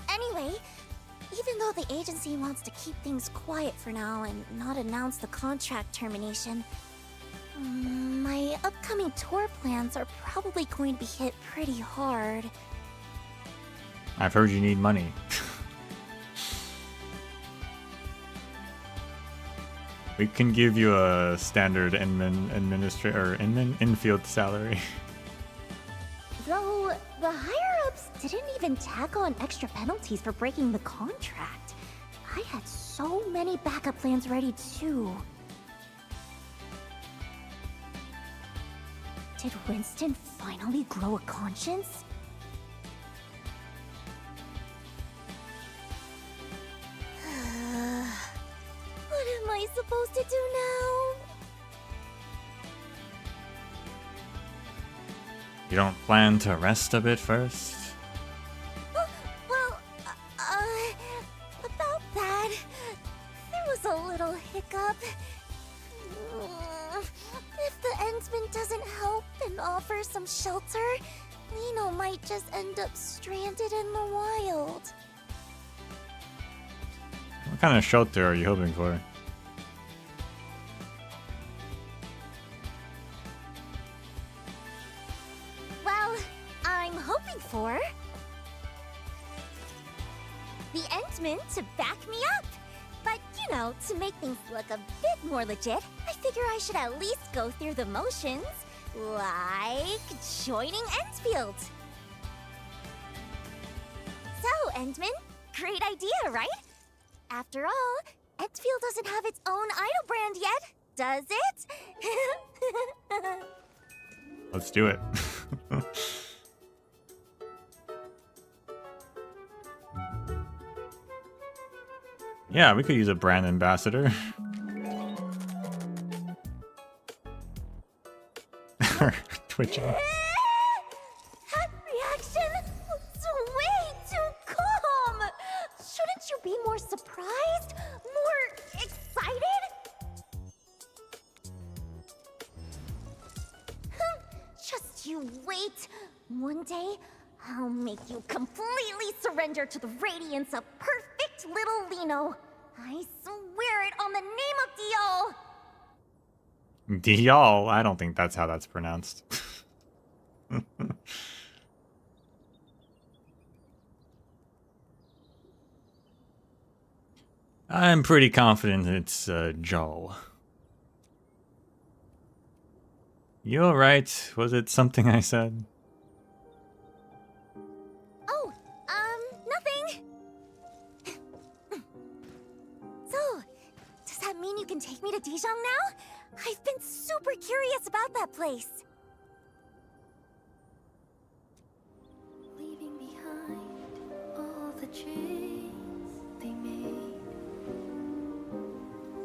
Anyway, even though the agency wants to keep things quiet for now and not announce the contract termination, my upcoming tour plans are probably going to be hit pretty hard. I've heard you need money. We can give you a standard infield salary. Though the higher-ups didn't even tack on extra penalties for breaking the contract. I had so many backup plans ready too. Did Winston finally grow a conscience? What am I supposed to do now? You don't plan to rest a bit first? Well, little hiccup. If the Endsman doesn't help and offer some shelter, Liino might just end up stranded in the wild. What kind of shelter are you hoping for? Well, I'm hoping for the Endsman to back me up. But, you know, to make things look a bit more legit, I figure I should at least go through the motions, like joining Endfield. So, Endman, great idea, right? After all, Endfield doesn't have its own idol brand yet, does it? Let's do it. Yeah, we could use a brand ambassador. Twitching. That reaction was way too calm! Shouldn't you be more surprised? More excited? Just you wait. One day, I'll make you completely surrender to the radiance of perfect little Liino. I swear it on the name of Dial. Dial? I don't think that's how that's pronounced. I'm pretty confident it's Jol. You alright? Was it something I said? Oh, nothing. So, does that mean you can take me to Dijon now? I've been super curious about that place. Leaving behind all the chains they made,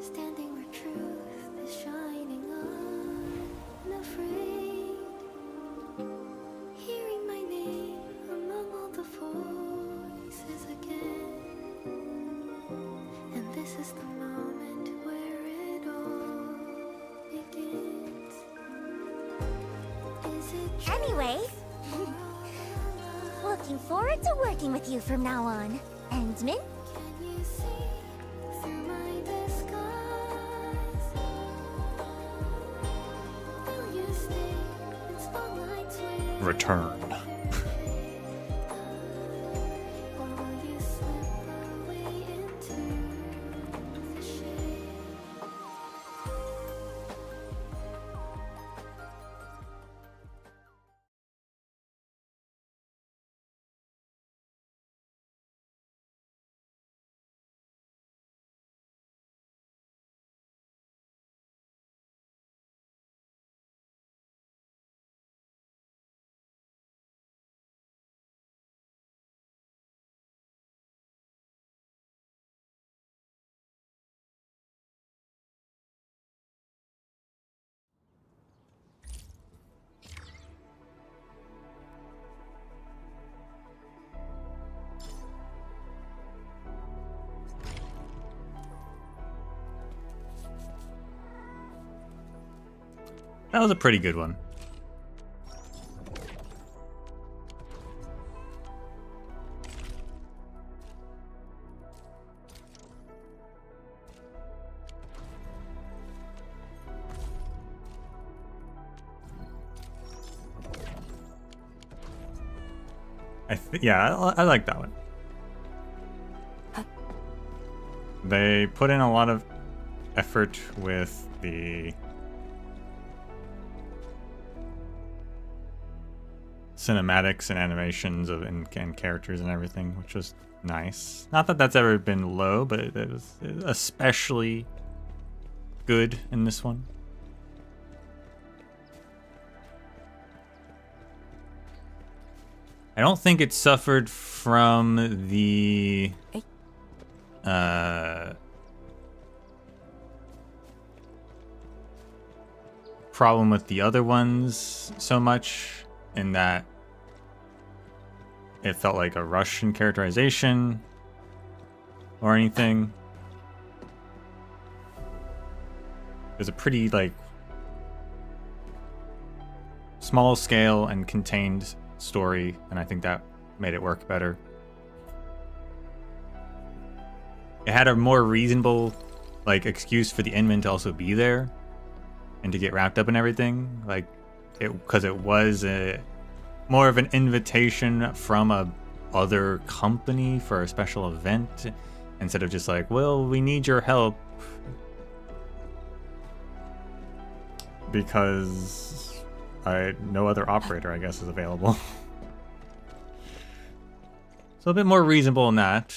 standing where truth is shining unafraid, hearing my name among all the voices again, and this is the moment where it all begins. Is it true? Anyway, looking forward to working with you from now on, Endman. Can you see through my disguise? Will you stay in spotlights with Return. or will you slip away into the shade? That was a pretty good one. I like that one. They put in a lot of effort with the cinematics and animations of and characters and everything, which was nice. Not that that's ever been low, but it was especially good in this one. I don't think it suffered from the problem with the other ones so much, in that it felt like a rush in characterization or anything. was a pretty like small scale and contained story, and I think that made it work better. It had a more reasonable like excuse for the Inman to also be there and to get wrapped up in everything, like because it was a more of an invitation from a other company for a special event instead of just like, well, we need your help because no other operator, I guess, is available. So a bit more reasonable in that.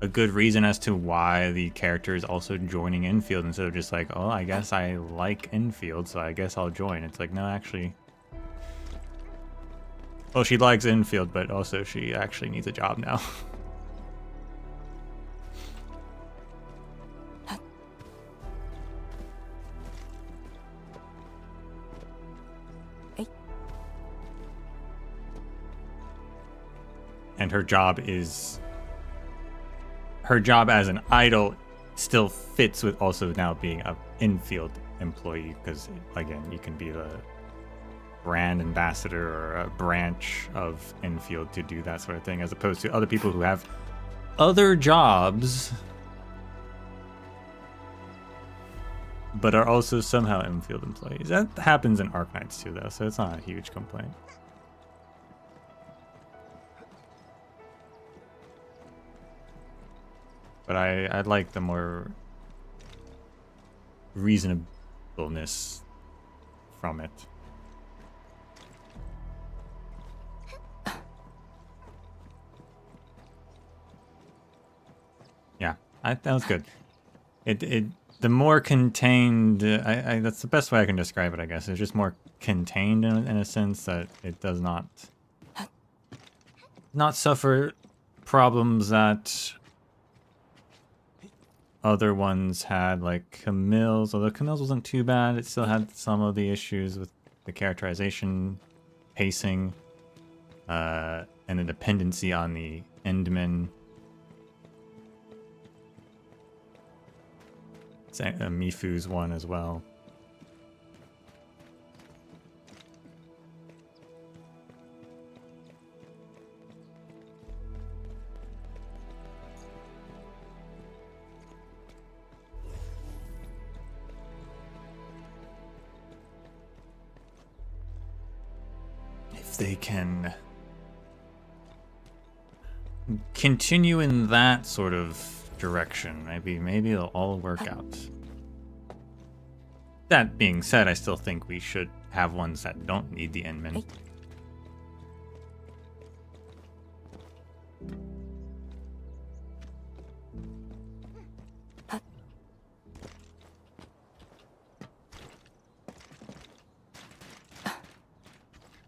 A good reason as to why the character is also joining Endfield instead of just like, oh, I guess I like Endfield, so I guess I'll join. It's like, no, actually. Well, she likes Endfield, but also she actually needs a job now. And her job as an idol still fits with also now being a Endfield employee, because again, you can be the brand ambassador or a branch of Endfield to do that sort of thing, as opposed to other people who have other jobs but are also somehow Endfield employees. That happens in Arknights too, though, so it's not a huge complaint. But I like the more reasonableness from it. Yeah, that was good. The more contained, that's the best way I can describe it, I guess. It's just more contained in a sense that it does not suffer problems that other ones had, like Camille's. Although Camille's wasn't too bad, it still had some of the issues with the characterization, pacing, and the dependency on the Endman. Mifu's one as well. If they can continue in that sort of direction, maybe it'll all work out. That being said, I still think we should have ones that don't need the Endman.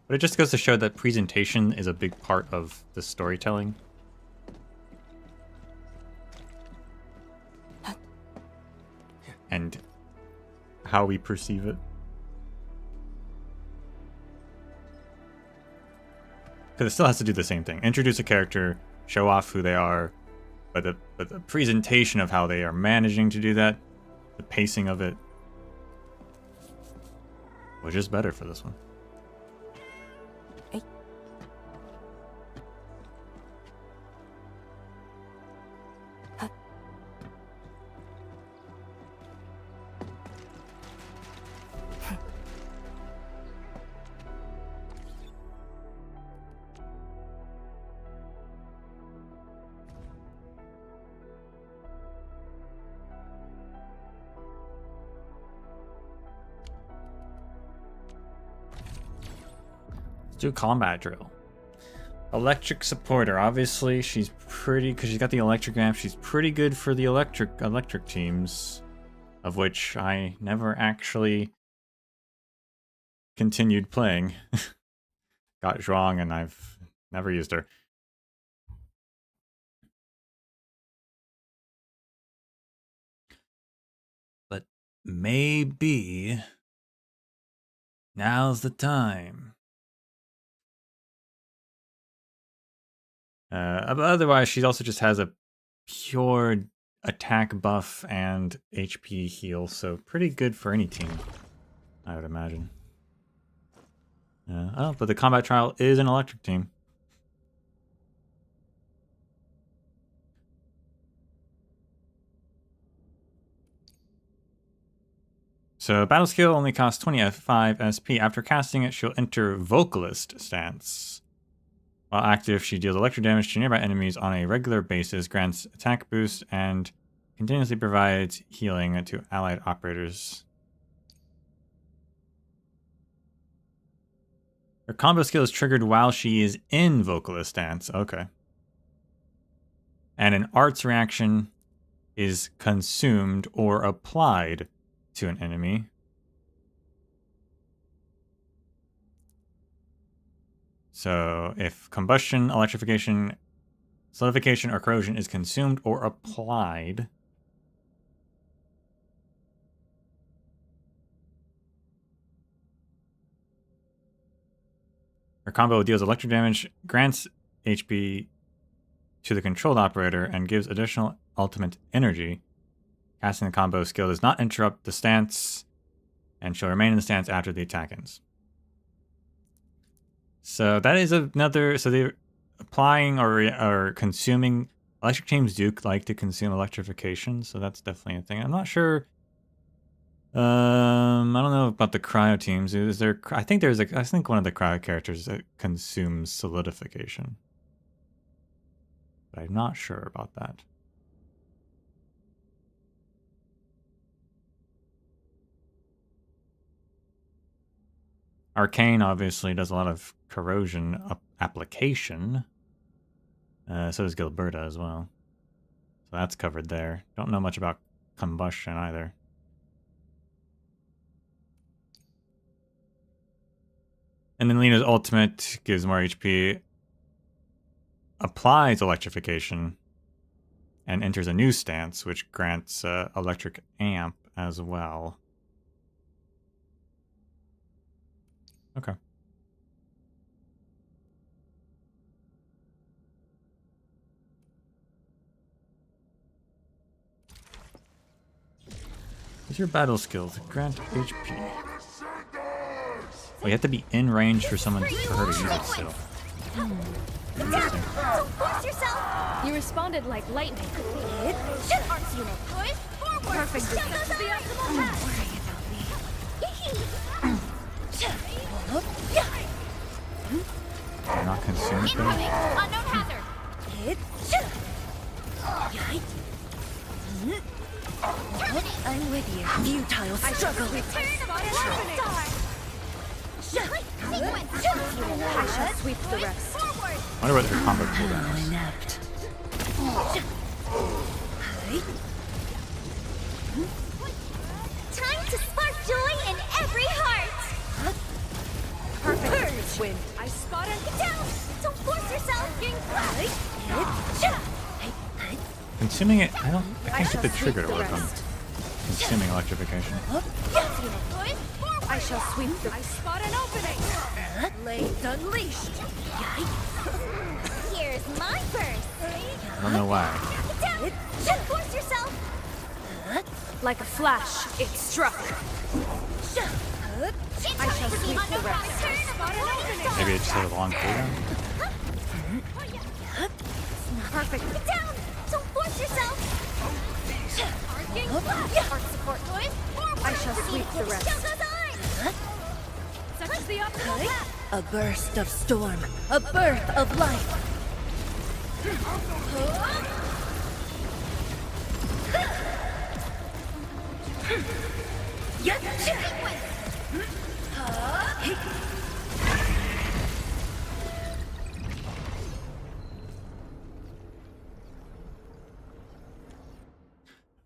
But it just goes to show that presentation is a big part of the storytelling. And how we perceive it. Because it still has to do the same thing. Introduce a character, show off who they are, but the presentation of how they are managing to do that, the pacing of it, was just better for this one. Do combat drill. Electric supporter. Obviously, she's pretty, because she's got the electric amp. She's pretty good for the electric teams, of which I never actually continued playing. Got Zhuang, and I've never used her. But maybe now's the time But otherwise, she also just has a pure attack buff and HP heal, so pretty good for any team, I would imagine. Oh, but the combat trial is an electric team. So battle skill only costs 25 SP. After casting it, she'll enter Vocalist stance. While active, she deals electric damage to nearby enemies on a regular basis, grants attack boost, and continuously provides healing to allied operators. Her combo skill is triggered while she is in Vocalist stance. Okay. And an arts reaction is consumed or applied to an enemy. So if combustion, electrification, solidification, or corrosion is consumed or applied, her combo deals electric damage, grants HP to the controlled operator, and gives additional ultimate energy. Casting the combo skill does not interrupt the stance, and she'll remain in the stance after the attack ends. So that is another. So they're applying or consuming. Electric teams do like to consume electrification, so that's definitely a thing. I'm not sure. I don't know about the cryo teams. Is there? I think there's I think one of the cryo characters that consumes solidification, but I'm not sure about that. Arcane obviously does a lot of corrosion application. So does Gilberta as well. So that's covered there. Don't know much about combustion either. And then Liino's ultimate gives more HP, applies electrification, and enters a new stance, which grants electric amp as well. Okay. What's your battle skills? Grant HP. Oh, you have to be in range for someone for her to use it still. Interesting. Don't force yourself! You responded like lightning. Arms unit. Forward! Perfect. Shell goes The on! optimal You're not consumed though? Unknown hazard! I'm with you. Futile struggle. Return of the Star! Sequence! I shall sweep the rest. Forward! I wonder what her combo cooldown is. Inept. Time to spark joy in every heart! Perfect. Win. I spot it! Get down! Don't force yourself! Consuming it, I can't get the trigger to work on consuming electrification. I shall sweep the. I spot an opening! Blades unleashed. Here's my burst! I don't know why. Get down! Don't force yourself! Like a flash, it struck. I shall sweep the rest. Maybe it just had a long cooldown? Perfect. Get down! Don't force yourself! Arcing flash! Arc support going forward! I shall sweep the rest. Shell goes on! Such is the optimal path. A burst of storm. A birth of life.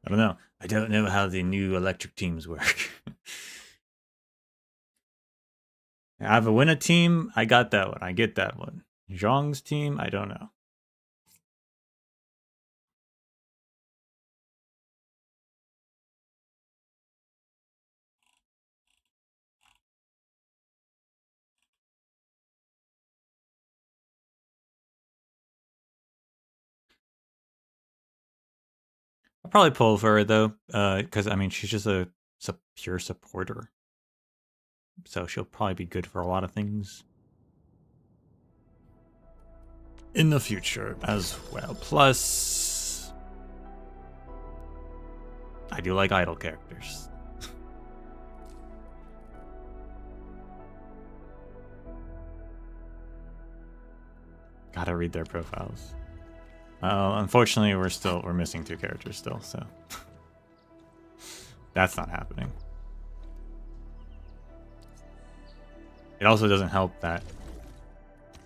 I don't know. I don't know how the new electric teams work. I have a winner team. I got that one. I get that one. Zhong's team. I don't know. I'll probably pull for her though, because I mean she's just a pure supporter, so she'll probably be good for a lot of things in the future as well. Plus, I do like idle characters. Gotta read their profiles. Unfortunately, we're missing 2 characters still, so that's not happening. It also doesn't help that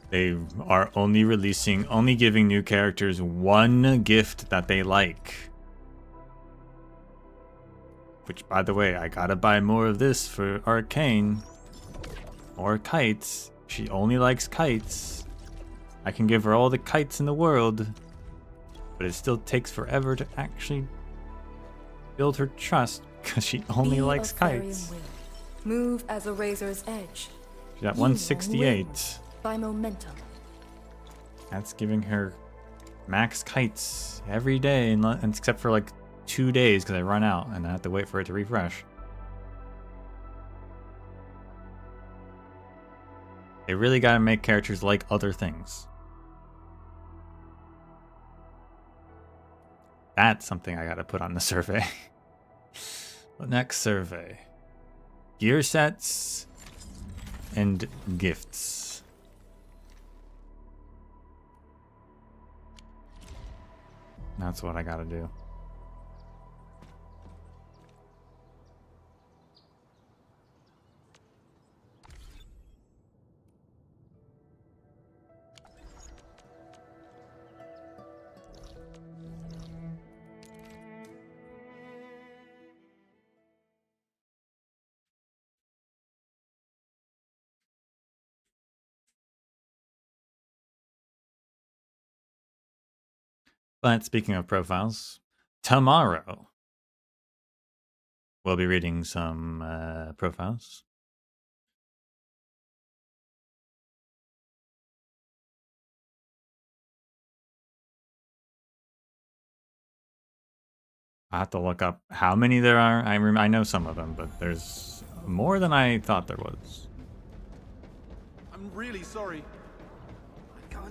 they are only giving new characters 1 gift that they like. Which, by the way, I gotta buy more of this for Arcane. More kites. She only likes kites. I can give her all the kites in the world, but it still takes forever to actually build her trust because she only likes kites. Move as a razor's edge. She's at 168. By momentum. That's giving her max kites every day, and except for like 2 days because I run out and I have to wait for it to refresh. They really gotta make characters like other things. That's something I gotta put on the survey. The next survey. Gear sets and gifts. That's what I gotta do. But speaking of profiles, tomorrow we'll be reading some profiles. I have to look up how many there are. I know some of them, but there's more than I thought there was. I'm really sorry.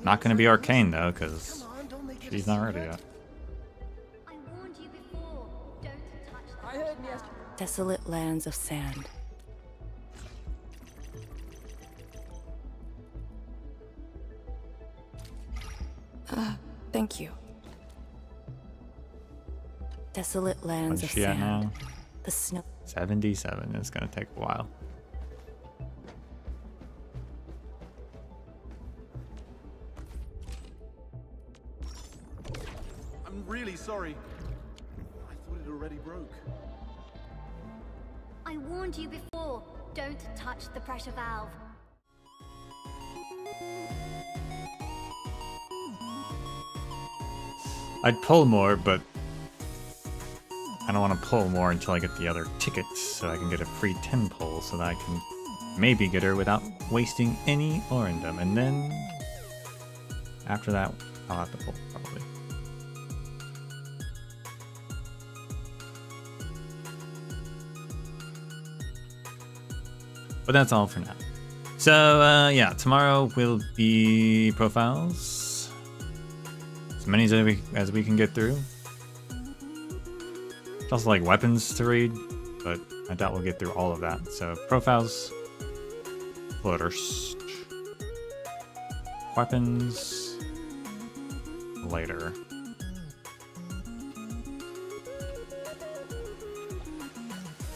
Not going to be Arcane though, because she's not ready yet. Desolate lands of sand. Thank you. Desolate lands What's of she at sand. now? The snow. 77. It's going to take a while. I'm really sorry. I thought it already broke. I warned you before. Don't touch the pressure valve. I'd pull more, but I don't want to pull more until I get the other tickets, so I can get a free 10 pull, so that I can maybe get her without wasting any Orendum. And then after that, I'll have to pull, probably. But that's all for now. So, yeah, tomorrow will be profiles. As many as we can get through. It's also like weapons to read, but I doubt we'll get through all of that. So, profiles first. Weapons later.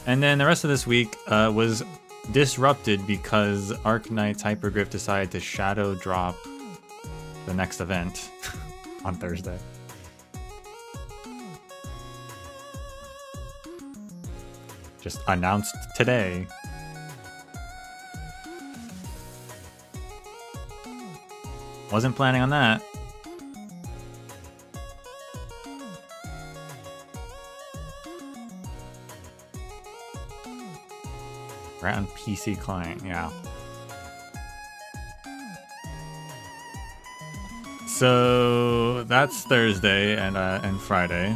And then the rest of this week was disrupted because Arknights Hypergriff decided to shadow drop the next event on Thursday. Just announced today. Wasn't planning on that. Right on PC client, yeah. So that's Thursday and Friday.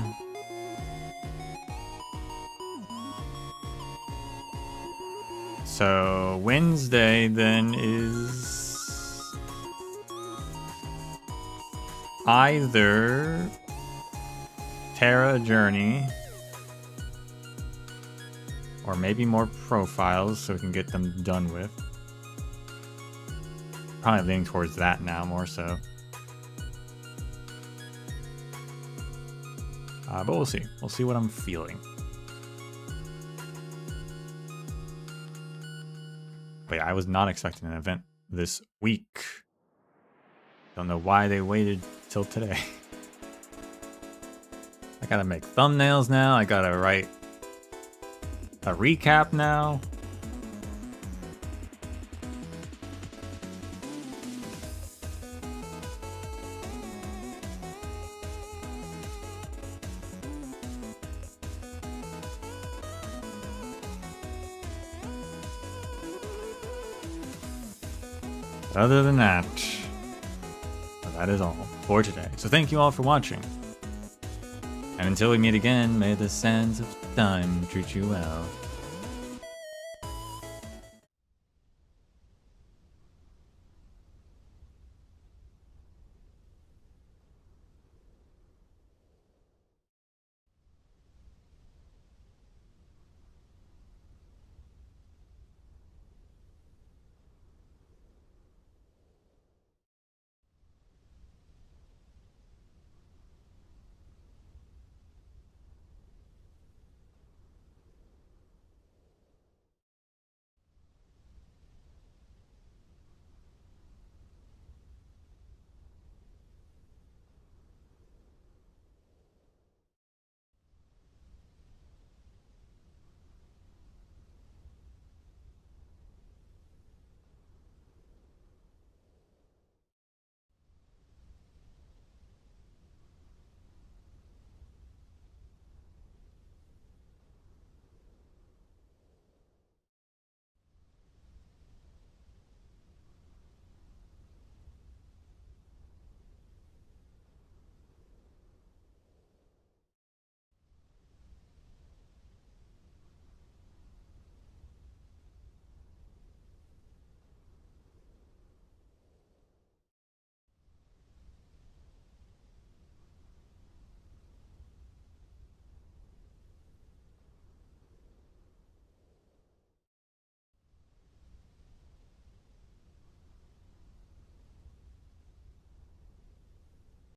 So Wednesday then is either Terra Journey or maybe more profiles so we can get them done with. Probably leaning towards that now more so. But we'll see. We'll see what I'm feeling. But yeah, I was not expecting an event this week. Don't know why they waited till today. I gotta make thumbnails now. I gotta write a recap now. Other than that, well, that is all for today. So thank you all for watching. And until we meet again, may the sands of time treat you well.